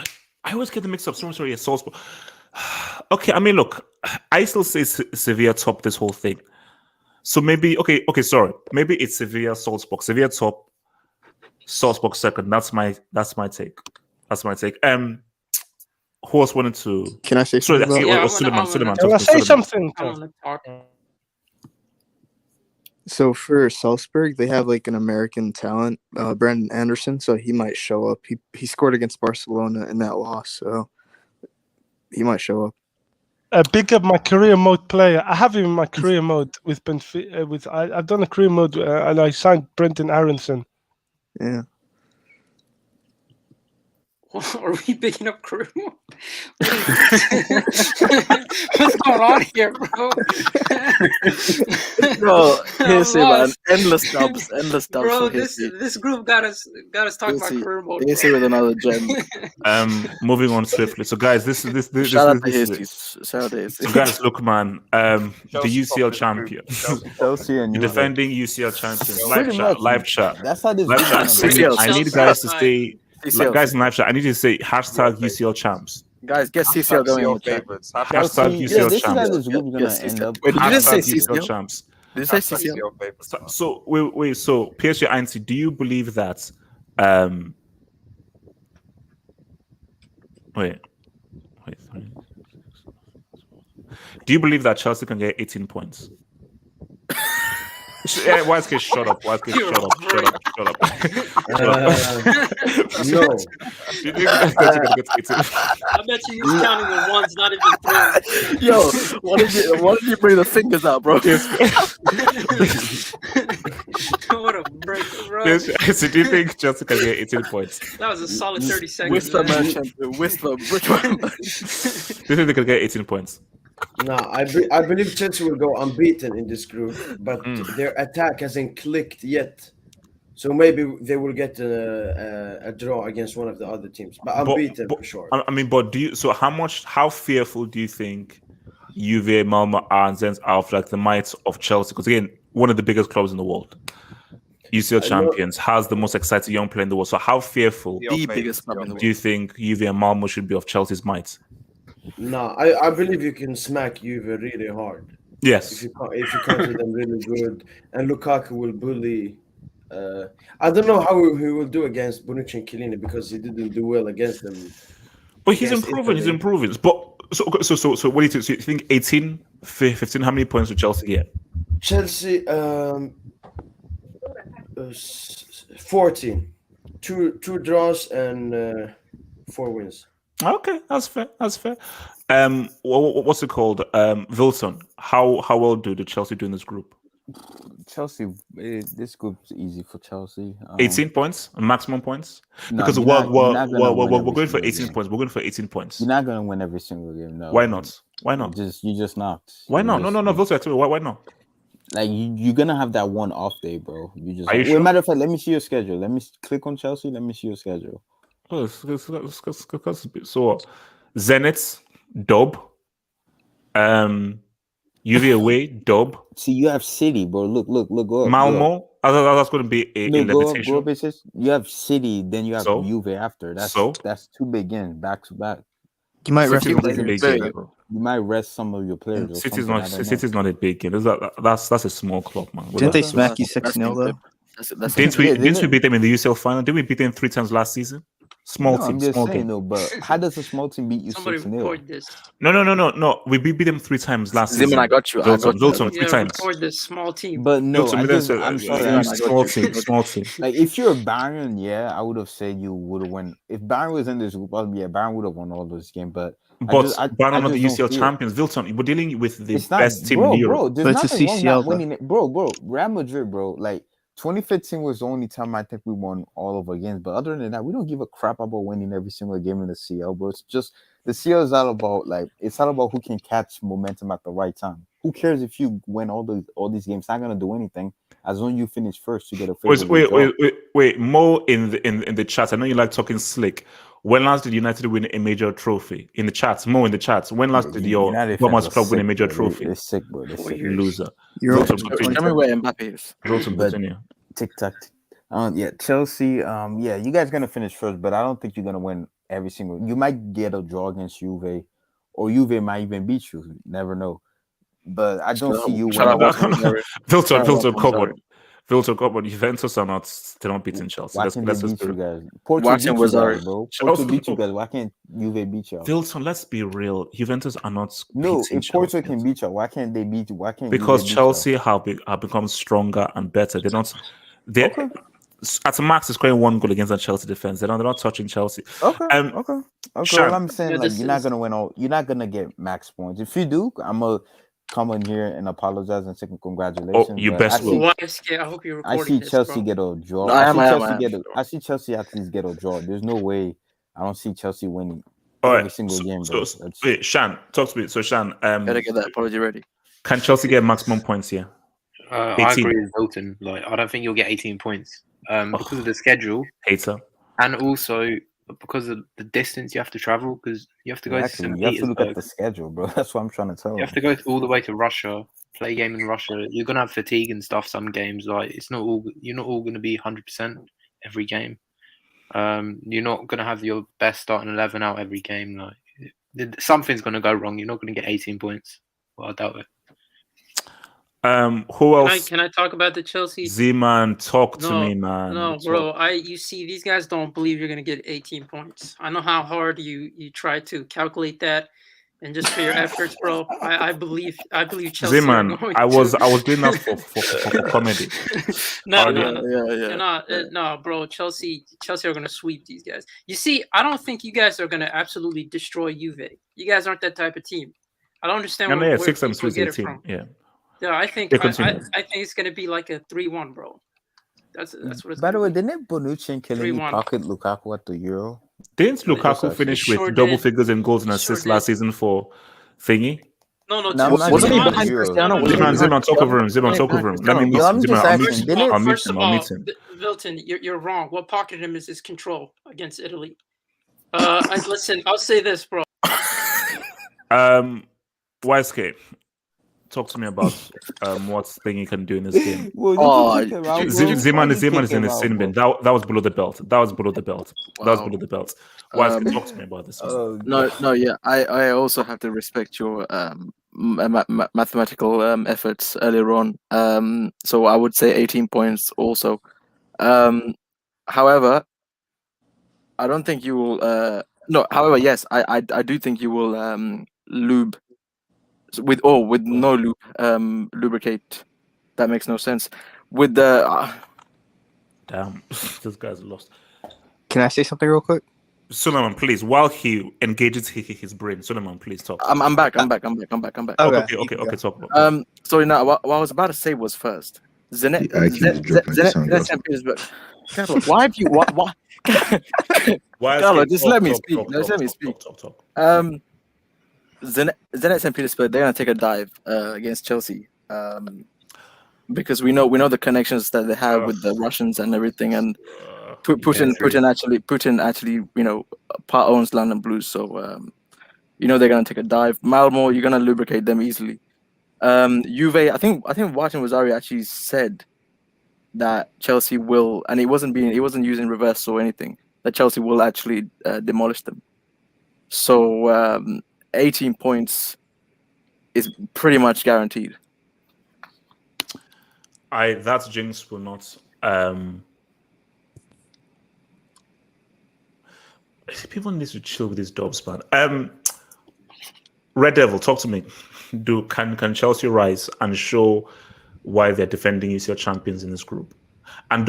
I always get the mix up. Sorry, yeah, Salzburg. Okay, I mean, look, I still say Sevilla top this whole thing. So maybe sorry. Maybe it's Sevilla, Salzburg. Sevilla top, Salzburg second. That's my take. Who else wanted to? Can I say Sorry, something about? Suleiman. Can I say something? I want to talk. So for Salzburg, they have like an American talent, Brandon Anderson. So he might show up. He scored against Barcelona in that loss, so he might show up. Big up my career mode player. I have him in my career mode with Benfica. I've done a career mode and I signed Brendan Aronson. Yeah. Are we picking up crew? What's going on here, bro? Bro, I'm hearsay, man. lost. Endless dubs. Bro, for this hearsay. group got us talking about career mode. Hearsay with another gem. Moving on swiftly. So guys, this Shout out to Hearseys. Shout out to Hearseys. So guys, look, man. The UCL champion, Chelsea and the Juve. defending UCL champion. Pretty much. Live chat. That's how this Live is chat. gonna be. I need guys to stay. CCL. Guys in live chat, I need you to say hashtag UCL champs. Guys, get CCL going on the chat. Hashtag Yeah, UCL this is how champs. this group's gonna end up. Wait, did you just say Hashtag UCL CCL? champs. Did you say CCL? So wait. So PSG Ainsi, do you believe that? Wait. Sorry. Do you believe that Chelsea can get 18 points? Wise shut up. Shut up. No. Do you think that Chelsea can get 18? I bet you he's counting the ones, not even three. Yo, why did you bring the fingers out, bro? What a break, bro. So do you think Chelsea can get 18 points? That was a solid 30 seconds. Whistler man. merchant. Whistler. Do you think they can get 18 points? No, I believe Chelsea will go unbeaten in this group, but their attack hasn't clicked yet. So maybe they will get a draw against one of the other teams, but unbeaten for sure. I mean, but how fearful do you think Juve, Malmo, are of like the might of Chelsea? Because again, one of the biggest clubs in the world, UCL champions, has the most exciting young player in the world. So how fearful The biggest club in the world. do you think Juve and Malmo should be of Chelsea's might? No, I believe you can smack Juve really hard. Yes. If you counter them really good, and Lukaku will bully. I don't know how he will do against Bonucci and Chiellini because he didn't do well against them. But he's improving. He's improving. But so what do you think? So you think 18, 15? How many points would Chelsea get? Chelsea, 14, two draws and 4 wins. Okay, that's fair. What's it called? Wilson. How well do the Chelsea do in this group? Chelsea, this group's easy for Chelsea. 18 points, maximum points. No, Because you're we're not gonna win going every for 18 single game. points. We're going for 18 points. You're not gonna win every single game. No. Why not? Why not? You just not. Why not? No. Wilson, tell me why not? Like you're gonna have that one off day, bro. You just. Are you Well, sure? matter of fact, let me see your schedule. Let me click on Chelsea. Let me see your schedule. Oh, so Zenit, Dub, UV away, Dub. See, you have City, bro. Look. Malmo. That's going to be a limitation. Go basis. You have City, then you have Juve after. That's 2 big games back to back. You might rest You might rest some of your players. or City's something, I don't know. City's not a big game. That's a small club, man. Didn't they smack you 6-0 though? Didn't we beat them in the UCL final? Didn't we beat them 3 times last season? Small team, I'm just small saying game. though, but how does a small team beat you 6-0? this. No. We beat them 3 times last season. Zimmerman, I got you. Zoltan, 3 times. Record this small team. But no, I'm sorry. Small team. Like if you're Bayern, yeah, I would have said you would have won. If Bayern was in this group, Bayern would have won all those games. But Bayern are the UCL champions. Wilton, we're dealing with the best team in Europe. Bro, there's nothing wrong not winning it. Bro, Real Madrid, bro, like 2015 was the only time I think we won all of our games. But other than that, we don't give a crap about winning every single game in the CL, bro. It's just the CL is all about it's all about who can catch momentum at the right time. Who cares if you win all these games? It's not gonna do anything as long as you finish first. You get a wait. Mo in the chat. I know you like talking slick. When last did United win a major trophy? In the chats, Mo in the chats. When last did your Thomas club win a major trophy? They're sick, bro. They're sick. Loser. Tell me where Mbappe is. TikTok. Yeah, Chelsea. Yeah, you guys gonna finish first, but I don't think you're gonna win every single. You might get a draw against Juve, or Juve might even beat you. Never know. but I don't see you Shout winning. out Watford. Filter, come on. Filter, come on. Juventus are not still not beating Chelsea. Why can't they beat you guys? Porto Watching beat you was guys, bro. Porto Chelsea- beat you guys. Why can't Juve beat you? Filton, let's be real. Juventus are not No, beating if Porto Chelsea can beat you, why can't they beat you? Why can't because Juve beat Chelsea have become stronger and better. They're not. They at max is scoring one goal against the Chelsea defense. They're not touching Chelsea. Okay. Shan, Well, I'm saying you're not gonna win all. You're not gonna get max points. If you do, I'm gonna come in here and apologize and say congratulations. Oh, you but best will. I hope you're I recording see Chelsea this, bro. get a draw. No, I see Chelsea at least get a draw. There's no way I don't see Chelsea winning All every right. single game, bro. Wait, Shan, talk to me. So Shan, Gotta get that apology ready. can Chelsea get maximum points here? I agree with Hilton. Like, I don't think you'll get 18 points because of the schedule. Hater. And also because of the distance you have to travel, because you have to go to St. You have to look Petersburg. at the schedule, bro. That's what I'm trying to tell you. You have to go all the way to Russia, play a game in Russia. You're gonna have fatigue and stuff. Some games, like you're not all gonna be 100% every game. You're not gonna have your best starting 11 out every game. Like something's gonna go wrong. You're not gonna get 18 points. Well, I doubt it. Who else? Can I talk about the Chelsea? Z-Man, talk to me, man. No, bro. You see, these guys don't believe you're gonna get 18 points. I know how hard you try to calculate that, and just for your efforts, bro. I believe Chelsea. Z-Man, I was doing that for comedy. No, bro. Chelsea are gonna sweep these guys. You see, I don't think you guys are gonna absolutely destroy Juve. You guys aren't that type of team. I don't understand where 6 times people 3 get is it 18. from. Yeah. Yeah, I think it's gonna be like a 3-1, bro. That's what it's. By the way, didn't Bonucci and Chiellini 3-1. pocket Lukaku at the Euro? Didn't Lukaku finish with double figures in goals and assists last season for thingy? No, wasn't he behind Cristiano? Zimmer, talk over him. Zimmer, talk over him. Let me meet Zimmer. I'll meet him. Wilton, you're wrong. What pocketed him is his control against Italy. Listen, I'll say this, bro. YSK, talk to me about what thing he can do in this game. Zeman is in the sin bin. That was below the belt. YSK, talk to me about this. Yeah. I also have to respect your mathematical efforts earlier on. So I would say 18 points also. However, I don't think you will. No. However, yes, I do think you will lube. With no lube, lubricate. That makes no sense. With the damn, this guy's lost. Can I say something real quick? Suleiman, please, while he engages his brain, Suleiman, please talk. I'm back. Okay, talk about. Sorry, now what I was about to say was first. Zenit St. Petersburg. Why have you? Why? Carlo, just let me speak. Let me speak. Zenit St. Petersburg, they're gonna take a dive against Chelsea, because we know the connections that they have with the Russians and everything, and Putin actually part owns London Blues, so they're gonna take a dive. Malmo, you're gonna lubricate them easily. Juve, I think Martin Rosario actually said that Chelsea will, and he wasn't using reverse or anything, that Chelsea will actually demolish them. So 18 points is pretty much guaranteed. That jinx will not. People need to chill with these dubs, man. Red Devil, talk to me. Can Chelsea rise and show why they're defending UCL champions in this group? And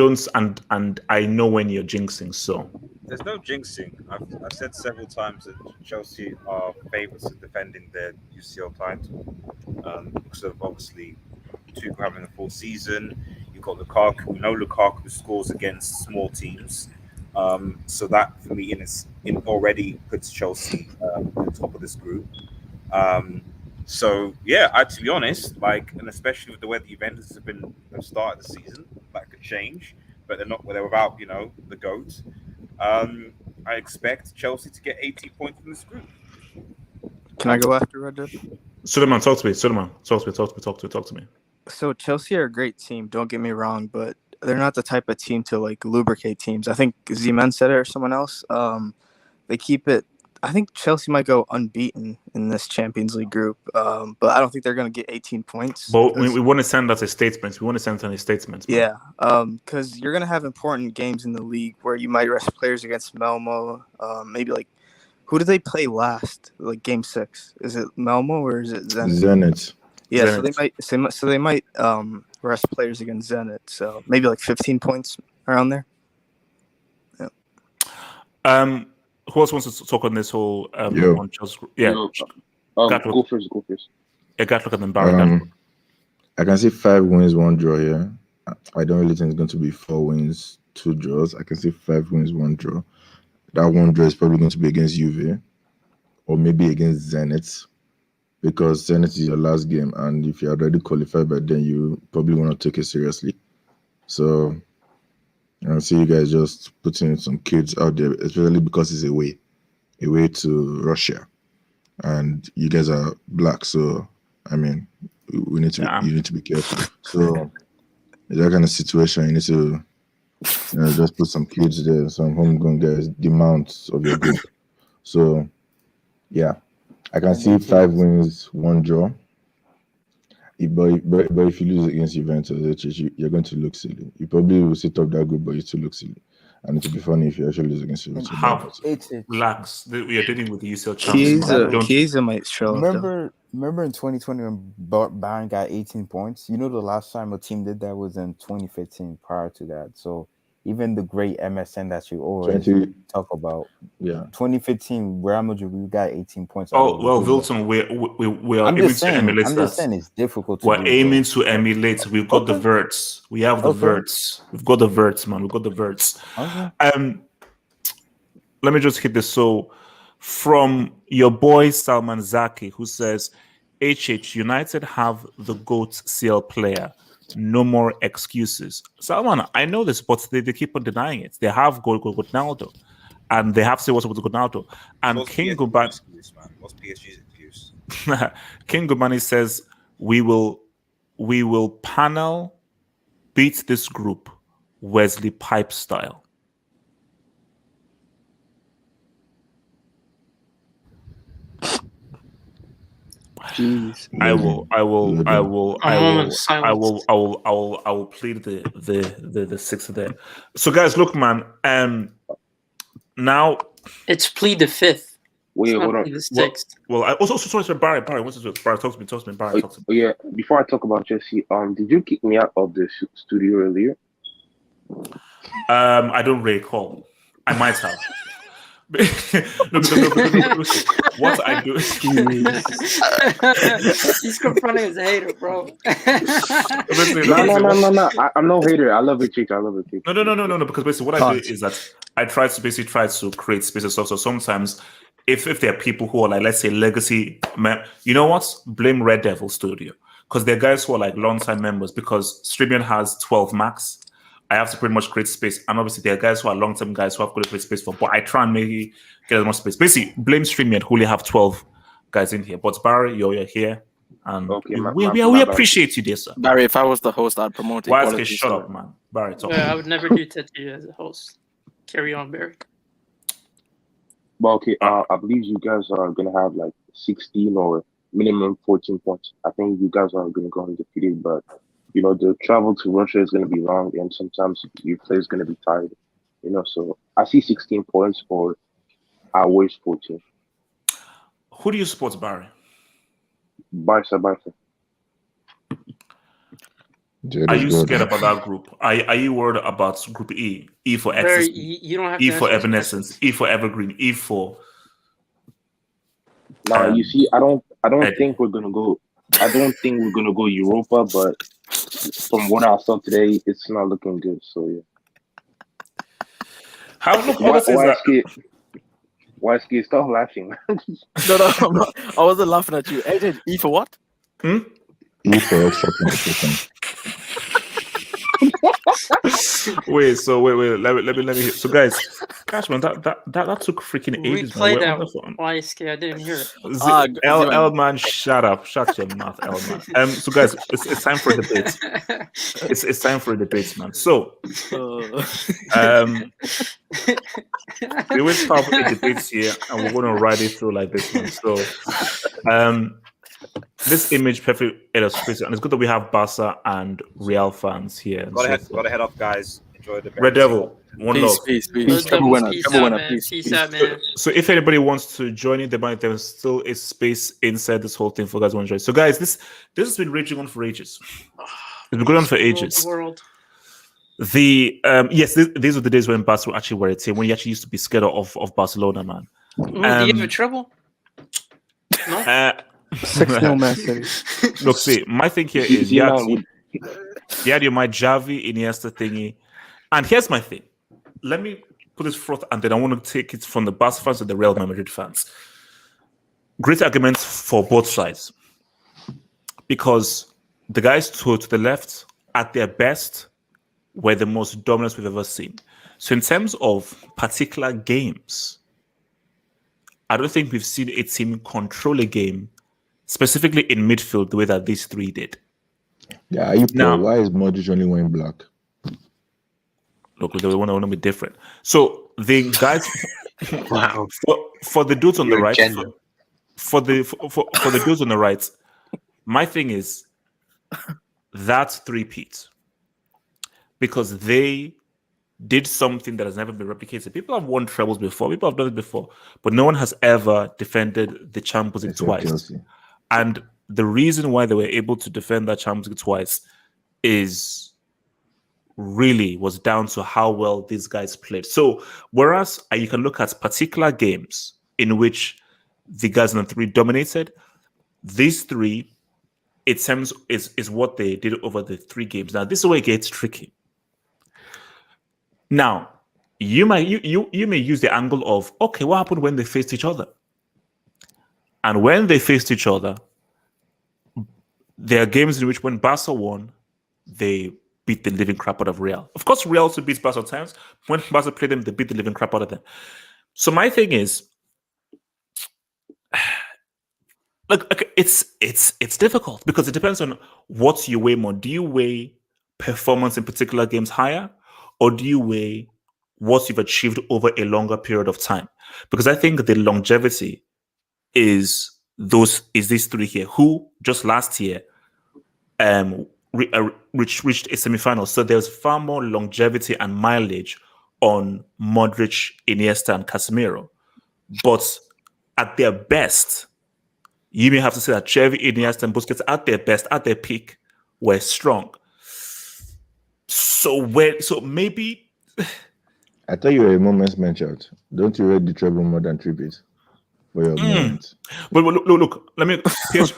I know when you're jinxing, so there's no jinxing. I've said several times that Chelsea are favourites of defending their UCL title because of obviously Tuchel having a full season. You've got Lukaku. We know Lukaku scores against small teams, so that for me already puts Chelsea on top of this group. So yeah, to be honest, and especially with the way the Juventus have started the season, that could change. But they're without the GOAT. I expect Chelsea to get 80 points in this group. Can I go after Red Dead? Suleiman, talk to me. Talk to me. So Chelsea are a great team. Don't get me wrong, but they're not the type of team to lubricate teams. I think Z-Man said it or someone else. They keep it. I think Chelsea might go unbeaten in this Champions League group, but I don't think they're going to get 18 points. But we want to send that as statements. We want to send any statements. Man. Yeah, because you're going to have important games in the league where you might rest players against Malmo. Maybe like, who did they play last? Like game 6? Is it Malmo or is it Zenit? Zenit. Yeah, Zenit. so they might rest players against Zenit. So maybe like 15 points around there. Yeah. Who else wants to talk on this whole on Chelsea? Yeah. Go first. Yeah, Gatlook and then Barry. I can see 5 wins, 1 draw. Yeah, I don't really think it's going to be 4 wins, 2 draws. I can see 5 wins, 1 draw. That 1 draw is probably going to be against Juve or maybe against Zenit, because Zenit is your last game, and if you're already qualified by then, you probably want to take it seriously. So I see you guys just putting some kids out there, especially because it's away to Russia, and you guys are black. So I mean, you need to be careful. So in that kind of situation, you need to just put some kids there, some homegrown guys, the mounts of your group. So yeah, I can see 5 wins, 1 draw. But if you lose against Juventus, you're going to look silly. You probably will sit up that group, but you still look silly. And it will be funny if you actually lose against Juventus. Relax. We are dealing with the UCL champions. Chiesa might show up. Remember in 2020 when Bayern got 18 points? You know, the last time a team did that was in 2015 prior to that. So even the great MSN that you always talk about. Yeah. 2015, Real Madrid, we got 18 points. Oh, well, Wilton, we are aiming to emulate that. I'm just saying it's difficult to We're aiming to emulate. We've got the verts. We have the verts. We've got the verts, man. We've got the verts. Okay. Let me just hit this. So, from your boy Salman Zaki, who says, HH, United have the GOAT CL player. No more excuses. Salman, I know this, but they keep on denying it. They have Ronaldo, and they have to say what's up with Ronaldo. And King Gubani, what's PSG's excuse? King Gubani says we will panel beat this group Wesley Pipe style. Jeez. I will plead the 6th there. So guys, look, man. Now it's plead the 5th. Wait, hold on. The 6th. Well, I also sorry, Barry. What's this? Barry, talk to me. Barry, talk to me. Yeah. Before I talk about Chelsea, did you kick me out of the studio earlier? I don't recall. I might have. No, what I do he's confronting his hater, bro. No. I'm no hater. I love it, Chief. No. Because basically what I do is that I try to create space and stuff. So sometimes if there are people who are like, let's say legacy, you know what? Blame Red Devil Studio, because they're guys who are like long-time members, because Streamion has 12 max. I have to pretty much create space. And obviously, there are guys who are long-term guys who have got to create space for. But I try and maybe get as much space. Basically, blame Streamion who only have 12 guys in here. But Barry, you're here. And we appreciate you, dear sir. Barry, if I was the host, I'd promote it. Why shut up, man. Barry, talk. I would never do that to you as a host. Carry on, Barry. Well, okay, I believe you guys are going to have like 16 or minimum 14 points. I think you guys are going to go undefeated, but you know, the travel to Russia is going to be long, and sometimes your player is going to be tired. You know, so I see 16 points for our worst 14. Who do you support, Barry? Barca. Are you scared about that group? Are you worried about Group E? E for Excess, you don't have E for Evanescence, E for Evergreen, E for. No, you see, I don't think we're gonna go. I don't think we're gonna go Europa, but from what I saw today, it's not looking good. So yeah. Why stop laughing? No, I'm not. I wasn't laughing at you. E for what? E for extra competition. Wait. Let me. So, guys, gosh, man, that took freaking ages, man. Replay We're that on the phone. YSK. I didn't hear it. L man, shut up, shut your mouth, L man. So, guys, it's time for a debate. It's time for a debate, man. So, we will start a debate here, and we're going to ride it through like this one. So, this image perfectly illustrates it, and it's good that we have Barca and Real fans here. Gotta head off, guys. Enjoy the Red Devil, one love. Peace. Triple winner. Peace out, man. So if anybody wants to join in the debate, there's still a space inside this whole thing for guys who want to join. So guys, this has been raging on for ages. It's been going on for ages. World. These were the days when Barca actually were a team, when you actually used to be scared of Barcelona, man. Do you have a trouble? No. 6-0 Messi. Look, see, my thing here is you had your my Xavi, Iniesta thingy, and here's my thing. Let me put this forth, and then I want to take it from the Barca fans and the Real Madrid fans. Great arguments for both sides, because the guys to the left, at their best, were the most dominant we've ever seen. So in terms of particular games, I don't think we've seen a team control a game, specifically in midfield, the way that these three did. Yeah, why is Modric only wearing black? Look, they want to be different. So the guys, Wow. for the dudes on the You're right, genuine. for the dudes on the right, my thing is that's three-peat, because they did something that has never been replicated. People have won trebles before, people have done it before, but no one has ever defended the Champions League twice. Chelsea. And the reason why they were able to defend that Champions League twice was down to how well these guys played. So whereas you can look at particular games in which the guys in the three dominated, these three, it seems, is what they did over the three games. Now this is where it gets tricky. Now you may use the angle of, okay, what happened when they faced each other? And when they faced each other, there are games in which when Barca won, they beat the living crap out of Real. Of course, Real also beats Barca sometimes. When Barca played them, they beat the living crap out of them. So my thing is, look, it's difficult because it depends on what you weigh more. Do you weigh performance in particular games higher, or do you weigh what you've achieved over a longer period of time? Because I think the longevity is these three here, who just last year reached a semi-final. So there's far more longevity and mileage on Modric, Iniesta, and Casemiro. But at their best, you may have to say that Xavi, Iniesta, and Busquets at their best, at their peak, were strong. So maybe I thought you were a moment's man, child. Don't you read the treble more than tribute for your moment? But look. Let me pierce.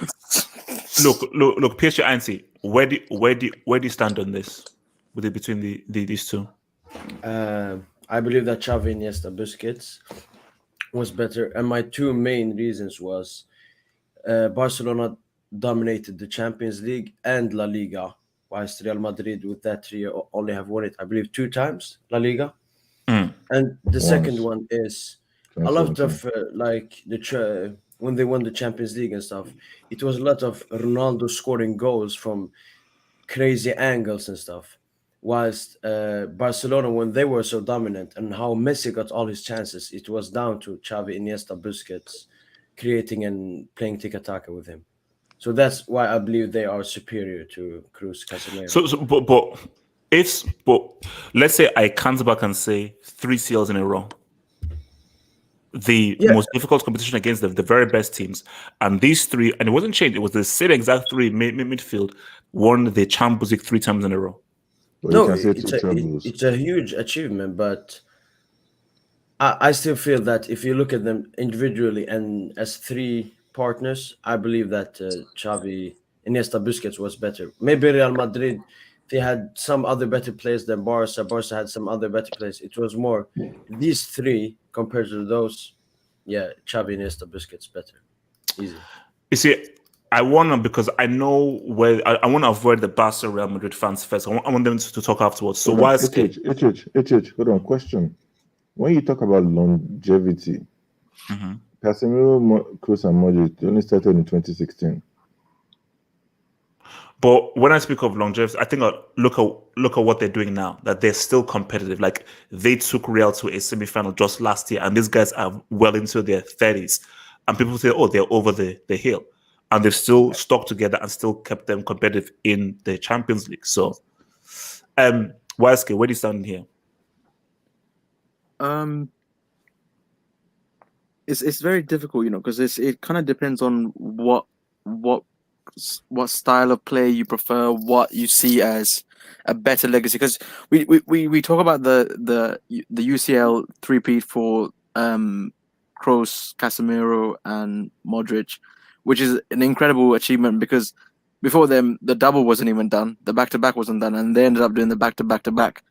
Pierce your auntie. Where do you stand on this? With it between these two? I believe that Xavi, Iniesta, Busquets was better, and my two main reasons was Barcelona dominated the Champions League and La Liga, whilst Real Madrid with that trio only have won it, I believe, 2 times, La Liga. And the second one is a lot of when they won the Champions League and stuff, it was a lot of Ronaldo scoring goals from crazy angles and stuff. Whilst Barcelona, when they were so dominant and how Messi got all his chances, it was down to Xavi, Iniesta, Busquets creating and playing tiki-taka with him. So that's why I believe they are superior to Kroos, Casemiro. But let's say I count back and say 3 CLs in a row. The most difficult competition against the very best teams, and these 3, and it wasn't changed. It was the same exact 3 midfield won the Champions League 3 times in a row. No, it's a huge achievement, but I still feel that if you look at them individually and as 3 partners, I believe that Xavi, Iniesta, Busquets was better. Maybe Real Madrid, they had some other better players than Barca. Barca had some other better players. It was more these 3 compared to those. Yeah, Xavi, Iniesta, Busquets better. Easy. You see, I want to, because I know where I want to avoid the Barca Real Madrid fans first. I want them to talk afterwards. So why Hold on. Question: when you talk about longevity, Casemiro, Kroos, and Modric, they only started in 2016. But when I speak of longevity, I think look at what they're doing now. That they're still competitive. Like they took Real to a semi-final just last year, and these guys are well into their 30s, and people say, "Oh, they're over the hill," and they've still stuck together and still kept them competitive in the Champions League. So, Wesley, where do you stand here? It's very difficult, because it kind of depends on what style of play you prefer, what you see as a better legacy. Because we talk about the UCL three-peat for Kroos, Casemiro, and Modric, which is an incredible achievement because before them the double wasn't even done, the back-to-back wasn't done, and they ended up doing the back-to-back-to-back.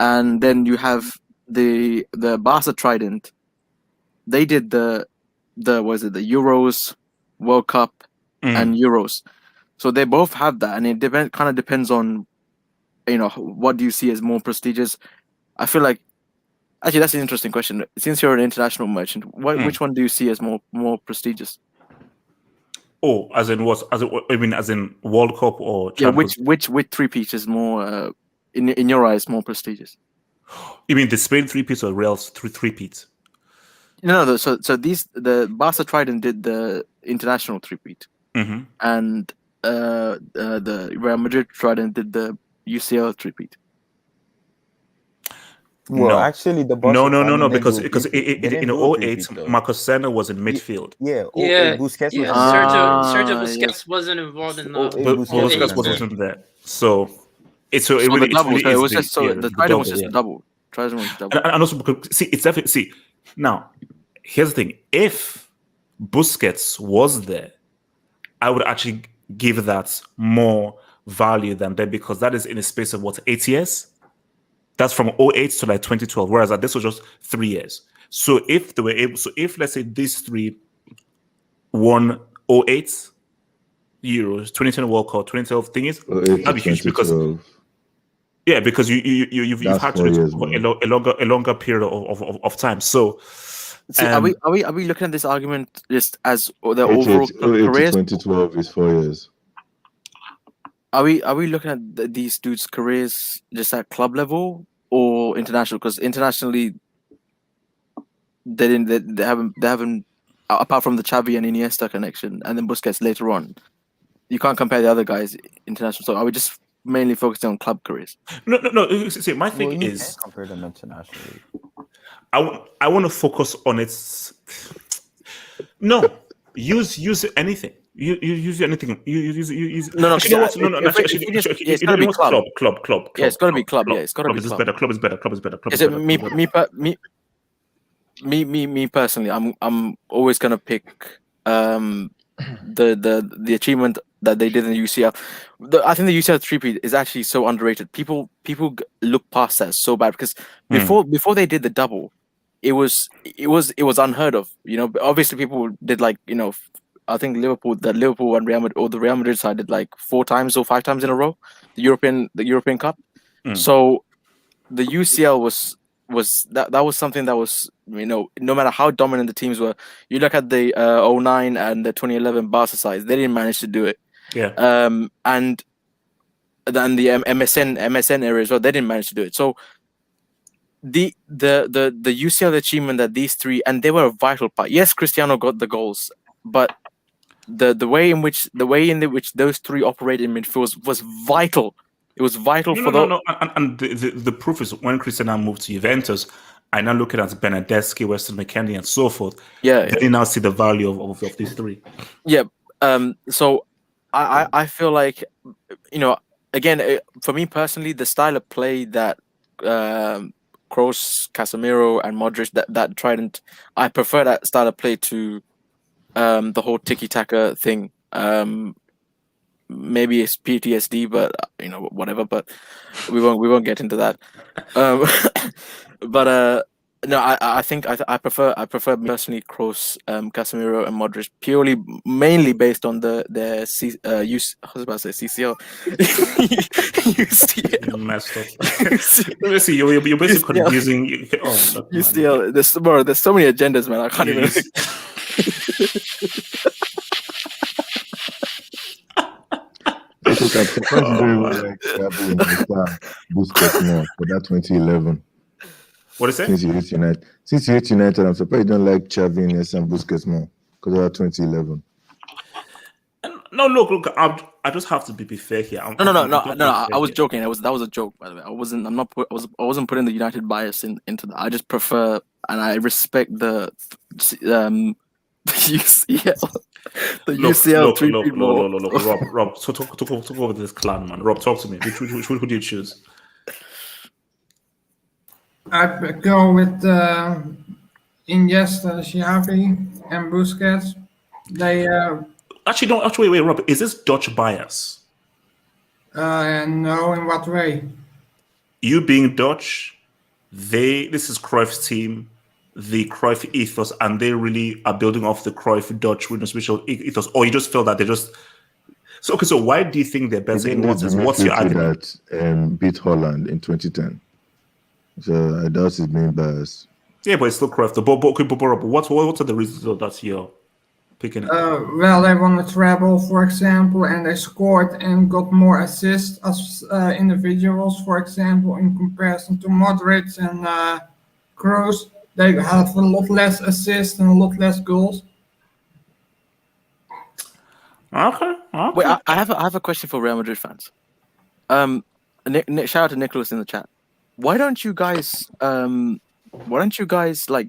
And then you have the Barca trident. They did the Euros, World Cup, and Euros. So they both have that, and it kind of depends on, what do you see as more prestigious. I feel like, actually, that's an interesting question. Since you're an international merchant, which one do you see as more prestigious? Oh, as in what? As in World Cup or Champions? Yeah, which three-peat is more, in your eyes, more prestigious? You mean the Spain three-peat or Real's three-peat? No. The Barca trident did the international three-peat, and the Real Madrid trident did the UCL three-peat. Well, actually, the Barca no, because in in 08, Marcos Senna was in midfield. Busquets was Sergio Busquets wasn't involved in the. Busquets wasn't there, so the trident was just double. And also because it's definitely now. Here's the thing: if Busquets was there, I would actually give that more value than that because that is in a space of 8 years. That's from 08 to 2012, whereas this was just 3 years. So if they were able, let's say these three won 08 Euros, 2010 World Cup, 2012 thing is that'd be huge because you've had to do it a longer period of time. So. See, are we looking at this argument just as their overall careers? 2012 is 4 years. Are we looking at these dudes' careers just at club level or international? Because internationally, they haven't apart from the Xavi and Iniesta connection, and then Busquets later on. You can't compare the other guys international. So are we just mainly focusing on club careers? No. See, my thing is compare them internationally. I want to focus on its. No, use anything. You use anything. You use. No. Actually, it's gotta be club. Club. Yeah, it's gotta be club. Yeah, it's gotta be club. Club is better. Me personally, I'm always gonna pick the achievement that they did in the UCL. I think the UCL three-peat is actually so underrated. People look past that so bad because before they did the double, it was unheard of. Obviously people did I think Liverpool and Real Madrid, or the Real Madrid side did 4 times or 5 times in a row the European Cup. So the UCL was something that was no matter how dominant the teams were. You look at the 09 and the 2011 Barca sides, they didn't manage to do it. And then the MSN era as well, they didn't manage to do it. So the UCL achievement that these three, and they were a vital part. Yes, Cristiano got the goals, but the way in which those three operated in midfield was vital. It was vital for them. And the proof is when Cristiano moved to Juventus, I now look at Bernardeschi, Weston McKennie, and so forth. They now see the value of these three. Yeah. So I feel like again, for me personally, the style of play that Kroos, Casemiro, and Modric that trident, I prefer that style of play to the whole tiki-taka thing. Maybe it's PTSD, but whatever. But we won't get into that. But No, I think I prefer personally Kroos, Casemiro, and Modric purely mainly based on their I was about to say CCL. UCL. Messed up. Let me see. You're basically UCL. confusing. Oh, look, man. UCL. There's so many agendas, man. I can't even. I think I'm surprised you don't even like Xavi and Iniesta, Busquets more for that 2011. What is it? Since you hate United, I'm surprised you don't like Xavi, Iniesta, and Busquets more because of that 2011. No, look. I just have to be fair here. No. I was joking. That was a joke, by the way. I wasn't putting the United bias into that. I just prefer and I respect the UCL. Look. Rob. So talk over this clan, man. Rob, talk to me. Which one do you choose? I'd go with Iniesta, Xavi, and Busquets. They Actually, wait, Rob. Is this Dutch bias? no, in what way? You being Dutch, this is Cruyff's team, the Cruyff ethos, and they really are building off the Cruyff Dutch special ethos. Or you just feel that they just so why do you think they're better in what is what's your argument? That beat Holland in 2010. So I doubt it's being biased. Yeah, but it's still Cruyff. But what are the reasons that you're picking it? Well, they won the treble, for example, and they scored and got more assists as individuals, for example, in comparison to Modric and Kroos. They have a lot less assists and a lot less goals. Okay. Wait, I have a question for Real Madrid fans. Shout out to Nicholas in the chat. Why don't you guys like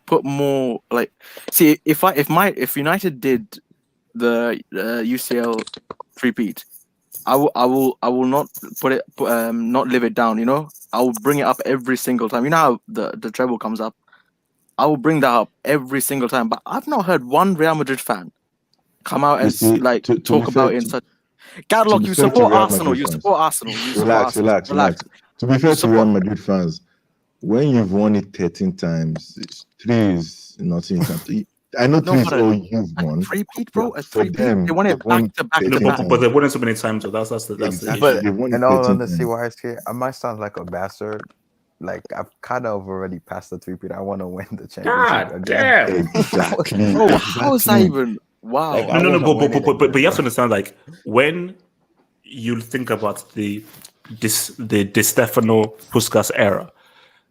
put more like see if United did the UCL three-peat, I will not not live it down, you know? I will bring it up every single time. You know how the treble comes up? I will bring that up every single time. But I've not heard one Real Madrid fan come out and talk about it in such Gadlock, you support Arsenal. You support Arsenal. Relax. To be fair to Real Madrid fans, when you've won it 13 times, 3 is nothing. I know 3 is all you've won. A three-peat, bro. A three-peat. They won it back to back. But they've won it so many times. So that's the issue. But in all honesty, YSK, I might sound like a bastard. Like I've kind of already passed the three-peat. I want to win the championship again. Exactly. Bro, how is that even? Wow. Like, no. But you have to understand, like when you think about the Di Stefano Puskas era,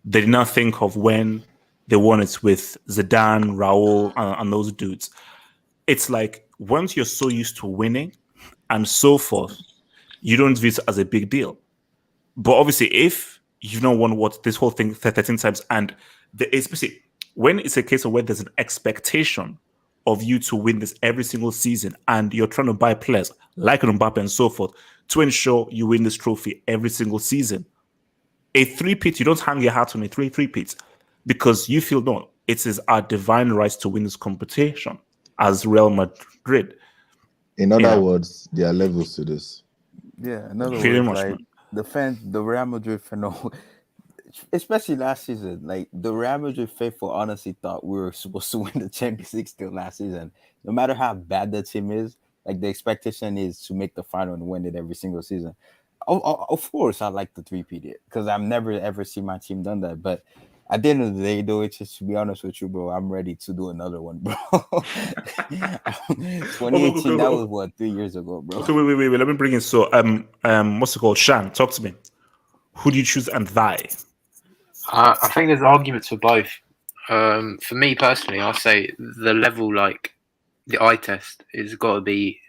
they did not think of when they won it with Zidane, Raul, and those dudes. It's like once you're so used to winning and so forth, you don't view it as a big deal. But obviously, if you've not won this whole thing 13 times, and especially when it's a case of where there's an expectation of you to win this every single season, and you're trying to buy players like Mbappe and so forth to ensure you win this trophy every single season. A three-peat, you don't hang your hat on a three-peat because you feel, no, it is our divine right to win this competition as Real Madrid. In other words, there are levels to this. Yeah, in other Pretty words, much, like the Real Madrid fan, especially last season, like the Real Madrid faithful honestly thought we were supposed to win the Champions League still last season. No matter how bad the team is, like the expectation is to make the final and win it every single season. Of course, I like the three-peat because I've never ever seen my team done that. But at the end of the day, though, it's just to be honest with you, bro, I'm ready to do another one, bro. 2018, that was what 3 years ago, bro. Okay, wait. Let me bring in. So, what's it called? Shan, talk to me. Who do you choose and why? I think there's arguments for both. For me personally, I say the level, like the eye test, is got to be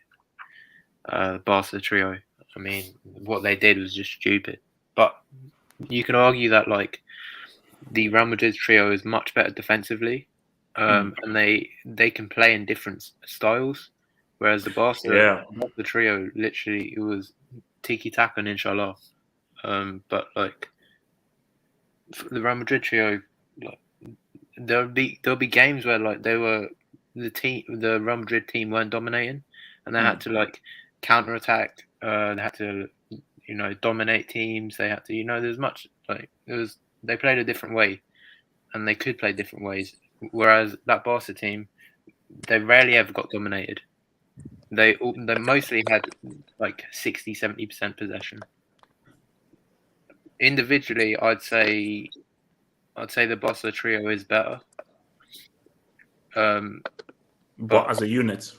Barca trio. I mean, what they did was just stupid. But you can argue that like the Real Madrid trio is much better defensively, and they can play in different styles. Whereas the Barca trio, literally, it was tiki taka and inshallah. But like the Real Madrid trio, like there'll be games where like the Real Madrid team weren't dominating, and they had to like counter attack. They had to, dominate teams. They had to, there's much like they played a different way. and they could play different ways. Whereas that Barca team, they rarely ever got dominated. They mostly had like 60-70% possession. Individually, I'd say the Barca trio is better. But as a unit,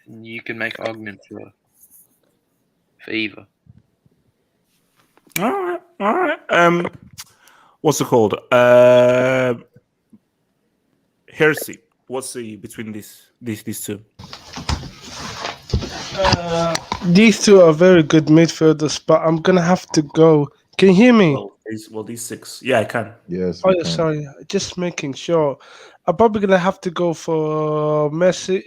you can make arguments for either. All right. What's it called? Heresy. What's the between these two? These two are very good midfielders, but I'm gonna have to go. Can you hear me? Well, these six. Yeah, I can. Yes. Oh, yeah, sorry. Just making sure. I'm probably gonna have to go for Messi,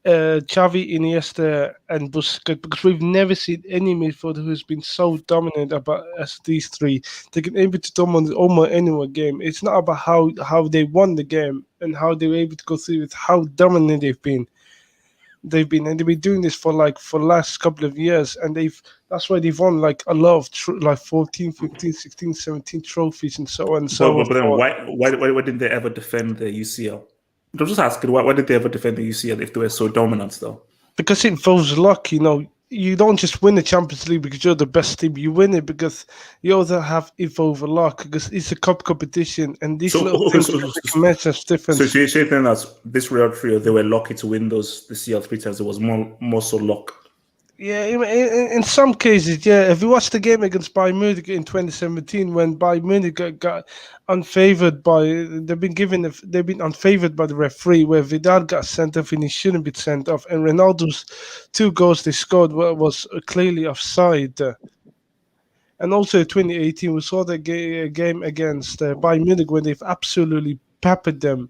Xavi, Iniesta, and Busquets because we've never seen any midfielder who's been so dominant as these three. They can able to dominate almost any game. It's not about how they won the game and how they were able to go through with how dominant they've been. They've been doing this for the last couple of years, and that's why they've won like a lot of 14, 15, 16, 17 trophies and so on and so on. But then why didn't they ever defend the UCL? I'm just asking, why did they ever defend the UCL if they were so dominant though? Because it involves luck, You don't just win the Champions League because you're the best team. You win it because you also have involve luck because it's a cup competition, and these little things can make a difference. So you're saying that this Real trio, they were lucky to win the CL 3 times. It was more so luck. Yeah, in some cases, yeah. If you watch the game against Bayern Munich in 2017, when Bayern Munich got unfavored they've been unfavored by the referee, where Vidal got sent off and he shouldn't be sent off, and Ronaldo's 2 goals they scored was clearly offside. And also in 2018, we saw the game against Bayern Munich when they've absolutely peppered them.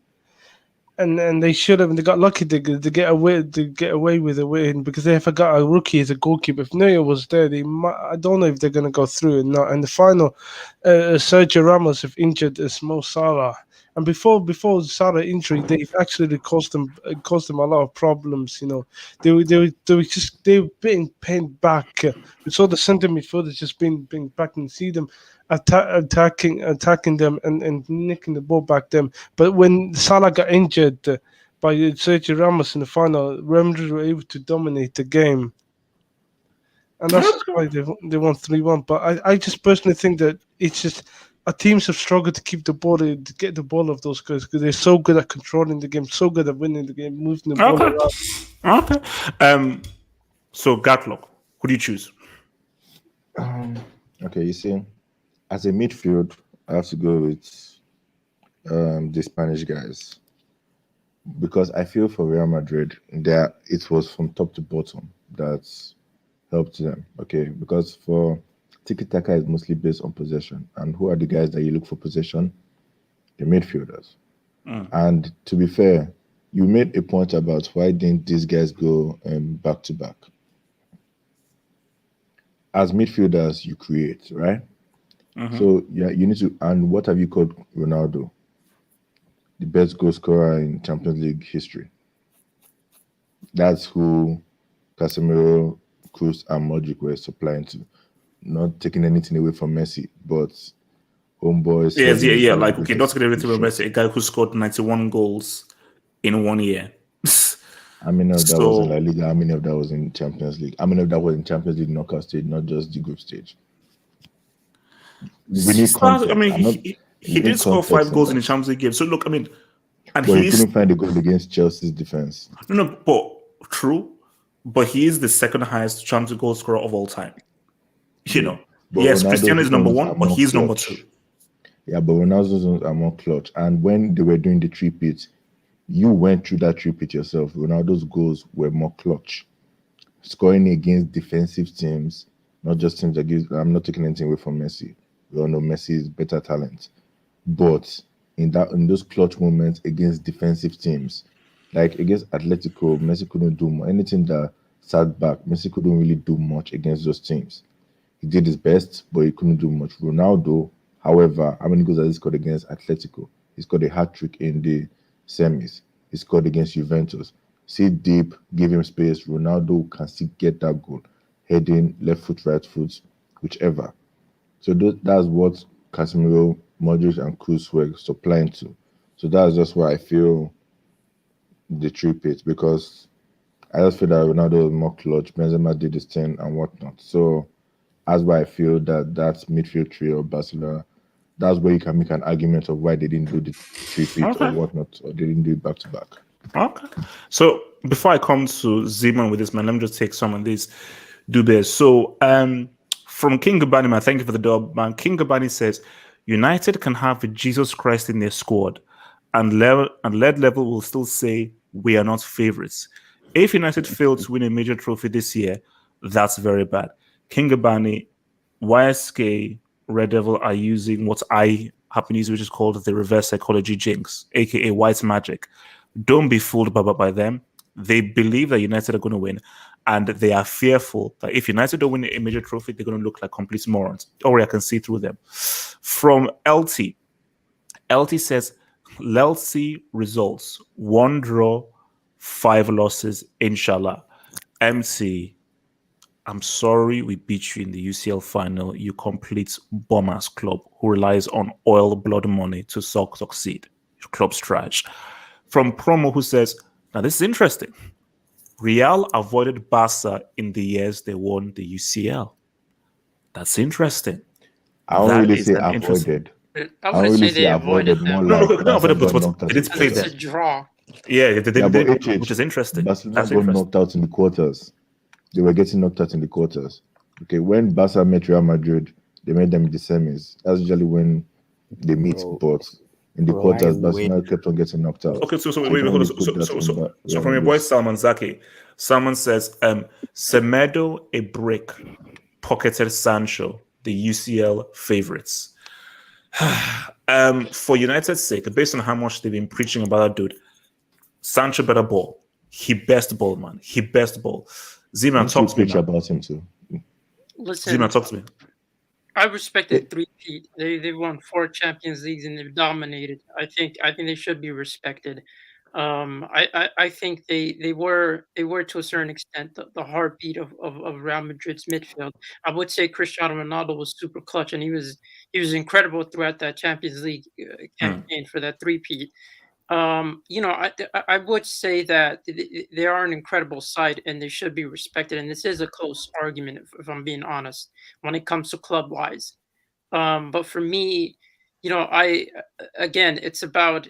And they should have. They got lucky to get away with a win because they forgot a rookie as a goalkeeper. If Neuer was there, I don't know if they're going to go through or not. And the final, Sergio Ramos have injured Mo Salah, and before Salah injury, they've actually caused them a lot of problems. They were being pinned back. We saw the centre midfielders just being back and see them attacking them and nicking the ball back them. But when Salah got injured by Sergio Ramos in the final, Real Madrid were able to dominate the game, and that's why they won 3-1. But I just personally think that it's just our teams have struggled to keep the ball, to get the ball of those guys because they're so good at controlling the game, so good at winning the game, moving the ball around. Okay. So Gatlock, who do you choose? Okay, you see, as a midfield, I have to go with the Spanish guys because I feel for Real Madrid that it was from top to bottom that helped them. Okay, because for Tiki Taka is mostly based on possession, and who are the guys that you look for possession? The midfielders. And to be fair, you made a point about why didn't these guys go back to back? As midfielders, you create, right? So yeah, you need to. And what have you called Ronaldo? The best goal scorer in Champions League history. That's who Casemiro, Kroos, and Modric were supplying to. Not taking anything away from Messi, but homeboys. Yeah. Like, okay, not taking anything away from Messi, a guy who scored 91 goals in 1 year. How many of that was in La Liga? How many of that was in Champions League? How many of that was in Champions League knockout stage, not just the group stage? We need context. I mean, he did score 5 goals in the Champions League game. So look, I mean, and he couldn't find a goal against Chelsea's defense. No, but true. But he is the second highest Champions League goal scorer of all time. But yes, Cristiano is number 1, but he's number 2. Yeah, but Ronaldo's ones are more clutch. And when they were doing the three-peat, you went through that three-peat yourself. Ronaldo's goals were more clutch, scoring against defensive teams, not just teams that give. I'm not taking anything away from Messi. We all know Messi is better talent, but in those clutch moments against defensive teams, like against Atletico, Messi couldn't do anything that sat back. Messi couldn't really do much against those teams. He did his best, but he couldn't do much. Ronaldo, however, how many goals has he scored against Atletico? He scored a hat-trick in the semis. He scored against Juventus. Sit deep, give him space. Ronaldo can still get that goal. Heading, left foot, right foot, whichever. So that's what Casemiro Modric and Kroos were supplying to. So that's just why I feel the trip it, because I just feel that Ronaldo was more clutch. Benzema did his thing and whatnot. So that's why I feel that midfield trio of Barcelona, that's where you can make an argument of why they didn't do the three-peat or whatnot, or they didn't do it back-to-back. Okay. So before I come to Zeman with this, man, let me just take some of these dubes. So from King Gabani, man, thank you for the dub, man. King Gabani says, United can have Jesus Christ in their squad, and lead level will still say we are not favorites. If United fail to win a major trophy this year, that's very bad. King Gabani, YSK, Red Devil are using what I happen to use, which is called the reverse psychology jinx, aka white magic. Don't be fooled by them. They believe that United are going to win, and they are fearful that if United don't win a major trophy, they're going to look like complete morons. Already I can see through them. From LT says, Chelsea results, 1 draw, 5 losses, inshallah. MC, I'm sorry we beat you in the UCL final. You complete bombers club who relies on oil blood money to succeed. Your club's trash. From Promo, who says, now this is interesting. Real avoided Barca in the years they won the UCL. That's interesting. I don't really say avoided. I wouldn't say they avoided them. No, but they did play them. It's a draw. Yeah, they did, HH, which is interesting. Barcelona got knocked out in the quarters. They were getting knocked out in the quarters. Okay, when Barca met Real Madrid, they made them in the semis. That's usually when they meet, but in the quarters, Barcelona kept on getting knocked out. Okay, so wait, hold on. So from your boy Salman Zaki, Salman says, Semedo, a brick, pocketed Sancho, the UCL favorites. For United's sake, based on how much they've been preaching about that dude, Sancho better ball. He best ball, man. He best ball. Zima, talk to me about him too. Listen, Zima, talk to me. I respected three-peat. They've won 4 Champions Leagues and they've dominated. I think they should be respected. I think they were to a certain extent the heartbeat of Real Madrid's midfield. I would say Cristiano Ronaldo was super clutch and he was incredible throughout that Champions League campaign for that three-peat. I would say that they are an incredible side and they should be respected. And this is a close argument, if I'm being honest, when it comes to club-wise. But for me, it's about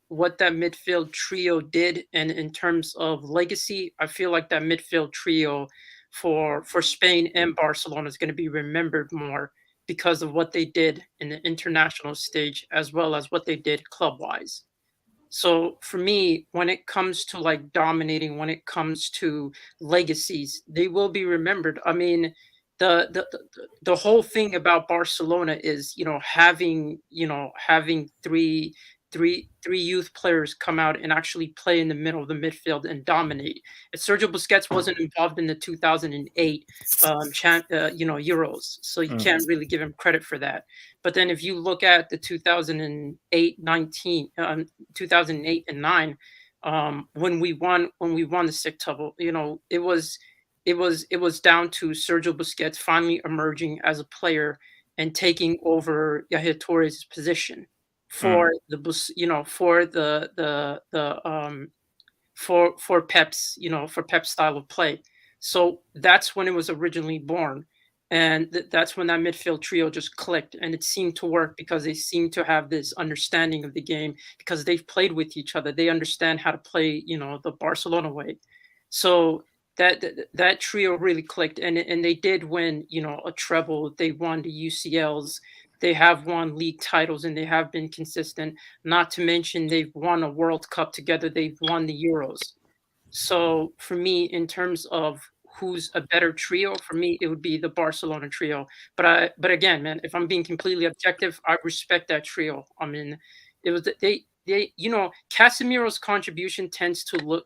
what that midfield trio did, and in terms of legacy, I feel like that midfield trio for Spain and Barcelona is going to be remembered more because of what they did in the international stage as well as what they did club-wise. So for me, when it comes to like dominating, when it comes to legacies, they will be remembered. I mean, the whole thing about Barcelona is having three youth players come out and actually play in the middle of the midfield and dominate. If Sergio Busquets wasn't involved in the 2008 Euros, so you can't really give him credit for that. But then if you look at the 2008 and 9, when we won the Six-Tuple, it was down to Sergio Busquets finally emerging as a player and taking over Yaya Torres' position for Pep's Pep's style of play. So that's when it was originally born, and that's when that midfield trio just clicked, and it seemed to work because they seemed to have this understanding of the game because they've played with each other. They understand how to play, the Barcelona way. So that trio really clicked, and they did win, a treble. They won the UCLs. They have won league titles and they have been consistent. Not to mention they've won a World Cup together. They've won the Euros. So for me, in terms of who's a better trio, for me it would be the Barcelona trio. But again, man, if I'm being completely objective, I respect that trio. I mean, it was they Casemiro's contribution tends to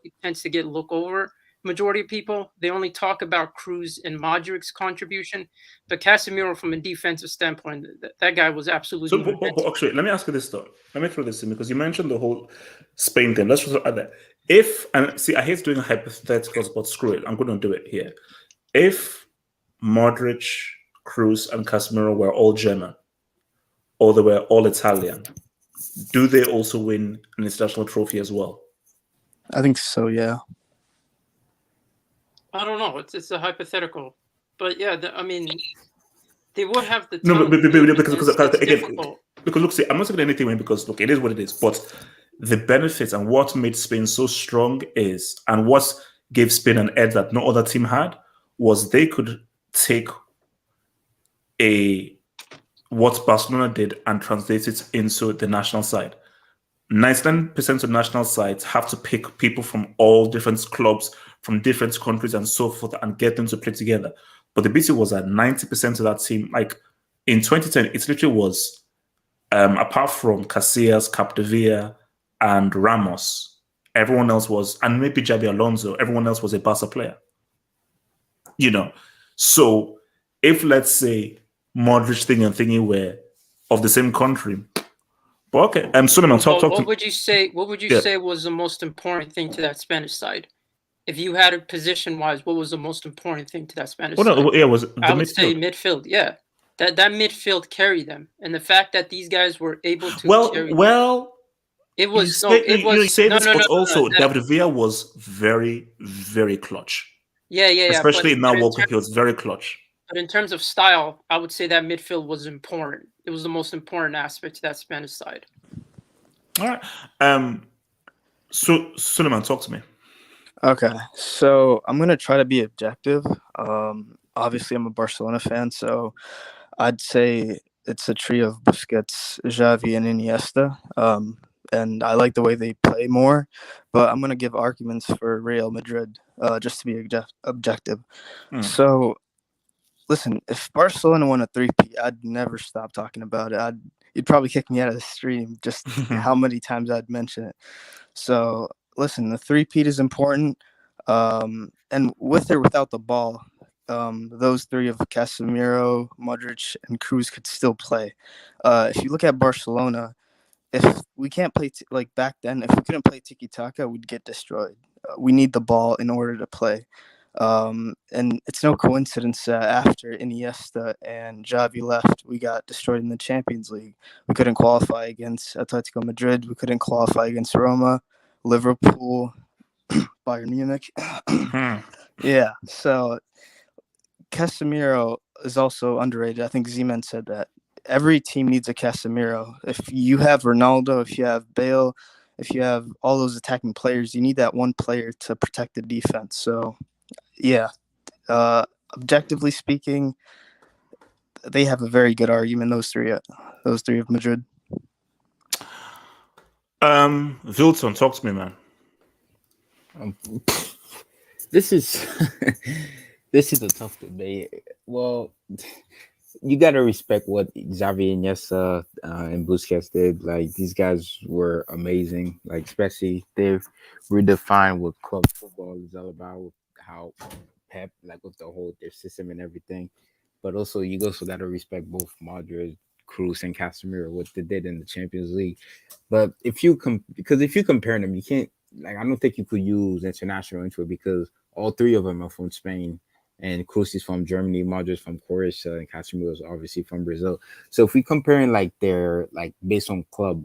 get looked over. Majority of people, they only talk about Kroos and Modric's contribution, but Casemiro, from a defensive standpoint, that guy was absolutely. So, actually, let me ask you this though. Let me throw this in because you mentioned the whole Spain thing. Let's just add that. I hate doing hypotheticals, but screw it, I'm going to do it here. If Modric, Kroos, and Casemiro were all German, or they were all Italian, do they also win an international trophy as well? I think so, yeah. I don't know. It's a hypothetical, but yeah, I mean, they would have the No, talent. because look, see, I'm not saying anything when because look, it is what it is. But the benefits and what made Spain so strong is, and what gave Spain an edge that no other team had, was they could take what Barcelona did and translate it into the national side. 99% of national sides have to pick people from all different clubs, from different countries and so forth, and get them to play together. But the beauty was that 90% of that team, like in 2010, it literally was, apart from Casillas, Capdevila, and Ramos, everyone else was, and maybe Xabi Alonso, everyone else was a Barca player. You know, so if let's say Modric thing and thingy were of the same country, but okay, Suleiman, talk what to would you say? What would you say was the most important thing to that Spanish side? If you had it position-wise, what was the most important thing to that Spanish side? Was the I would midfield. say midfield. Yeah, that midfield carried them, and the fact that these guys were able to carry. It was David Villa was very, very clutch. Yeah. Especially now Walker, he was very clutch. But in terms of style, I would say that midfield was important. It was the most important aspect to that Spanish side. All right. So Suleiman, talk to me. Okay, so I'm gonna try to be objective. Obviously, I'm a Barcelona fan, so I'd say it's a trio of Busquets, Xavi, and Iniesta. And I like the way they play more, but I'm gonna give arguments for Real Madrid, just to be objective. So, listen, if Barcelona won a 3-peat, I'd never stop talking about it. You'd probably kick me out of the stream just how many times I'd mention it. So, listen, the 3-peat is important, and with or without the ball, those three of Casemiro, Modric, and Kroos could still play. If you look at Barcelona, if we can't play like back then, if we couldn't play tiki-taka, we'd get destroyed. We need the ball in order to play. And it's no coincidence that after Iniesta and Xavi left, we got destroyed in the Champions League. We couldn't qualify against Atletico Madrid. We couldn't qualify against Roma, Liverpool, Bayern Munich. Yeah, so Casemiro is also underrated. I think Z-Man said that. Every team needs a Casemiro. If you have Ronaldo, if you have Bale, if you have all those attacking players, you need that one player to protect the defense. So, yeah, objectively speaking, they have a very good argument. Those three of Madrid. Wilson, talk to me, man. This is a tough debate. Well, you gotta respect what Xavi, Iniesta, and Busquets did. Like, these guys were amazing. Like, especially they've redefined what club football is all about, with how Pep, like with the whole their system and everything. But also, you also gotta respect both Modric, Kroos, and Casemiro, what they did in the Champions League. But if you compare them, you can't. Like, I don't think you could use international intro because all three of them are from Spain. And Kroos is from Germany, Modric from Croatia, and Casemiro is obviously from Brazil. So if we comparing like their like based on club,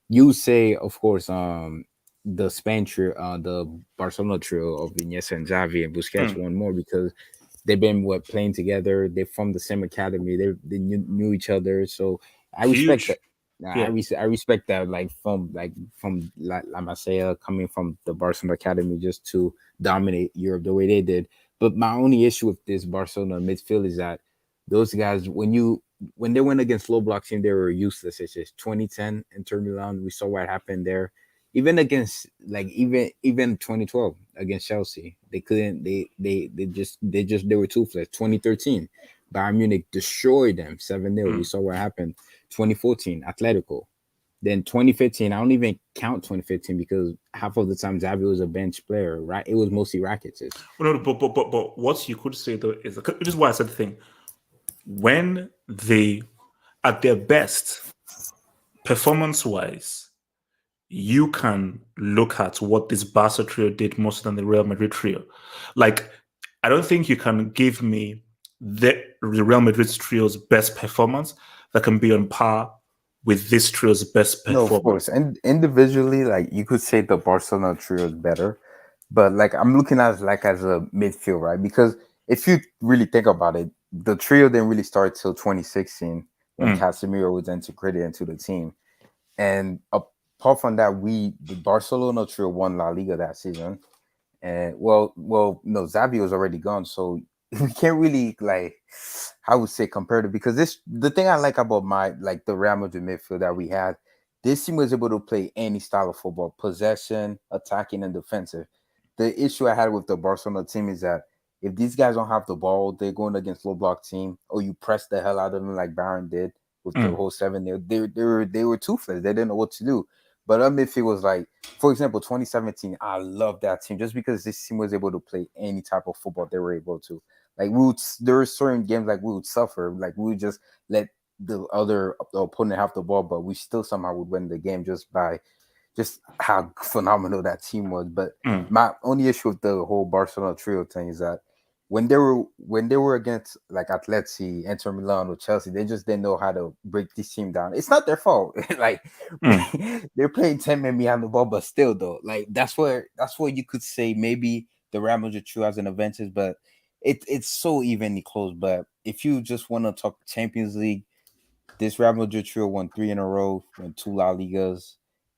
you say of course the Spain trio, the Barcelona trio of Iniesta and Xavi and Busquets won more because they've been playing together. They're from the same academy. They knew each other. So I respect that. I respect that, like from La Masia coming from the Barcelona academy just to dominate Europe the way they did. But my only issue with this Barcelona midfield is that those guys, when they went against low block team, they were useless. It's just 2010 Inter Milan. We saw what happened there. Even against even 2012 against Chelsea, they couldn't. They were toothless. 2013, Bayern Munich destroyed them 7-0. We saw what happened. 2014 Atletico. Then 2015, I don't even count 2015 because half of the time Xavi was a bench player, right? It was mostly Rakitic. Well, no, but what you could say though is, this is why I said the thing. When they, at their best, performance-wise, you can look at what this Barca trio did more than the Real Madrid trio. Like, I don't think you can give me the Real Madrid trio's best performance that can be on par with this trio's best No, of performance. course. And individually, like you could say the Barcelona trio is better, but like I'm looking at it like as a midfield, right? Because if you really think about it, the trio didn't really start till 2016 when Casemiro was integrated into the team. And apart from that, the Barcelona trio won La Liga that season. And no, Xavi was already gone, so we can't really like, I would say, compare it, because the thing I like about the Real Madrid midfield that we had, this team was able to play any style of football: possession, attacking, and defensive. The issue I had with the Barcelona team is that if these guys don't have the ball, they're going against low block team, or you press the hell out of them like Bayern did with the whole 7. They were toothless. They didn't know what to do. But our midfield was like, for example, 2017. I love that team just because this team was able to play any type of football they were able to. Like there were certain games like we would suffer, like we would just let the opponent have the ball, but we still somehow would win the game just by how phenomenal that team was. But my only issue with the whole Barcelona trio thing is that when they were against like Atleti, Inter Milan, or Chelsea, they just didn't know how to break this team down. It's not their fault. Like they're playing 10 men behind the ball, but still though, like that's where you could say maybe the Real Madrid trio has an advantage, but it's so evenly close. But if you just want to talk Champions League, this Real Madrid trio won 3 in a row, won 2 La Ligas,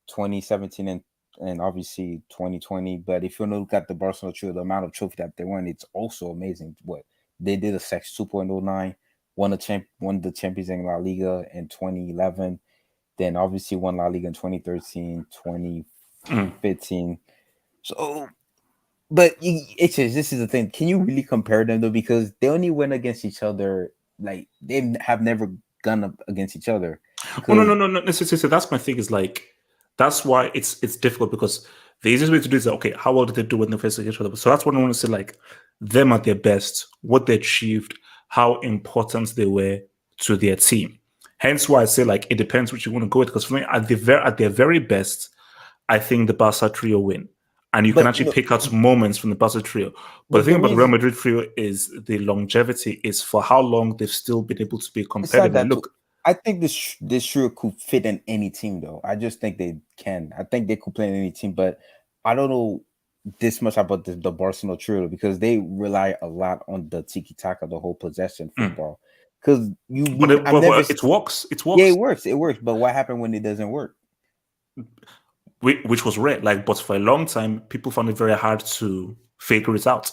2017 and obviously 2020. But if you want to look at the Barcelona trio, the amount of trophy that they won, it's also amazing. What they did: a Sex 2.09, won the Champions League, La Liga in 2011, then obviously won La Liga in 2013, 2015. So, but this is the thing. Can you really compare them though? Because they only went against each other. Like they have never gone up against each other. Oh, no. So that's my thing. Is like that's why it's difficult, because the easiest way to do is okay, how well did they do when they faced each other? So that's what I want to say. Like them at their best, what they achieved, how important they were to their team. Hence why I say like it depends which you want to go with. Because for me, at their very best, I think the Barca trio win. And you can actually pick out moments from the Barca trio. But the thing about the Real Madrid trio is the longevity is for how long they've still been able to be competitive. Look, I think this trio could fit in any team, though. I just think they can. I think they could play in any team, but I don't know this much about the Barcelona trio because they rely a lot on the tiki-taka, the whole possession football. Because it works. It works. Yeah, it works. But what happened when it doesn't work? Which was rare. But for a long time, people found it very hard to figure it out.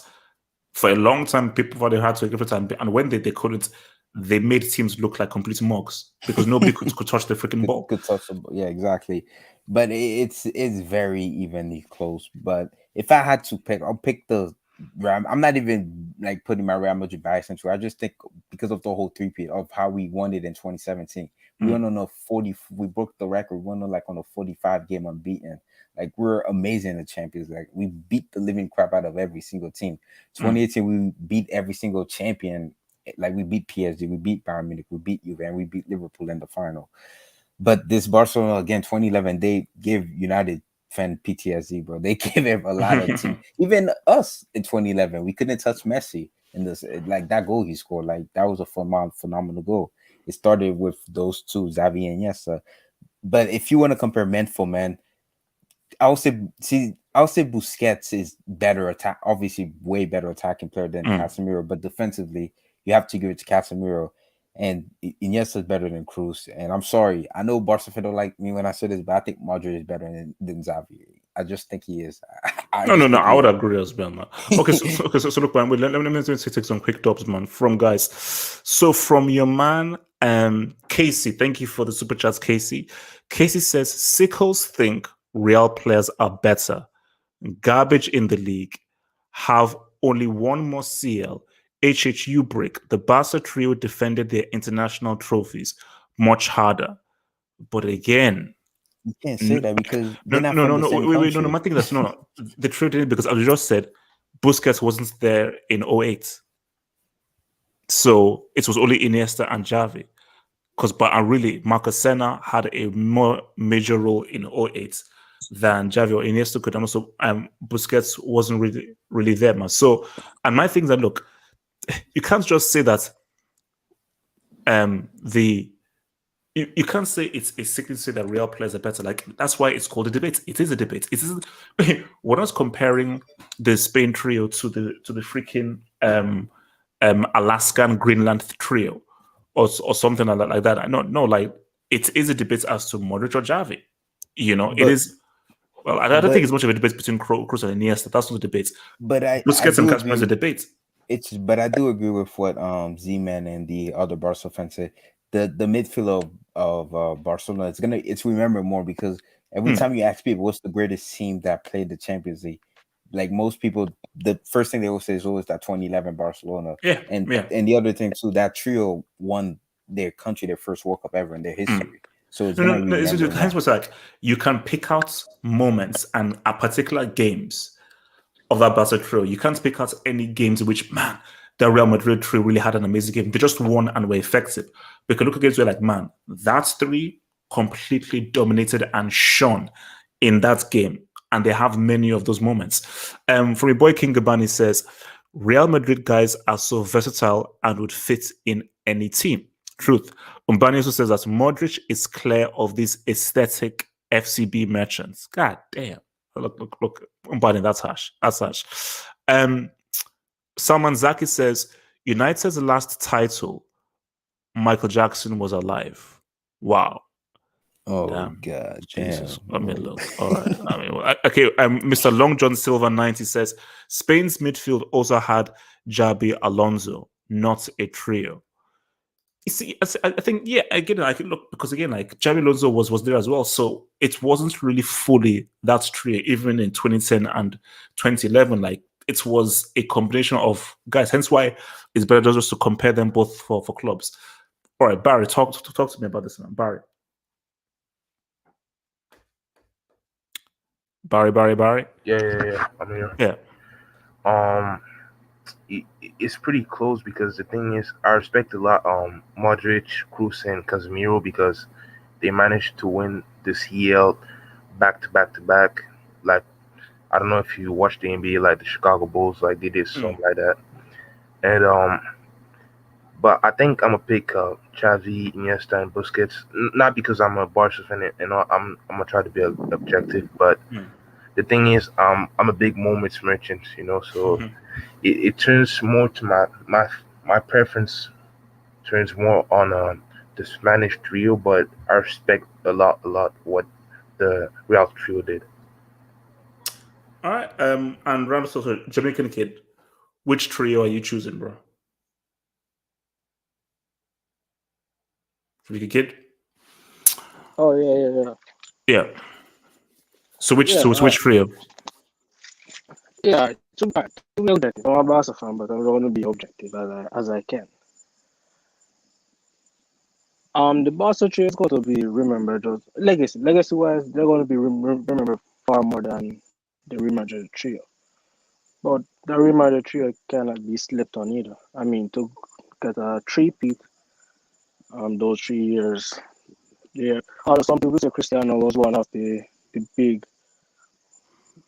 For a long time, people found it hard to figure it out. And when they couldn't, they made teams look like complete mugs because nobody could touch the freaking ball. Could touch the ball. Yeah, exactly. But it's very evenly close. But if I had to pick, I'll pick the Real. I'm not even like putting my Real Madrid bias into it. I just think because of the whole three-peat of how we won it in 2017. We went on a 40. We broke the record. We went on like on a 45 game unbeaten. Like we're amazing in the Champions League. We beat the living crap out of every single team. 2018, we beat every single champion. Like we beat PSG, we beat Bayern Munich, we beat Juve, and we beat Liverpool in the final. But this Barcelona again, 2011, they gave United fan PTSD, bro. They gave him a lot of team. Even us in 2011, we couldn't touch Messi in this. Like that goal he scored, like that was a phenomenal goal. It started with those two, Xavi and Iniesta. But if you want to compare man for man, I'll say Busquets is better obviously way better attacking player than Casemiro, but defensively, you have to give it to Casemiro, and Iniesta is better than Kroos. And I'm sorry, I know Barca don't like me when I say this, but I think Modric is better than Xavi. I just think he is. No, I would agree as well, man. Okay, so look, man, let me take some quick tops, man, from guys. So from your man, Casey, thank you for the super chats, Casey. Casey says Sickles think Real players are better. Garbage in the league. Have only one more CL. HHU break. The Barca trio defended their international trophies much harder. But again, you can't say that because no. My thing is no. The trio didn't, because as you just said, Busquets wasn't there in 08. So it was only Iniesta and Xavi. But really, Marcos Senna had a more major role in 08 than Xavi or Iniesta could. And also, Busquets wasn't really there, man. So, and my thing is that, look, you can't just say that the you can't say it's a sickness to say that Real players are better. Like that's why it's called a debate. It is a debate. It is. We're not comparing the Spain trio to the freaking Alaskan Greenland trio or something like that. No, like it is a debate as to Modric or Xavi. You know, it is. Well, I don't think it's much of a debate between Kroos and Iniesta. That's not a debate. But Busquets and Casemiro is a debate. But I do agree with what Z-Man and the other Barca fans say. The midfield of Barcelona it's remembered more because every time you ask people what's the greatest team that played the Champions League, like most people, the first thing they will say is always that 2011 Barcelona. And the other thing too, that trio won their country their first World Cup ever in their history. So it's gonna be like you can pick out moments and particular games of that Barca trio. You can't pick out any games in which, man, the Real Madrid trio really had an amazing game. They just won and were effective. We can look at games where, like, man, that three completely dominated and shone in that game. And they have many of those moments. From your boy King Gabani says, Real Madrid guys are so versatile and would fit in any team. Truth. Umbani also says that Modric is clear of these aesthetic FCB merchants. God damn. Look. Umbani, that's harsh. Salman Zaki says, United's last title, Michael Jackson was alive. Wow. Oh, damn. God. Jesus. Damn. I mean, look. All right. Okay. Mr. Long John Silver 90 says, Spain's midfield also had Xabi Alonso, not a trio. You see, I think, again, I can look because again, like Xabi Alonso was there as well, so it wasn't really fully that trio, even in 2010 and 2011. Like it was a combination of guys. Hence why it's better just to compare them both for clubs. All right, Barry, talk to me about this, man. Barry. Yeah. I'm here. Yeah. It's pretty close because the thing is, I respect a lot Modric, Kroos, and Casemiro because they managed to win the CL back to back. Like, I don't know if you watched the NBA, like the Chicago Bulls, like they did something like that. And but I think I'm gonna pick Xavi, Iniesta, and Busquets. Not because I'm a Barca fan, and I'm gonna try to be objective, but the thing is, I'm a big moments merchant, you know, so it turns more to my preference turns more on the Spanish trio, but I respect a lot what the Real trio did. All right. And Rams also Jamaican kid. Which trio are you choosing, bro? Jamaican kid. Oh yeah. Yeah. So which trio? Yeah, to be objective. I'm a Barca fan, but I'm going to be objective as I can. The Barca trio is going to be remembered as legacy wise. They're going to be remembered far more than the Real Madrid trio. But the Real Madrid trio cannot be slept on either. I mean, to get a three-peat, those 3 years, yeah. Although some people say Cristiano was one of the big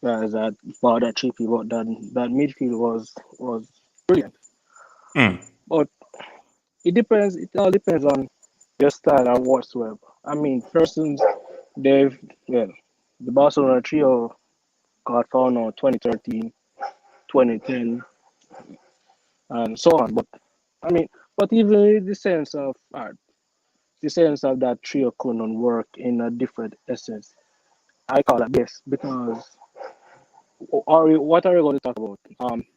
guys that bought that three-peat, but that midfield was brilliant. But it all depends on your style and whatsoever. I mean, the Barcelona trio got found out 2013, 2010, and so on. But I mean, even in the sense of that trio couldn't work in a different essence, I call it this because what are we going to talk about?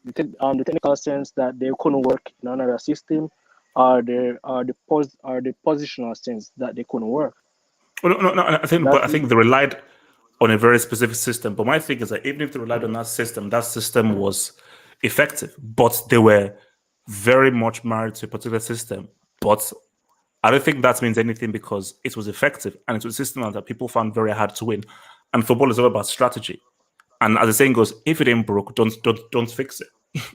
The technical sense that they couldn't work in another system, or the positional sense that they couldn't work. Well, no, I think they relied on a very specific system. But my thing is that even if they relied on that system was effective. But they were very much married to a particular system. But I don't think that means anything because it was effective and it was a system that people found very hard to win. And football is all about strategy. And as the saying goes, if it ain't broke, don't fix it.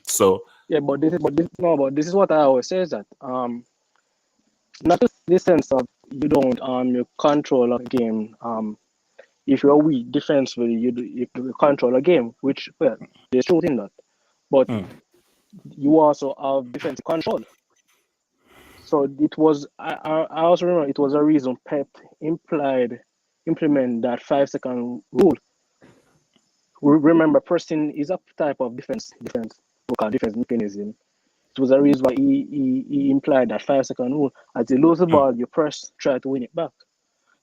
So yeah, but this is what I always say is that not just the sense of you don't you control a game. If you're weak defensively, you control a game, which there's truth in that. But you also have defensive control. So it was. I also remember it was a reason Pep implement that 5 second rule. Remember, pressing is a type of defense. We call defense mechanism. It was a reason why he implied that 5 second rule. As you lose the ball, you press, try to win it back.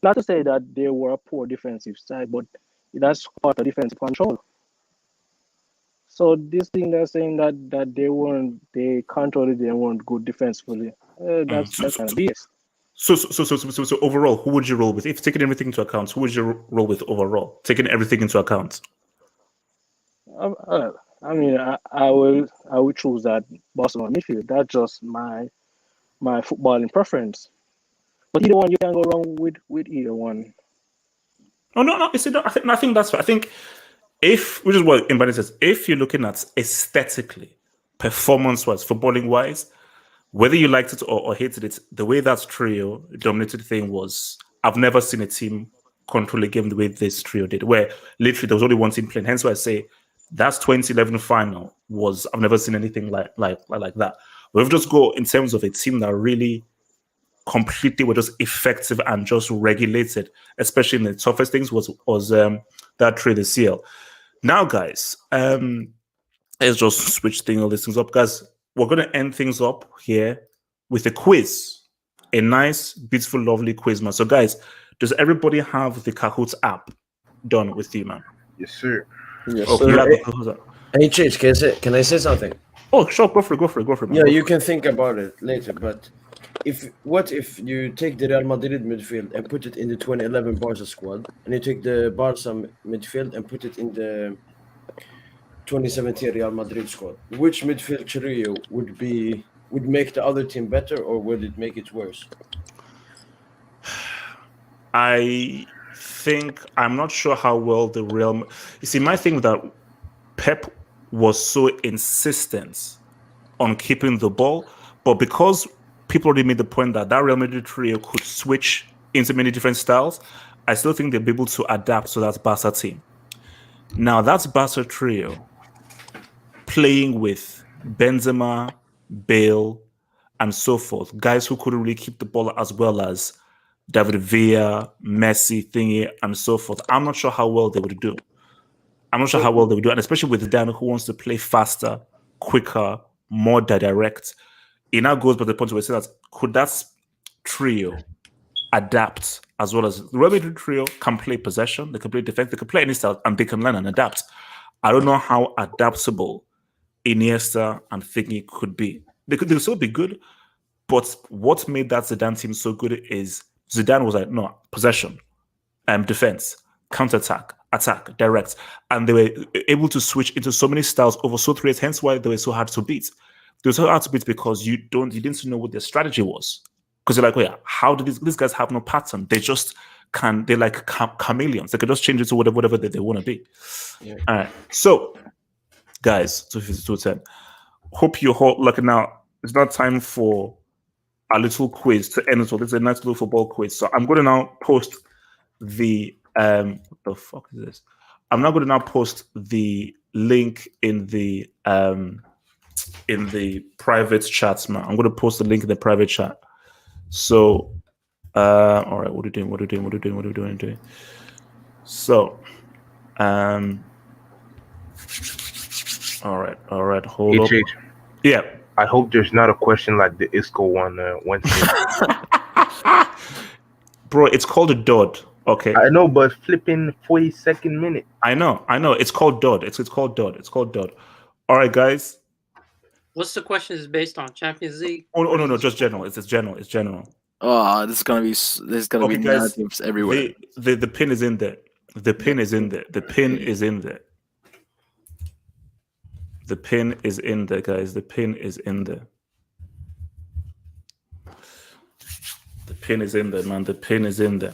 Not to say that they were a poor defensive side, but that's part of defensive control. So this thing they're saying that they controlled it, they weren't good defensively. That's kind of BS. So overall, who would you roll with? If taking everything into account, who would you roll with overall? Taking everything into account. I mean, I will choose that Barcelona midfield. That's just my footballing preference. But either one, you can go wrong with either one. Oh no! I think that's right. I think which is what Mbani says, if you're looking at aesthetically, performance-wise, footballing-wise, whether you liked it or hated it, the way that trio dominated the thing was, I've never seen a team control a game the way this trio did, where literally there was only one team playing. Hence why I say that's 2011 final I've never seen anything like that. We've just go in terms of a team that really completely were just effective and just regulated, especially in the toughest things was that trio, the CL. Now, guys, let's just switch all these things up. Guys, we're going to end things up here with a quiz. A nice, beautiful, lovely quiz, man. So, guys, does everybody have the Kahoot app done with you, man? Yes, sir. Yes, okay, sir. Hey, Chase, can I say something? Oh, sure, go for it. Yeah, you can think about it later, but what if you take the Real Madrid midfield and put it in the 2011 Barca squad, and you take the Barca midfield and put it in the 2017 Real Madrid squad? Which midfield trio would make the other team better, or would it make it worse? I'm not sure how well the Real. You see, my thing with that, Pep was so insistent on keeping the ball, but because people already made the point that Real Madrid trio could switch into many different styles, I still think they'll be able to adapt to that Barca team. Now, that's Barca trio playing with Benzema, Bale, and so forth, guys who couldn't really keep the ball as well as David Villa, Messi, thingy, and so forth. I'm not sure how well they would do. And especially with Dan, who wants to play faster, quicker, more direct. It now goes by the point where we say that could that trio adapt as well as the Real Madrid trio can play possession, they can play defense, they can play any style, and they can learn and adapt. I don't know how adaptable Iniesta and Thingy could be. They'll still be good, but what made that Zidane team so good is Zidane was like, no, possession, defense, counter-attack, attack, direct, and they were able to switch into so many styles over so 3 years, hence why they were so hard to beat. They were so hard to beat because you didn't know what their strategy was. Because you're like, oh yeah, how do these guys have no pattern? They just they're like chameleons. They can just change it to whatever they want to be. Yeah. All right. So, guys, 252-10. Hope you're all lucky now. It's not time for a little quiz to end it all. It's a nice little football quiz. So I'm going to now post the what the fuck is this? I'm now going to now post the link in the private chats, man. I'm going to post the link in the private chat. So, all right, what are we doing? So, all right, hold up. Yeah. I hope there's not a question like the Isco one Wednesday. Bro, it's called a dud. Okay. I know, but flipping 42nd minute. I know. It's called dud. It's called dud. All right, guys. What's the question is based on? Champions League? Oh no, just general. It's general. Oh, there's gonna be narratives everywhere. The pin is in there. The pin is in there, guys. The pin is in there. The pin is in there, man. The pin is in there.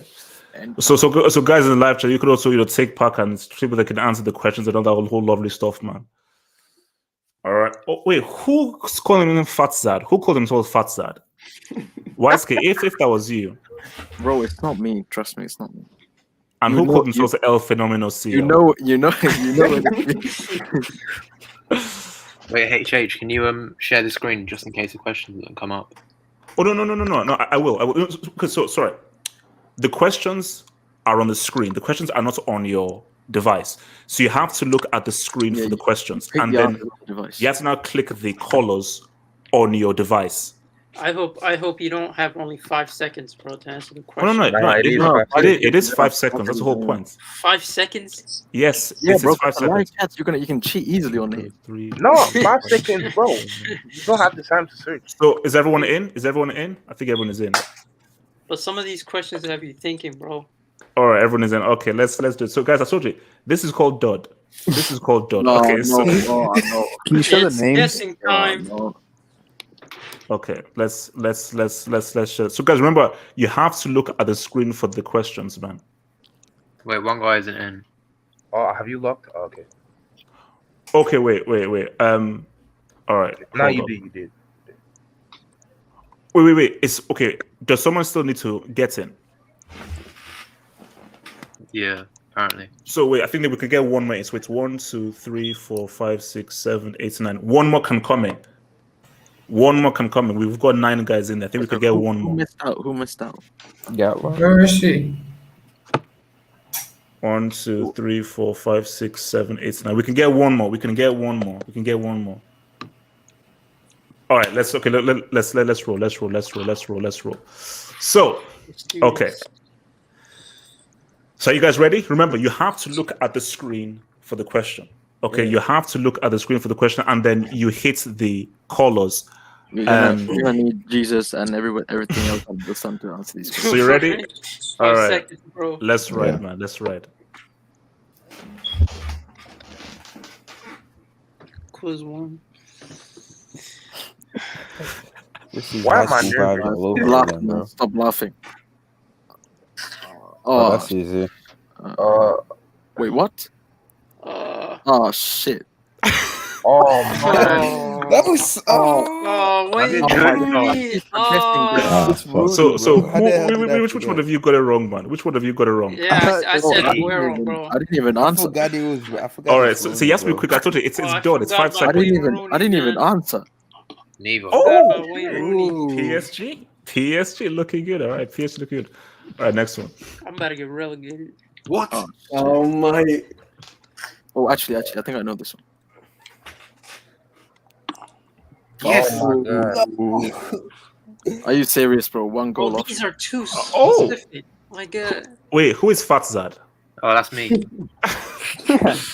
So guys in the live chat, you could also take part and people that can answer the questions and all that whole lovely stuff, man. All right. Oh wait, who's calling him Fatzad? Who called himself Fatzad? YSK, if that was you, bro, it's not me. Trust me, it's not me. And who called himself El Phenomenal CEO? You know. Wait, HH, can you share the screen just in case the question doesn't come up? Oh no! I will. Because sorry, the questions are on the screen. The questions are not on your device, so you have to look at the screen for the questions, and then you have to now click the colors on your device. I hope you don't have only 5 seconds, bro, to answer the Oh, question. it is 5 seconds. That's the whole point. 5 seconds? Yes, Yeah, this bro. is 5 seconds. You can cheat easily on it. No, 5 seconds, bro. You don't have the time to search. So is everyone in? Is everyone in? I think everyone is in. But some of these questions have you thinking, bro. All right, everyone is in. Okay, let's do it. So, guys, I told you this is called Dud. This is called Dud. No, okay, no, so no. Can you show the names? Guessing time. okay, let's show. So, guys, remember you have to look at the screen for the questions, man. Wait, one guy isn't in. Oh, have you locked? Oh, okay. Okay, wait. All right. No, hold you on. did. You did. Wait. It's okay. Does someone still need to get in? Yeah, apparently. So wait, I think that we could get one more. So it's 1, 2, 3, 4, 5, 6, 7, 8, 9. One more can come in. One more can come in. We've got 9 guys in there. I think we could get one more. Who missed out? Yeah. Where is she? 1, 2, 3, 4, 5, 6, 7, 8, 9. We can get one more. We can get one more. All right, let's roll. So, okay. So are you guys ready? Remember, you have to look at the screen for the question. Okay, you have to look at the screen for the question, and then you hit the colors. You're gonna need Jesus and everything else on the sun to answer these questions. So you ready? All right. Seconds, bro. Let's ride, man. Let's ride. Quiz 1. Why am I nervous? Stop laughing. Oh, that's easy. Wait, what? Oh shit. Oh man. That was. Wait. Which one of you got it wrong, man? Which one of you got it wrong? Yeah, I said we're wrong, bro. I didn't even answer. I forgot. All right, so you have to be quick. I told you it's done. It's 5 seconds. I didn't even answer. Neither. Oh, Rooney. PSG looking good. All right, PSG looking good. All right, next one. I'm about to get relegated. What? Oh my. Oh, actually, I think I know this one. Yes. Oh, Are you serious, bro? One goal Bro, off. these are too specific. My God. Wait, who is Fatzad? Oh, that's me.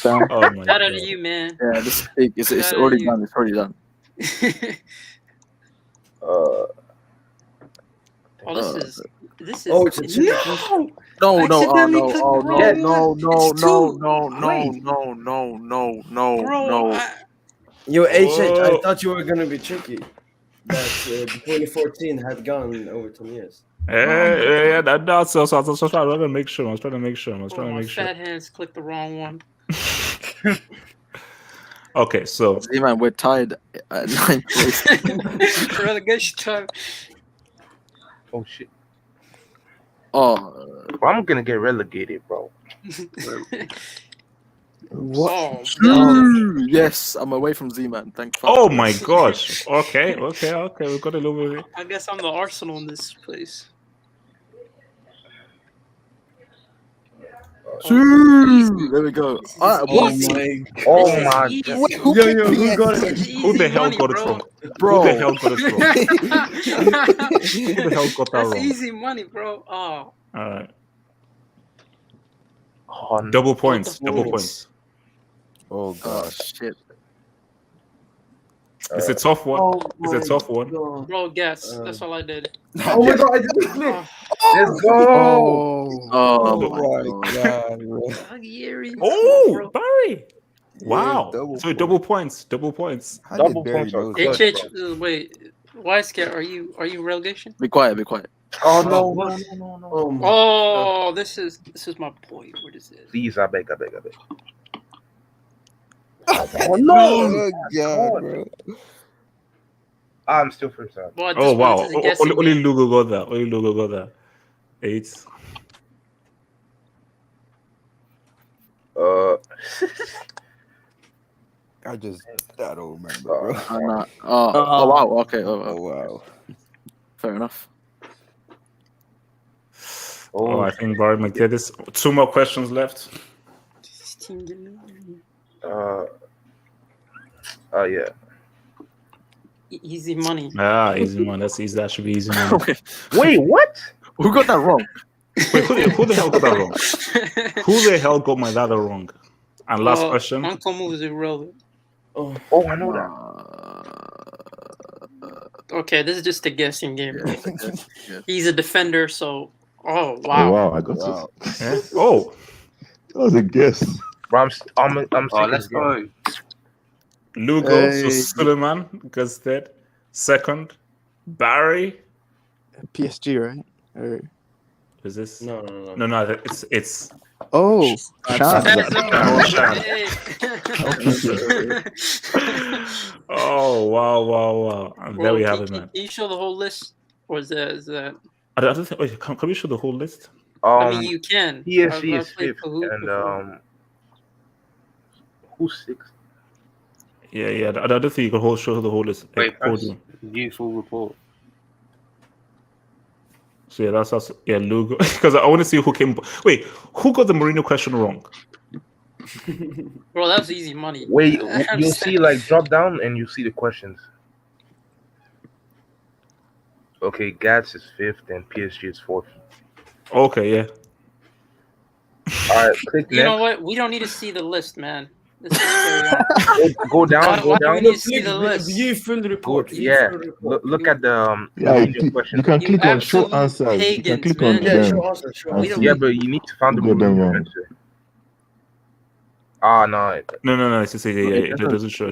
Oh my Shout out to you, man. Yeah, this thing it's already done. It's already done. This is. Oh, it's a No. Yo, HH, I thought you were gonna be tricky. That 2014 had gone over 10 years. Yeah, that's also. I was trying to make sure. My fat hands clicked the wrong one. Okay, so man, we're tied at 9th place. Relegation time. Oh shit. Oh, I'm gonna get relegated, bro. What? Oh, yes, I'm away from Z-Man. Thank fuck. Oh my gosh. Okay. We got a little bit. I guess I'm the Arsenal in this place. There we go. What? Oh my god. Wait, who got it? Who the hell got it from? Bro. Who the hell got it from? Who the hell got that That's wrong? easy money, bro. Oh. All right. Oh, no. Double points. Double points. Oh gosh. Shit. It's a tough one. It's a tough one. Bro, guess. That's all I did. Oh my god, I didn't click. Let's go. Oh my god. Aguirre. Oh, Barry. Yeah, Wow. double So double points. Double points. How Double did Barry points are know good. that? HH, wait. Why scared? Are you relegation? Be quiet. Oh no. Oh my. Oh, this is my point. What is this? Please, I beg. Oh no! Oh god, bro. I'm still first time. Well, at this Oh point, wow. this is a guessing Only game. Lugo got that. 8. I don't remember, bro. I'm not. Oh wow. Okay. Oh wow. Fair enough. Oh, I think Barry might get this. 2 more questions left. Yeah. Easy money. Easy money. That's easy. That should be easy money. Wait, what? Who got that wrong? Wait, who the hell got that wrong? Who the hell got my that wrong? And last question. Uncle moves irrelevant. Oh, I know that. Okay, this is just a guessing game. He's a defender, so. Oh Oh, wow! wow, I got it. Yeah. Oh, that was a guess. Bro, I'm let's go. Lugo, so Suleiman gets that. Second, Barry. PSG, right? Or... Is this? No. No, it's. Oh, Sean. Oh, wow. And there we have it, man. Can you show the whole list? Or is that... I don't think. Wait, can we show the whole list? I mean, you can. PSG is 5th, and who's 6th? Yeah. I don't think you can show the whole list. Wait, view full report. So yeah, that's Lugo. Because I want to see who came. Wait, who got the Mourinho question wrong? Bro, that's easy money. Wait, you'll see drop down and you see the questions. Okay, Gats is 5th and PSG is 4th. Okay, yeah. All right, click You next. know what? We don't need to see the list, man. This is Go down. Why do we need to see the list? View full report. Yeah, look at the you question. can click on show answers. You can click on them. Yeah, but you need to find the Mourinho answer. No. No. It's just it doesn't show.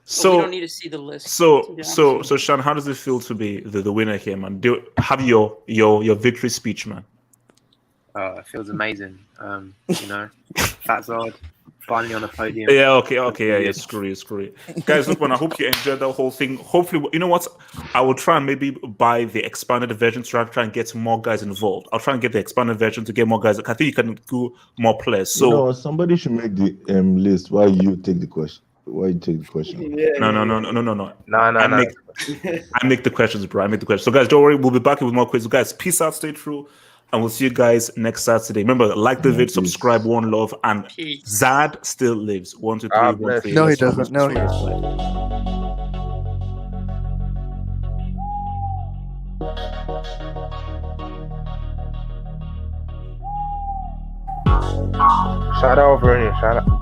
So we don't need to see the list. So Sean, how does it feel to be the winner here, man? Have your victory speech, man. It feels amazing. Fatzard finally on the podium. Yeah, okay, yeah. Screw you. Guys, look, man, I hope you enjoyed the whole thing. Hopefully, you know what? I will try and maybe buy the expanded version to try and get more guys involved. I'll try and get the expanded version to get more guys. I think you can do more players. So somebody should make the list while you take the question. No. I make the questions, bro. I make the questions. So, guys, don't worry. We'll be back with more quizzes. Guys, peace out, stay true, and we'll see you guys next Saturday. Remember, like the vid, subscribe, one love, and Zad still lives. 1, 2, 3, 1, 3. No, he doesn't. No, he doesn't. Shout out, Bernie. Shout out.